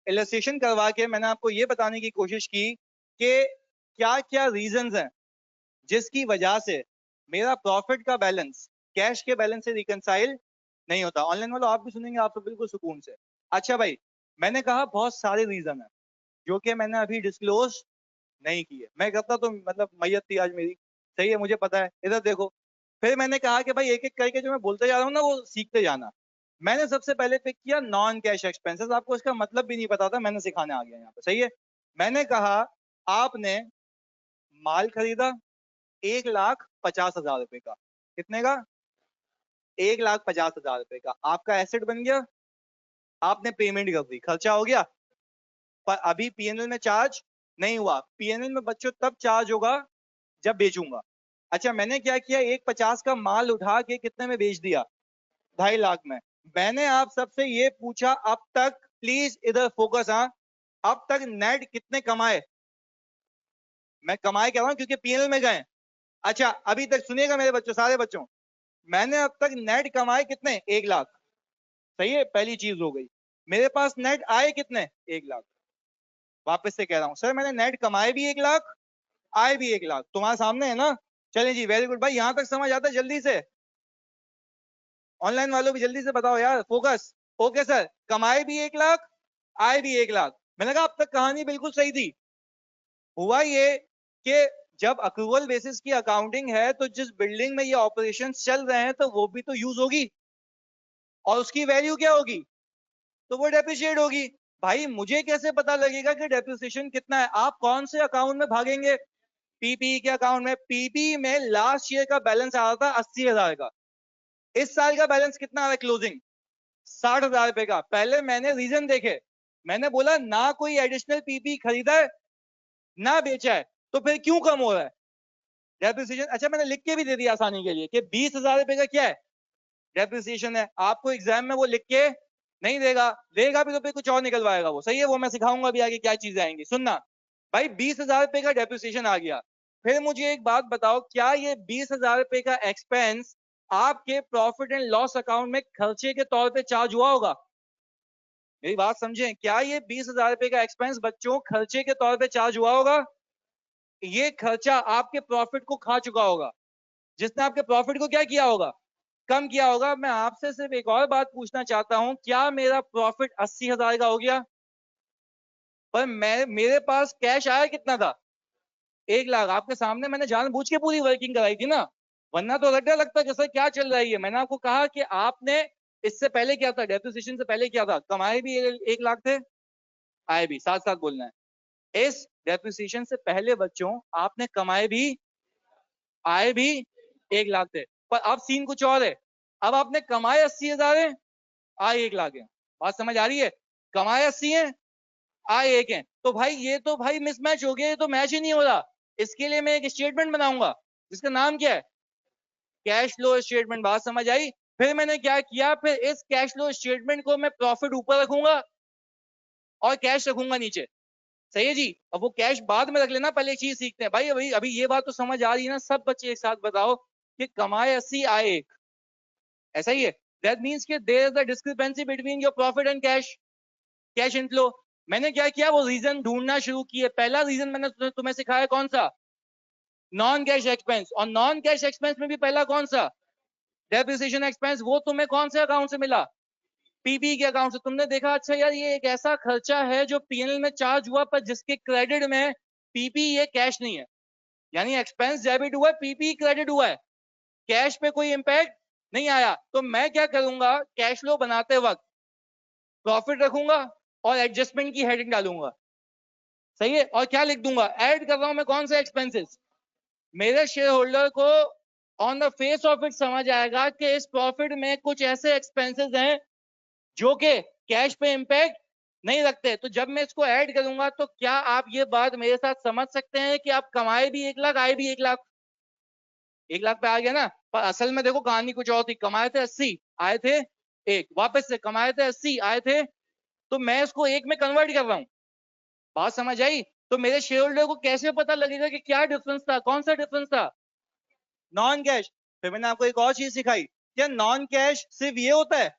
S1: इलस्ट्रेशन करवा के मैंने आपको ये बताने की कोशिश की कि क्या क्या रीजंस हैं जिसकी वजह से मेरा प्रॉफिट का बैलेंस कैश के बैलेंस से रिकंसाइल नहीं होता। ऑनलाइन वालों आप भी सुनेंगे, आप तो बिल्कुल सुकून से। अच्छा भाई, मैंने कहा बहुत सारे रीजन है जो कि मैंने अभी डिस्क्लोज नहीं किए, मैं करता तो मतलब मैयत थी आज मेरी, सही है, मुझे पता है, इधर देखो। फिर मैंने कहा कि भाई एक एक करके जो मैं बोलते जा रहा हूँ ना वो सीखते जाना। मैंने सबसे पहले पिक किया नॉन कैश एक्सपेंसेस, आपको इसका मतलब भी नहीं पता था, मैंने सिखाने आ गया यहाँ पे, सही है। मैंने कहा आपने माल खरीदा 1,50,000 रुपए का, कितने का, 1,50,000 रुपए का, आपका एसेट बन गया, आपने पेमेंट कर दी, खर्चा हो गया, पर अभी पीएनएल में चार्ज नहीं हुआ। पीएनएल में बच्चों तब चार्ज होगा जब बेचूंगा। अच्छा मैंने क्या किया, 1,50 का माल उठा के कितने में बेच दिया, 2.5 लाख में। मैंने आप सबसे ये पूछा अब तक, प्लीज इधर फोकस, हाँ, अब तक नेट कितने कमाए, मैं कमाए कह रहा हूं क्योंकि पीएनएल में गए। अच्छा अभी तक सुनिएगा मेरे बच्चों, सारे बच्चों, मैंने अब तक नेट कमाए कितने, 1 लाख, सही है, पहली चीज हो गई। मेरे पास नेट आए कितने, 1 लाख। वापस से कह रहा हूं सर, मैंने नेट कमाए भी 1 लाख, आए भी 1 लाख, तुम्हारे सामने है ना। चलिए जी, वेरी गुड भाई, यहां तक समझ आता है जल्दी से, ऑनलाइन वालों भी जल्दी से बताओ यार, फोकस। ओके सर, कमाए भी 1 लाख, आए भी 1 लाख। मैंने कहा अब तक कहानी बिल्कुल सही थी। हुआ ये कि जब अक्रूवल बेसिस की अकाउंटिंग है तो जिस बिल्डिंग में ये ऑपरेशन चल रहे हैं तो वो भी तो यूज होगी, और उसकी वैल्यू क्या होगी, तो वो डेप्रिशिएट होगी। भाई मुझे कैसे पता लगेगा कि डेप्रिसिएशन कितना है, आप कौन से अकाउंट में भागेंगे, पीपी के अकाउंट में। पीपी में लास्ट ईयर का बैलेंस आ रहा था 80,000 का, इस साल का बैलेंस कितना आ रहा है क्लोजिंग, 60,000 रुपए का। पहले मैंने रीजन देखे, मैंने बोला ना कोई एडिशनल पीपी खरीदा है ना बेचा है, तो फिर क्यों कम हो रहा है डेप्रिसिएशन। अच्छा मैंने लिख के भी दे दिया आसानी के लिए कि 20,000 रुपए का क्या है डेप्रिसिएशन है, आपको एग्जाम में वो लिख के नहीं देगा, देगा भी तो फिर कुछ और निकलवाएगा वो, सही है, वो मैं सिखाऊंगा भी आगे क्या चीजें आएंगी, सुनना। भाई 20,000 रुपए का डेप्रिसिएशन आ गया, फिर मुझे एक बात बताओ, क्या ये 20,000 रुपए का एक्सपेंस आपके प्रॉफिट एंड लॉस अकाउंट में खर्चे के तौर पे चार्ज हुआ होगा, मेरी बात समझें, क्या ये 20,000 रुपए का एक्सपेंस बच्चों खर्चे के तौर पे चार्ज हुआ होगा, ये खर्चा आपके प्रॉफिट को खा चुका होगा, जिसने आपके प्रॉफिट को क्या किया होगा, कम किया होगा। मैं आपसे सिर्फ एक और बात पूछना चाहता हूं, क्या मेरा प्रॉफिट 80,000 का हो गया, पर मैं मेरे पास कैश आया कितना था, 1 लाख। आपके सामने मैंने जानबूझ के पूरी वर्किंग कराई थी ना, वरना तो रड्डा लगता जैसे क्या चल रहा है। मैंने आपको कहा कि आपने इससे पहले क्या था, डेप्रिसिएशन से पहले क्या था, कमाए भी 1 लाख थे, आए भी, साथ साथ बोलना है। इस डेप्रिसिएशन से पहले बच्चों आपने कमाए भी, आए भी 1 लाख थे, पर अब सीन कुछ और है, अब आपने कमाए 80,000 है, आए 1 लाख है। बात समझ आ रही है, कमाए 80 है, आए 1 है, तो भाई ये तो भाई मिसमैच हो गया, ये तो मैच ही नहीं हो रहा। इसके लिए मैं एक स्टेटमेंट बनाऊंगा जिसका नाम क्या है, कैश फ्लो स्टेटमेंट। बात समझ आई। फिर मैंने क्या किया, फिर इस कैश फ्लो स्टेटमेंट को मैं प्रॉफिट ऊपर रखूंगा और कैश रखूंगा नीचे, सही है जी। अब वो कैश बाद में रख लेना, पहले एक चीज सीखते हैं भाई, अभी अभी ये बात तो समझ आ रही है ना, सब बच्चे एक साथ बताओ कि कमाए 80 आए 1, ऐसा ही है। दैट मींस कि there is a discrepancy between your profit and cash, cash inflow. मैंने क्या किया, वो रीजन ढूंढना शुरू किए। पहला रीजन मैंने तुम्हें सिखाया कौन सा, नॉन कैश एक्सपेंस, और नॉन कैश एक्सपेंस में भी पहला कौन सा, डेप्रिसिएशन एक्सपेंस। वो तुम्हें कौन से अकाउंट से मिला, पीपी के अकाउंट से। तुमने देखा अच्छा यार ये एक ऐसा खर्चा है जो पीएनएल में चार्ज हुआ पर जिसके क्रेडिट में पीपी ये कैश नहीं है, यानी एक्सपेंस डेबिट हुआ है, पीपी क्रेडिट हुआ है, कैश पे कोई इंपैक्ट नहीं आया। तो मैं क्या करूंगा, कैश फ्लो बनाते वक्त प्रॉफिट रखूंगा और एडजस्टमेंट की हेडिंग डालूंगा, सही है। और क्या लिख दूंगा, ऐड कर रहा हूं मैं कौन से एक्सपेंसेस। मेरे शेयर होल्डर को on the face of it समझ आएगा कि इस प्रॉफिट में कुछ ऐसे एक्सपेंसेस हैं जो कि कैश पे इंपैक्ट नहीं रखते। तो जब मैं इसको ऐड करूंगा तो क्या आप ये बात मेरे साथ समझ सकते हैं कि आप कमाए भी 1 लाख आए भी 1 लाख। 1 लाख पे आ गया ना, पर असल में देखो कहानी कुछ और थी। कमाए थे 80 आए थे 1, वापस से कमाए थे 80 आए थे, तो मैं इसको 1 में कन्वर्ट कर रहा हूं। बात समझ आई। तो मेरे शेयर होल्डर को कैसे पता लगेगा कि क्या डिफरेंस था, कौन सा डिफरेंस था, नॉन कैश। फिर मैंने आपको एक और चीज सिखाई, क्या नॉन कैश सिर्फ ये होता है,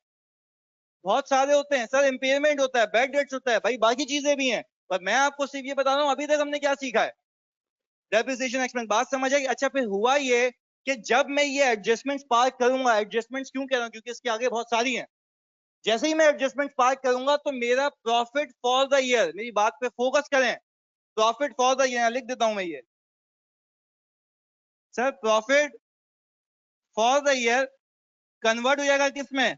S1: बहुत सारे होते हैं सर। इम्पेयरमेंट होता है, बैड डेट्स होता है, भाई बाकी चीजें भी हैं, पर मैं आपको सिर्फ ये बता रहा हूं अभी तक हमने क्या सीखा है, डेप्रिसिएशन एक्सपेंस। बात समझ आई। अच्छा फिर हुआ ये कि जब मैं ये एडजस्टमेंट्स पार्क करूंगा, एडजस्टमेंट्स क्यों कह रहा हूं, क्योंकि इसके आगे बहुत सारी हैं। जैसे ही मैं एडजस्टमेंट पार्क करूंगा तो मेरा प्रॉफिट फॉर द ईयर, मेरी बात पे फोकस करें, प्रॉफिट फॉर द ईयर लिख देता हूं मैं ये, sir profit for the year convert हो जाएगा किसमें,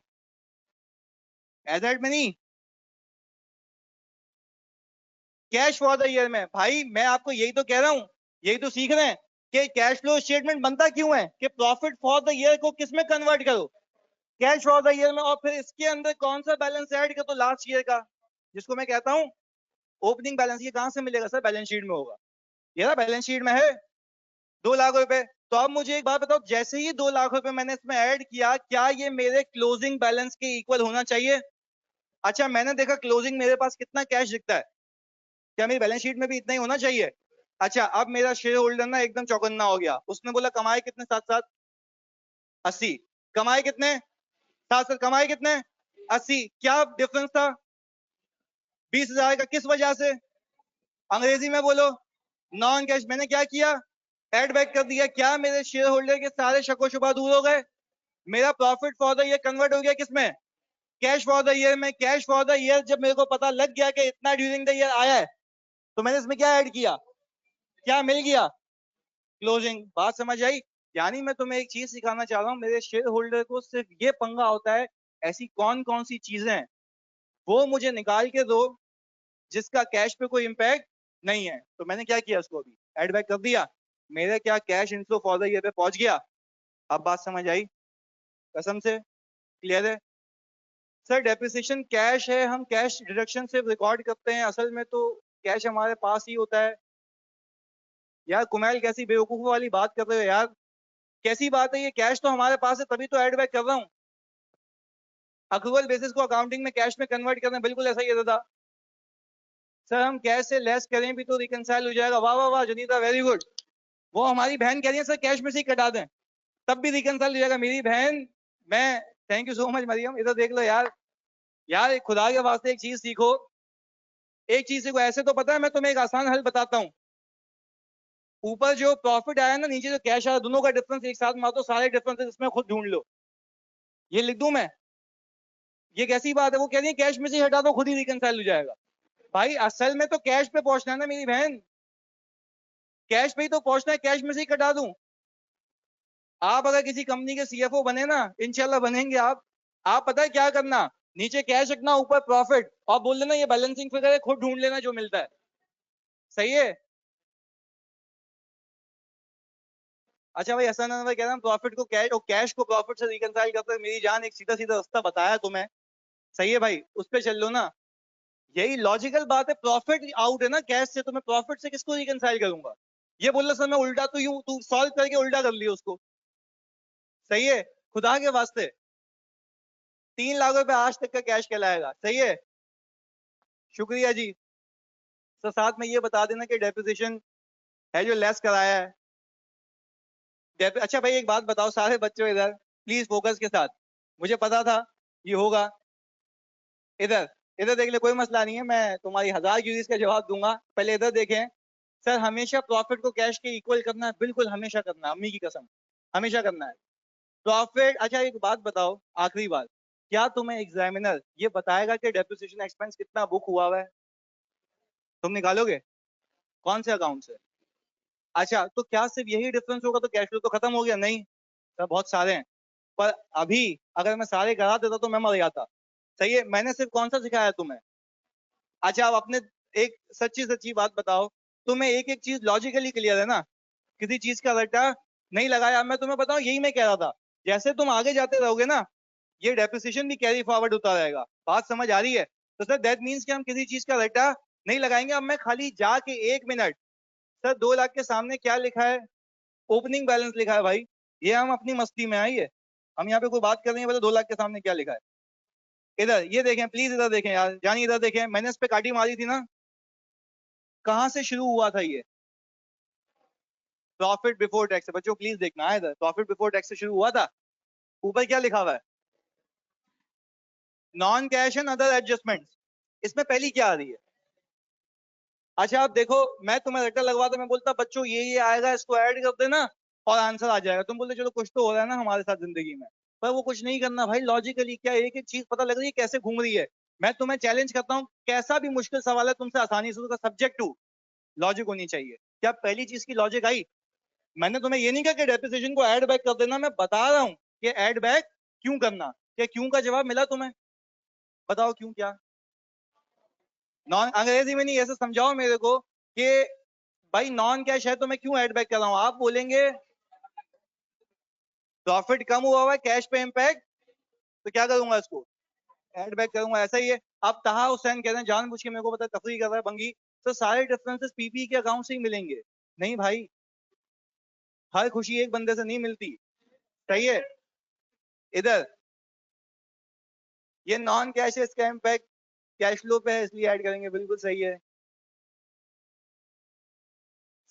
S1: एसेट में नहीं, कैश फॉर द ईयर में। भाई मैं आपको यही तो कह रहा हूं, यही तो सीख रहे हैं कि कैश फ्लो स्टेटमेंट बनता क्यों है, कि प्रॉफिट फॉर द ईयर को किसमें कन्वर्ट करो, कैश फॉर द ईयर में। और फिर इसके अंदर कौन सा बैलेंस ऐड कर, तो लास्ट ईयर का, जिसको मैं कहता हूं ओपनिंग बैलेंस। ये कहां से मिलेगा सर, बैलेंस शीट में होगा, ये ना बैलेंस शीट में है 2 लाख रुपए। तो अब मुझे एक बात बताओ, जैसे ही 2 लाख रुपए मैंने इसमें ऐड किया, क्या ये मेरे क्लोजिंग बैलेंस के इक्वल होना चाहिए। अच्छा मैंने देखा क्लोजिंग मेरे पास कितना कैश दिखता है, क्या मेरी बैलेंस शीट में भी इतना ही होना चाहिए। अच्छा अब मेरा शेयर होल्डर ना एकदम चौकन्ना हो गया, उसने बोला कमाए कितने, साथ साथ 80, कमाए कितने साथ साथ कमाए कितने 80, क्या डिफरेंस था 20,000 का, किस वजह से, अंग्रेजी में बोलो, नॉन कैश। मैंने क्या किया, एड बैक कर दिया, क्या मेरे शेयर होल्डर के सारे शको शुबा दूर हो गए, मेरा profit for the year convert हो गया किसमें, कैश फॉर द ईयर में। कैश फॉर द ईयर जब मेरे को पता लग गया कि इतना ड्यूरिंग द ईयर आया है, तो मैंने इसमें क्या ऐड किया, क्या मिल गया, क्लोजिंग। बात समझ आई। यानी मैं तुम्हें एक चीज सिखाना चाह रहा हूँ, मेरे शेयर होल्डर को सिर्फ ये पंगा होता है, ऐसी कौन कौन सी चीजें हैं वो मुझे निकाल के दो जिसका कैश पे कोई इंपैक्ट नहीं है। तो मैंने क्या किया, उसको अभी एड बैक कर दिया, मेरे क्या cash inflow for the year पे पहुंच गया। अब बात समझ आई, कसम से क्लियर है। सर डेप्रिसिएशन कैश है, हम कैश डिडक्शन से रिकॉर्ड करते हैं, असल में तो कैश हमारे पास ही होता है। यार कुमैल कैसी बेवकूफों वाली बात कर रहे हो यार, कैसी बात है, ये कैश तो हमारे पास है तभी तो एड बैक कर रहा हूँ। अक्रूवल बेसिस को अकाउंटिंग में कैश में कन्वर्ट करना बिल्कुल ऐसा ही है दादा। सर हम कैश से लेस करें भी तो रिकंसाइल हो जाएगा, वाह वाह वाह जनीता वेरी गुड। वो हमारी बहन कह रही है सर कैश में से ही कटा दें तब भी रिकंसाइल हो जाएगा, मेरी बहन। मैं thank you so much Mariam, इधर देख लो यार। यार खुदा के वास्ते एक चीज सीखो, एक चीज सीखो, ऐसे तो पता है मैं तुम्हें एक आसान हल बताता हूँ। ऊपर जो प्रॉफिट आया ना, नीचे जो कैश आया, दोनों का डिफरेंस एक साथ मार दो, सारे डिफरेंसेस इसमें खुद ढूंढ लो। ये लिख दूं मैं, ये कैसी बात है, वो कह रही है कैश में से हटा दो खुद ही रिकंसाइल हो जाएगा। भाई असल में तो कैश पे पहुंचना है ना मेरी बहन, कैश पे ही तो पहुंचना है, कैश में से ही कटा दूं। आप अगर किसी कंपनी के सीएफओ बने ना, इंशाल्लाह बनेंगे आप पता है क्या करना, नीचे कैश रखना ऊपर प्रॉफिट, और बोल देना ये बैलेंसिंग फिगर है, खुद ढूंढ लेना जो मिलता है, सही है। अच्छा भाई हसन भाई कह रहा हूँ प्रॉफिट को कैश और कैश को प्रॉफिट से रिकंसाइल करते हैं, मेरी जान एक सीधा सीधा रास्ता बताया तुम्हें, सही है भाई, उस पर चल लो ना। यही लॉजिकल बात है, प्रॉफिट आउट है ना कैश से, तो मैं प्रॉफिट से किसको रिकंसाइल करूंगा। ये बोल रहा सर मैं उल्टा, तो यूं तू सॉल्व करके उल्टा कर लिया उसको, सही है। खुदा के वास्ते 3 लाख रुपए आज तक का कैश कहलाएगा, सही है। शुक्रिया जी। सर साथ में ये बता देना कि डेप्रिसिएशन है जो लेस कराया है। अच्छा भाई एक बात बताओ सारे बच्चों, इधर प्लीज फोकस के साथ, मुझे पता था ये होगा। इधर इधर देख ले, कोई मसला नहीं है, मैं तुम्हारी 1000 क्यूरीज का जवाब दूंगा, पहले इधर देखें। सर हमेशा प्रॉफिट को कैश के इक्वल करना है, बिल्कुल हमेशा करना है, अम्मी की कसम, हमेशा करना है प्रॉफिट। अच्छा एक बात बताओ, आखिरी बात, क्या तुम्हें एग्जामिनर ये बताएगा कि डेप्रिसिएशन एक्सपेंस कितना बुक हुआ है, तुम निकालोगे कौन से अकाउंट से। अच्छा तो क्या सिर्फ यही डिफरेंस होगा तो कैश फ्लो तो खत्म हो गया, नहीं सर बहुत सारे हैं। पर अभी अगर मैं सारे करा देता तो मैं मर जाता, सही है, मैंने सिर्फ कौन सा सिखाया तुम्हें? अच्छा, आप अपने एक सच्ची सच्ची बात बताओ, तुम्हें एक एक चीज लॉजिकली क्लियर है ना? किसी चीज का रट्टा नहीं लगाया। मैं तुम्हें बताऊं, यही मैं कह रहा था, जैसे तुम आगे जाते रहोगे ना, ये डेप्रिसिएशन भी कैरी फॉरवर्ड होता रहेगा। बात समझ आ रही है? तो सर दैट मीन्स कि हम किसी चीज का रट्टा नहीं लगाएंगे। अब मैं खाली जाके 1 मिनट, सर 2 लाख के सामने क्या लिखा है? ओपनिंग बैलेंस लिखा है भाई। ये हम अपनी मस्ती में आइए, हम यहाँ पे कोई बात कर रहे हैं, बोले 2 लाख के सामने क्या लिखा है। इधर ये देखें प्लीज, इधर देखें यार, जानी इधर देखें, मैंने इस पे काटी मारी थी ना, कहां से शुरू हुआ था ये? Profit before tax. बच्चों प्लीज देखना है, इधर प्रॉफिट बिफोर टैक्स से शुरू हुआ था। ऊपर क्या लिखा हुआ है? Non cash and other adjustments. इसमें पहली क्या आ रही है? अच्छा आप देखो, मैं तुम्हें रट्टा लगवाता, मैं बोलता बच्चों ये आएगा, इसको ऐड कर देना और आंसर आ जाएगा। तुम बोलते चलो कुछ तो हो रहा है ना हमारे साथ जिंदगी में। पर वो कुछ नहीं करना भाई, लॉजिकली क्या एक एक चीज पता लग रही है कैसे घूम रही है। मैं तुम्हें चैलेंज करता हूँ, कैसा भी मुश्किल सवाल है तुमसे आसानी से उसका सब्जेक्ट टू लॉजिक होनी चाहिए। क्या पहली चीज की लॉजिक आई? मैंने तुम्हें ये नहीं कहा कि डेप्रिसिएशन को ऐड बैक कर देना, मैं बता रहा हूँ कि ऐड बैक क्यों करना। क्या क्यों का जवाब मिला तुम्हें? बताओ क्यों क्या? नॉन अंग्रेजी में नहीं, ऐसे समझाओ मेरे को कि भाई नॉन कैश है तो मैं क्यों ऐड बैक कर रहा हूं। आप बोलेंगे प्रॉफिट कम हुआ हुआ है, कैश पे इम्पैक्ट, तो क्या करूंगा, इसको ऐड बैक करूंगा। ऐसा ही है। अब तहा हुसैन कह रहे हैं जानबूझ के मेरे को पता तफरी कर रहा है बंगी, तो सारे डिफरेंसेस पीपी के अकाउंट से ही मिलेंगे। नहीं भाई, हर खुशी एक बंदे से नहीं मिलती। सही है। इधर ये नॉन कैश है, इसका इम्पैक्ट कैश फ्लो पे है, इसलिए ऐड करेंगे। बिल्कुल सही है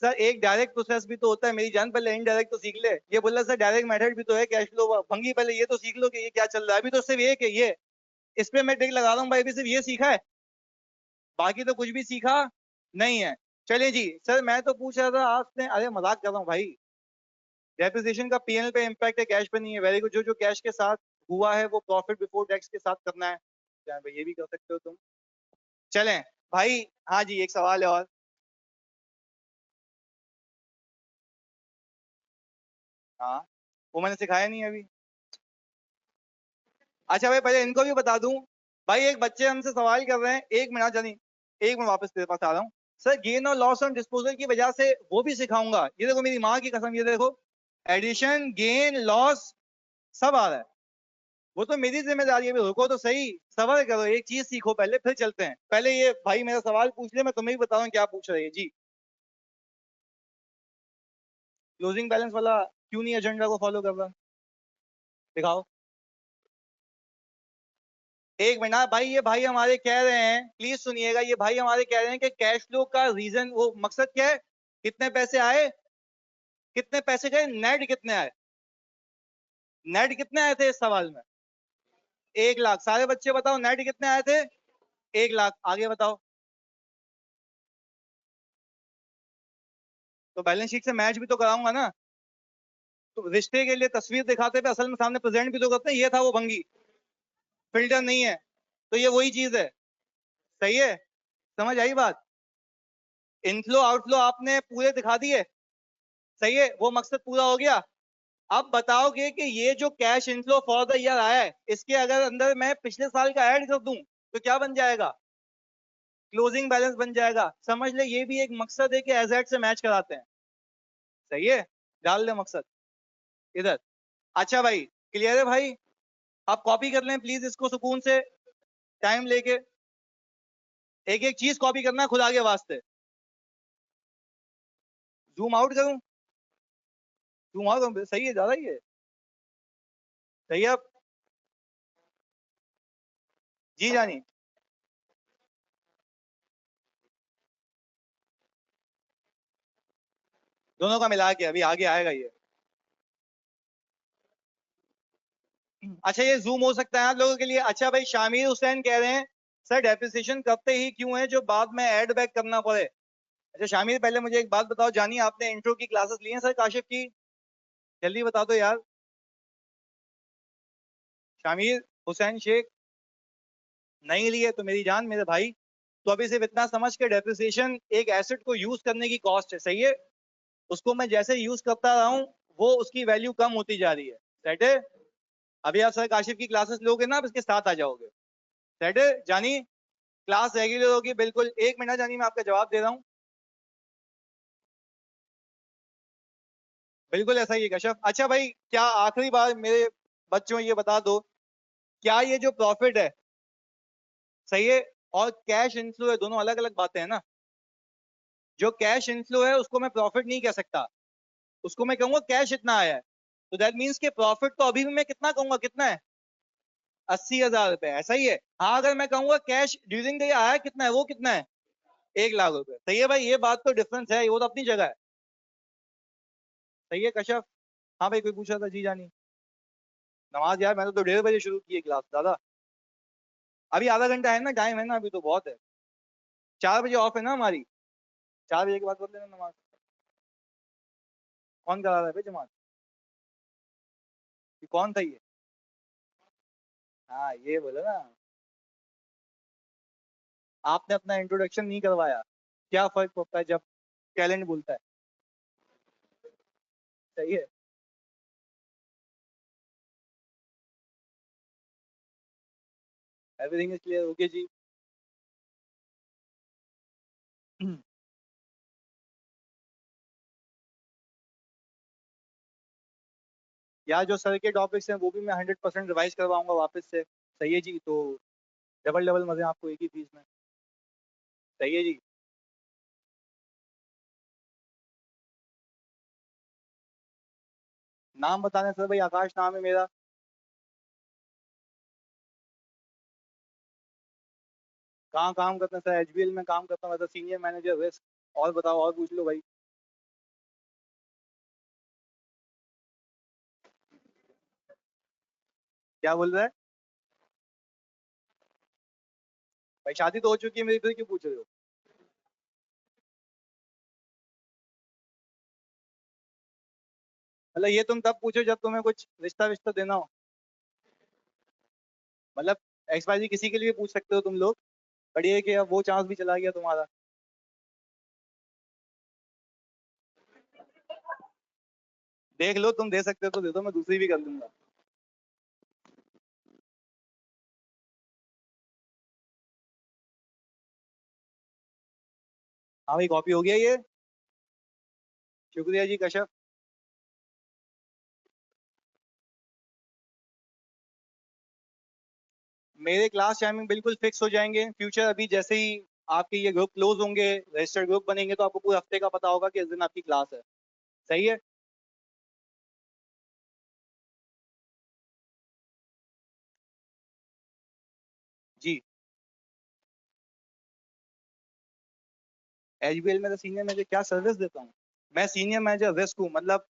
S1: सर। एक डायरेक्ट प्रोसेस भी तो होता है मेरी जान, पहले इनडायरेक्ट तो सीख ले। ये बोला सर डायरेक्ट मेथड भी तो है कैश फ्लो भंगी, पहले ये तो सीख लो कि ये क्या चल रहा है। अभी तो सिर्फ एक है ये, इस पे मैं टिक लगा रहा हूँ भाई, अभी सिर्फ ये सीखा है, बाकी तो कुछ भी सीखा नहीं है। चलिए जी सर, मैं तो पूछ रहा था आपने, अरे मजाक कर रहा हूँ भाई। डेप्रिसिएशन का पीएनएल पे इम्पैक्ट है, कैश पे नहीं है। Very good. जो जो कैश के साथ हुआ है वो प्रॉफिट बिफोर टैक्स के साथ करना है। क्या भाई, ये भी कर सकते हो तुम। चलें भाई। हाँ जी, एक सवाल है और। हाँ, वो मैंने सिखाया नहीं अभी। अच्छा भाई, पहले इनको भी बता दूं। भाई एक बच्चे हमसे सवाल कर रहे हैं, 1 मिनट जानी, 1 मिनट वापस तेरे पास आ रहा हूँ। सर गेन और लॉस ऑन डिस्पोजल की वजह से वो भी सिखाऊंगा। ये देखो मेरी माँ की कसम, ये देखो एडिशन गेन लॉस सब आ रहा है। वो तो मेरी जिम्मेदारी है। अभी रुको तो सही, सबर करो, एक चीज सीखो पहले, फिर चलते हैं। पहले ये भाई मेरा सवाल पूछ ले, मैं तुम्हें भी बताऊं क्या पूछ रही है जी। क्लोजिंग बैलेंस वाला क्यों नहीं एजेंडा को फॉलो कर रहा? दिखाओ। 1 मिनट भाई, ये भाई हमारे कह रहे हैं, प्लीज सुनिएगा, ये भाई हमारे कह रहे हैं कि कैश फ्लो का रीजन, वो मकसद क्या है? कितने पैसे आए, कितने पैसे गए, नेट कितने आए। नेट कितने आए थे इस सवाल में? 1 लाख। सारे बच्चे बताओ नेट कितने आए थे? 1 लाख। आगे बताओ। तो बैलेंस शीट से मैच भी तो कराऊंगा ना। तो रिश्ते के लिए तस्वीर दिखाते पे असल में सामने प्रेजेंट भी तो करते हैं, ये था वो भंगी, फिल्टर नहीं है। तो ये वही चीज है। सही है, समझ आई बात? इनफ्लो आउटफ्लो आपने पूरे दिखा दिए। सही है, वो मकसद पूरा हो गया। अब बताओगे कि ये जो cash inflow for the year आया है, इसके अगर अंदर मैं पिछले साल का ऐड कर दूं तो क्या बन जाएगा? क्लोजिंग बैलेंस बन जाएगा। समझ ले, ये भी एक मकसद है कि एजेट से मैच कराते हैं। सही है, डाल दे मकसद इधर। अच्छा भाई, क्लियर है भाई? आप कॉपी कर लें प्लीज इसको सुकून से, टाइम लेके। एक एक चीज कॉपी करना खुदा के वास्ते। जूम आउट करूं? जूम आउट करूं? सही है, ज्यादा ही है। सही है। अब जी जानी, दोनों का मिला के अभी आगे आएगा ये। अच्छा, ये जूम हो सकता है आप लोगों के लिए। अच्छा भाई, शामिर हुसैन कह रहे हैं सर डेप्रिसिएशन करते ही क्यों है जो बाद में ऐड बैक करना पड़े। अच्छा शामिर, पहले मुझे एक बात बताओ, जानी आपने इंट्रो की क्लासेस ली हैं सर काशिफ की? जल्दी बता दो यार। शामिर हुसैन शेख, नहीं लिए तो मेरी जान मेरे भाई, तो अभी सिर्फ इतना समझ के डेप्रिसिएशन एक एसेट को यूज करने की कॉस्ट है। सही है, उसको मैं जैसे यूज करता रहा हूं वो उसकी वैल्यू कम होती जा रही है। सेट है? अभी आप सर काशिफ की क्लासेस लोगे ना, आप इसके साथ आ जाओगे। सेट है जानी, क्लास रेगुलर होगी बिल्कुल। 1 मिनट जानी, मैं आपका जवाब दे रहा हूँ। बिल्कुल ऐसा ही है कश्यप। अच्छा भाई, क्या आखिरी बार मेरे बच्चों ये बता दो, क्या ये जो प्रॉफिट है, सही है, और कैश इनफ्लो है, दोनों अलग अलग बातें हैं ना। जो कैश इनफ्लो है उसको मैं प्रॉफिट नहीं कह सकता, उसको मैं कहूंगा कैश इतना आया है। तो दैट मीन्स के प्रॉफिट तो अभी भी मैं कितना कहूंगा, कितना है, 80,000 रुपए, ऐसा ही है। हाँ, अगर मैं कहूंगा कैश ड्यूरिंग द आया कितना है, वो कितना है, 1 लाख रुपए। सही है भाई, ये बात तो डिफरेंस है, वो तो अपनी जगह है। सही है कश्यप। हाँ भाई, कोई पूछ रहा था जी जानी। नमाज यार, मैंने तो 1:30 बजे शुरू की है क्लास दादा। अभी आधा घंटा है ना, टाइम है ना, अभी तो बहुत है। 4 बजे ऑफ है ना हमारी, 4 बजे के बाद कर लेना नमाज। कौन करा रहा है भाई जमात? ये कौन था ये? हाँ, ये बोलो ना। आपने अपना इंट्रोडक्शन नहीं करवाया। क्या फर्क पड़ता है जब टैलेंट बोलता है। सही है। एवरीथिंग इज क्लियर, ओके जी। यार, जो सर के टॉपिक्स हैं वो भी मैं 100% रिवाइज करवाऊंगा वापस से। सही है जी, तो डबल डबल मजे आपको एक ही फीस में। सही है जी। नाम बताने सर भाई, आकाश नाम है मेरा। कहाँ काम करते हैं सर? एचबीएल में काम करता हूँ एज सीनियर मैनेजर रिस्क। और बताओ, और पूछ लो भाई। क्या बोल रहा है भाई? शादी तो हो चुकी है मेरी, फिर क्यों पूछ रहे हो? मतलब ये तुम तब पूछो जब तुम्हें कुछ रिश्ता विश्ता देना हो। मतलब एक्सपायरी किसी के लिए पूछ सकते हो तुम लोग, बट ये है कि अब वो चांस भी चला गया तुम्हारा। देख लो, तुम दे सकते हो तो दे दो, मैं दूसरी भी कर लूंगा। हाँ भाई, कॉपी हो गया ये। शुक्रिया जी कश्यप। मेरे क्लास टाइमिंग बिल्कुल फिक्स हो जाएंगे फ्यूचर। अभी जैसे ही आपके ये ग्रुप क्लोज होंगे, रजिस्टर्ड ग्रुप बनेंगे, तो आपको पूरे हफ्ते का पता होगा कि इस दिन आपकी क्लास है। सही है जी। एचबीएल में तो सीनियर मैनेजर क्या सर्विस देता हूँ? मैं सीनियर मैनेजर रिस्क हूँ, मतलब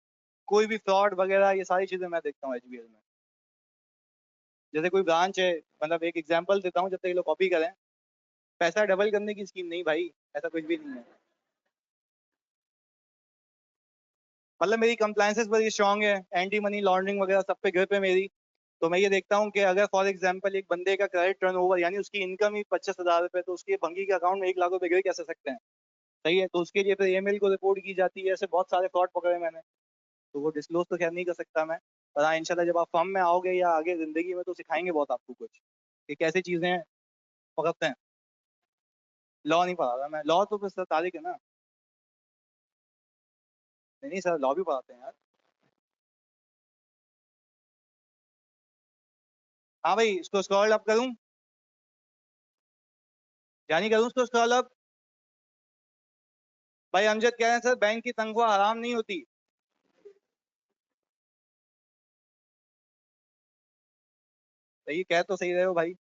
S1: कोई भी फ्रॉड वगैरह ये सारी चीजें मैं देखता हूँ एचबीएल में। जैसे कोई ब्रांच है, मतलब एक एग्जांपल देता हूँ जब तक ये लोग कॉपी करें। पैसा डबल करने की स्कीम नहीं भाई, ऐसा कुछ भी नहीं है। मतलब मेरी कंप्लायंसेस बड़ी स्ट्रांग है, एंटी मनी लॉन्ड्रिंग वगैरह सब पे घर पे मेरी। तो मैं ये देखता हूँ कि अगर फॉर एग्जांपल एक बंदे का क्रेडिट टर्नओवर यानी उसकी इनकम ही 25,000 रुपए, तो उसके भंगी के अकाउंट में 1 लाख रुपए गिर कैसे सकते हैं? सही है, तो उसके लिए फिर ईमेल को रिपोर्ट की जाती है। ऐसे बहुत सारे फ्रॉड पकड़े मैंने। तो वो डिस्क्लोज तो खैर नहीं कर सकता मैं। पर हाँ, इंशाल्लाह जब आप फर्म में आओगे या आगे जिंदगी में, तो सिखाएंगे बहुत आपको कुछ कि कैसे चीजें पकड़ते हैं। लॉ नहीं पढ़ा रहा मैं, लॉ तो फिर सर तारिक है ना। नहीं नहीं सर, लॉ भी पढ़ाते हैं यार। हाँ भाई, इसको स्क्रॉल अप करूँ? जानी करूँ उसको स्क्रॉल अप? भाई अमजद कह रहे हैं सर बैंक की तनख्वाह हराम नहीं होती। सही कह तो सही रहे हो भाई।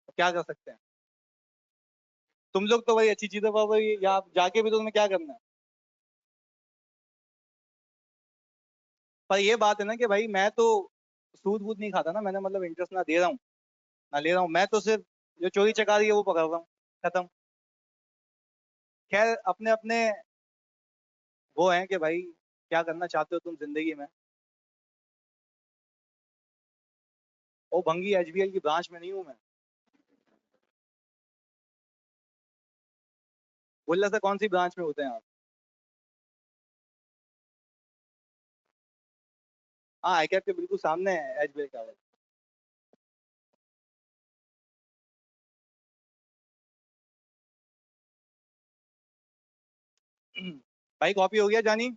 S1: तो क्या कर सकते हैं? तुम लोग तो भाई अच्छी चीजों पर भाई, या आप जाके भी तो तुम्हें क्या करना है? पर ये बात है ना कि भाई मैं तो सूद वूद नहीं खाता ना, मैंने मतलब इंटरेस्ट ना दे रहा हूँ ना ले रहा हूँ। मैं तो सिर्फ जो चोरी चकारी है वो पकड़ रहा हूँ। खत्म। खैर, अपने अपने वो है कि भाई क्या करना चाहते हो तुम जिंदगी में। वो भंगी एचबीएल की ब्रांच में नहीं हूँ मैं। बोल रहा था कौन सी ब्रांच में होते हैं आप? हाँ, आई कैप के बिल्कुल सामने है एचबीएल का। भाई कॉपी हो गया जानी?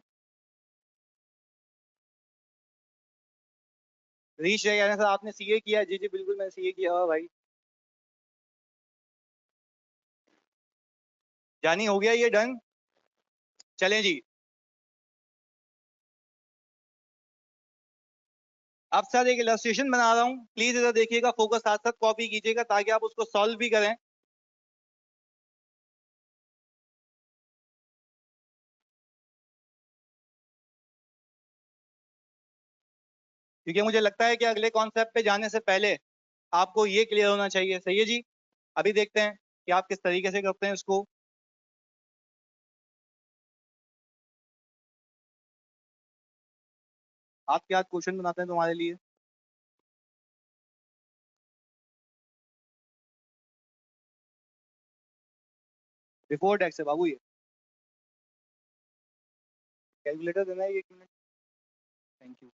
S1: रीच है कहने सर आपने सीए किया? जी जी बिल्कुल मैंने सीए किया। हाँ भाई जानी हो गया ये डन। चलें जी। अब सर एक इलस्ट्रेशन बना रहा हूँ, प्लीज इधर देखिएगा, फोकस साथ साथ कॉपी कीजिएगा ताकि आप उसको सॉल्व भी करें। क्योंकि मुझे लगता है कि अगले कॉन्सेप्ट पे जाने से पहले आपको ये क्लियर होना चाहिए। सही है जी। अभी देखते हैं कि आप किस तरीके से करते हैं इसको। आप क्या क्वेश्चन बनाते हैं तुम्हारे लिए? बिफोर टैक्स है बाबू ये। कैलकुलेटर देना है 1 मिनट। Thank you.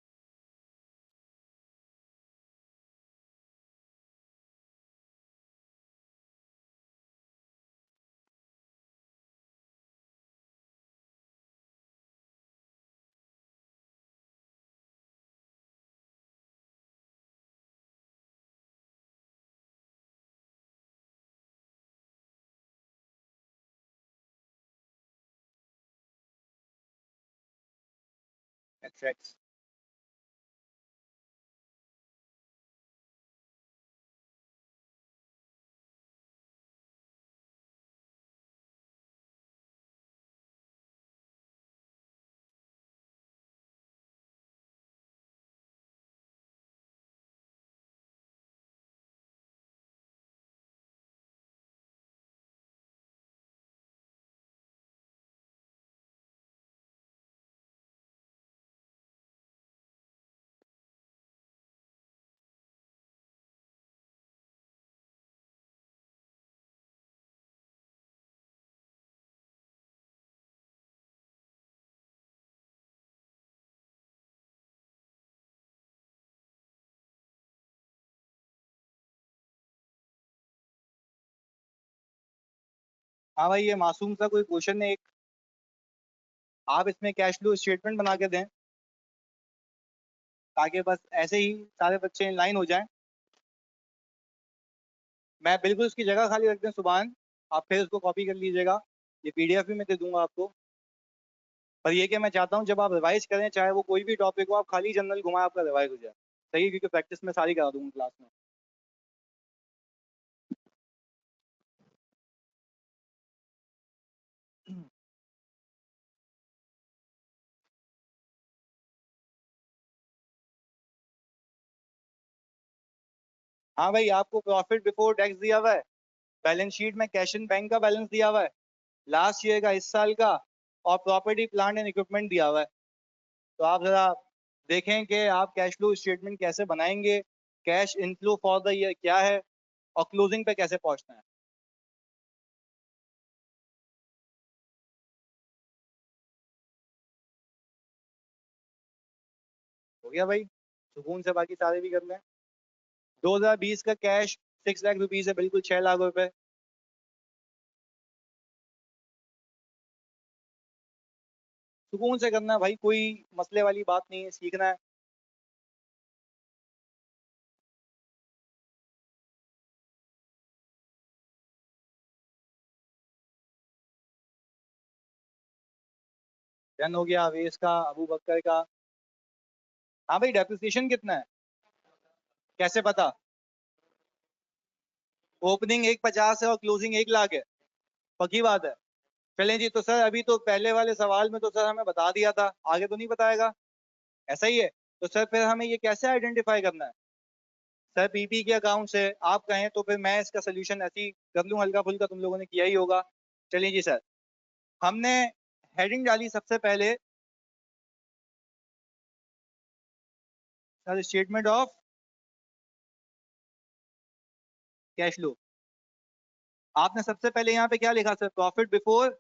S1: एक्स। हाँ भाई ये मासूम सा कोई क्वेश्चन है एक, आप इसमें कैश फ्लो स्टेटमेंट बना के दें ताकि बस ऐसे ही सारे बच्चे इन लाइन हो जाएं। मैं बिल्कुल उसकी जगह खाली रख दें सुभान, आप फिर उसको कॉपी कर लीजिएगा, ये पीडीएफ भी मैं दे दूंगा आपको। पर ये कि मैं चाहता हूँ जब आप रिवाइज करें चाहे वो कोई भी टॉपिक हो, आप खाली जनरल घुमाएं आपका रिवाइज हो जाए। सही है, क्योंकि प्रैक्टिस में सारी करा दूंगा क्लास में। हाँ भाई आपको प्रॉफिट बिफोर टैक्स दिया हुआ है, बैलेंस शीट में कैश इन बैंक का बैलेंस दिया हुआ है, लास्ट ईयर का, इस साल का, और प्रॉपर्टी प्लांट एंड इक्विपमेंट दिया हुआ है। तो आप जरा देखें कि आप कैश फ्लो स्टेटमेंट कैसे बनाएंगे, cash inflow for the year क्या है, और क्लोजिंग पे कैसे पहुंचना है। हो गया भाई, सुकून से बाकी सारे भी कर लें। 2020 का कैश 6 लाख रुपीज है, बिल्कुल 6 लाख रुपए। सुकून से करना है भाई, कोई मसले वाली बात नहीं है, सीखना है। डन हो गया अवेश का, अबू बकर का। हाँ भाई डेप्रिसिएशन कितना है? कैसे पता? ओपनिंग 150 है और क्लोजिंग 1 लाख है, पक्की बात है। चलें जी, तो सर अभी तो पहले वाले सवाल में तो सर हमें बता दिया था, आगे तो नहीं बताएगा? ऐसा ही है। तो सर फिर हमें ये कैसे आइडेंटिफाई करना है? सर पीपी के अकाउंट से आप कहें तो फिर मैं इसका सोल्यूशन ऐसे ही कर लूँ, हल्का फुल्का तुम लोगों ने किया ही होगा। चलिए जी सर, हमने हेडिंग डाली सबसे पहले, sir statement of cash flow. आपने सबसे पहले यहाँ पे क्या लिखा सर? Profit before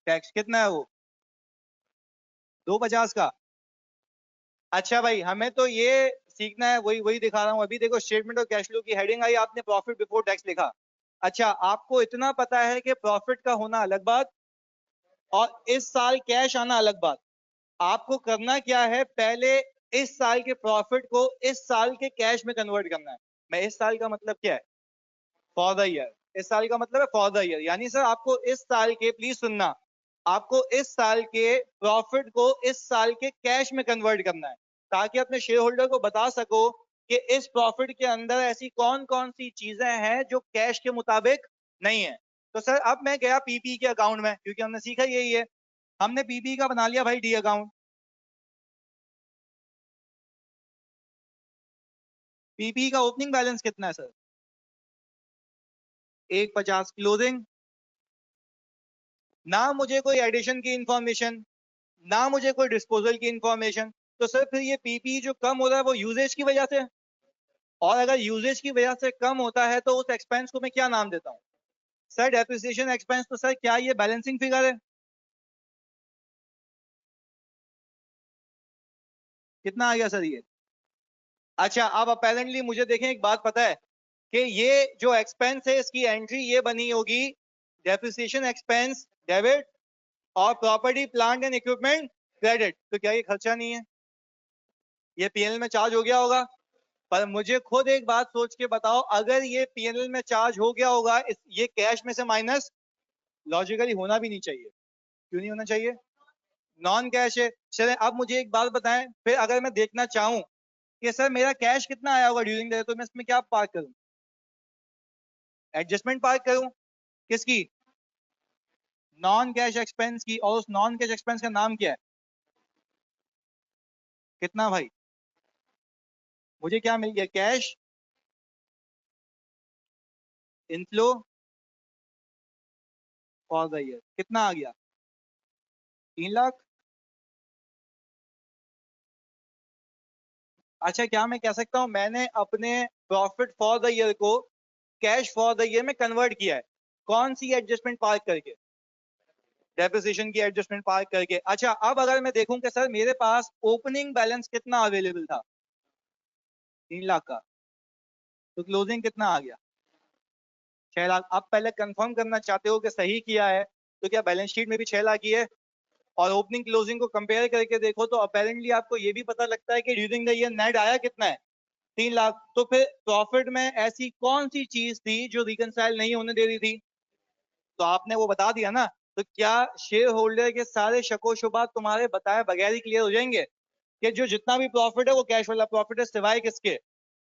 S1: tax. कितना है वो? 250 का। अच्छा भाई हमें तो ये सीखना है, वही वही दिखा रहा हूँ अभी। देखो स्टेटमेंट ऑफ कैश फ्लो की हेडिंग आई, आपने प्रॉफिट बिफोर टैक्स लिखा। अच्छा आपको इतना पता है कि प्रॉफिट का होना अलग बात, और इस साल कैश आना अलग बात। आपको करना क्या है, पहले इस साल के प्रॉफिट को इस साल के कैश में कन्वर्ट करना है। मैं इस साल का मतलब क्या है, फॉर द ईयर। इस साल का मतलब है फॉर द ईयर, यानी सर आपको इस साल के, प्लीज सुनना, आपको इस साल के प्रॉफिट को इस साल के कैश में कन्वर्ट करना है, ताकि अपने शेयर होल्डर को बता सको कि इस प्रॉफिट के अंदर ऐसी कौन कौन सी चीजें हैं जो कैश के मुताबिक नहीं है। तो सर अब मैं गया पीपी के अकाउंट में, क्योंकि हमने सीखा यही है, हमने पीपी का बना लिया भाई डी अकाउंट। पीपी का ओपनिंग बैलेंस कितना है सर, 150 क्लोजिंग। ना मुझे कोई एडिशन की इंफॉर्मेशन, ना मुझे कोई डिस्पोजल की इंफॉर्मेशन। तो सर फिर ये पीपी जो कम हो रहा है वो यूजेज की वजह से, और अगर यूजेज की वजह से कम होता है तो उस एक्सपेंस को मैं क्या नाम देता हूं सर, डेप्रिसिएशन एक्सपेंस। तो सर क्या ये बैलेंसिंग फिगर है, कितना आ गया सर ये। अच्छा अब अपेरेंटली मुझे देखें एक बात पता है कि ये जो एक्सपेंस है इसकी एंट्री ये बनी होगी डेप्रिसिएशन एक्सपेंस डेबिट और property plant and equipment credit. तो क्या ये खर्चा नहीं है, ये पीएनएल में चार्ज हो गया होगा। पर मुझे खुद एक बात सोच के बताओ, अगर ये पीएनएल में चार्ज हो गया होगा, ये कैश में से माइनस लॉजिकली होना भी नहीं चाहिए। क्यों नहीं होना चाहिए, नॉन कैश है। चले अब मुझे एक बात बताएं, फिर अगर मैं देखना चाहूं कि सर मेरा कैश कितना आया होगा ड्यूरिंग द, तो मैं इसमें क्या पार्क करूं, एडजस्टमेंट पार्क करूं, किसकी, नॉन कैश एक्सपेंस की। और उस नॉन कैश एक्सपेंस का नाम क्या है, कितना भाई, मुझे क्या मिल गया, cash inflow for the year, कितना आ गया, 3 लाख। अच्छा क्या मैं कह सकता हूं मैंने अपने प्रॉफिट फॉर द ईयर को कैश फॉर द ईयर में कन्वर्ट किया है, कौन सी एडजस्टमेंट पार्क करके, डेप्रिसिएशन की एडजस्टमेंट पार्क करके। अच्छा अब अगर मैं देखूं कि सर मेरे पास ओपनिंग बैलेंस कितना अवेलेबल था, 3 लाख का, तो क्लोजिंग कितना आ गया, 6 लाख। अब पहले कंफर्म करना चाहते हो कि सही किया है, तो क्या बैलेंस शीट में भी 6 लाख ही है, और ओपनिंग क्लोजिंग को कंपेयर करके देखो तो अपेरेंटली आपको ये भी पता लगता है कि ड्यूरिंग द ईयर नेट आया कितना है, 3 लाख। तो फिर प्रॉफिट में ऐसी कौन सी चीज थी जो रिकंसाइल नहीं होने दे रही थी, तो आपने वो बता दिया ना। तो क्या शेयर होल्डर के सारे शको शुबा तुम्हारे बताए बगैर ही क्लियर हो जाएंगे कि जो जितना भी प्रॉफिट है वो कैश वाला प्रॉफिट है, सिवाय किसके,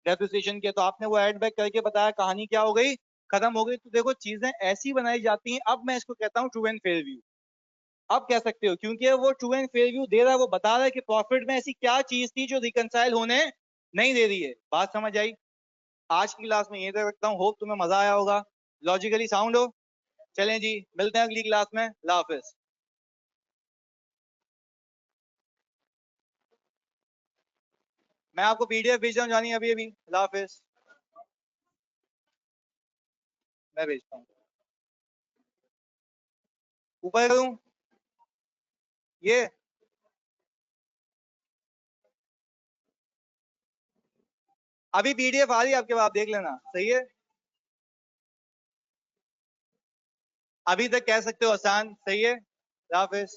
S1: डेप्रिसिएशन के। तो आपने वो एड बैक करके बताया, कहानी क्या हो गई, खत्म हो गई। तो देखो चीजें ऐसी बनाई जाती हैं। अब मैं इसको कहता हूँ ट्रू एंड फेयर व्यू। अब कह सकते हो क्योंकि वो ट्रू एंड फेयर व्यू दे रहा है, वो बता रहा है कि प्रॉफिट में ऐसी क्या चीज थी जो रिकंसाइल होने नहीं दे रही है। बात समझ आई। आज की क्लास में ये तक रखता हूँ, होप तुम्हें मजा आया होगा, लॉजिकली साउंड हो। चलें जी, मिलते हैं अगली क्लास में, अल्लाह हाफिज। मैं आपको पीडीएफ भेज रहा हूँ जानी, अभी अभी, अल्लाह हाफिज। मैं भेजता हूँ, ऊपर करूँ ये, अभी पीडीएफ आ रही है आपके पास, आप देख लेना, सही है। अभी तक कह सकते हो आसान, सही है, अल्लाह हाफिज।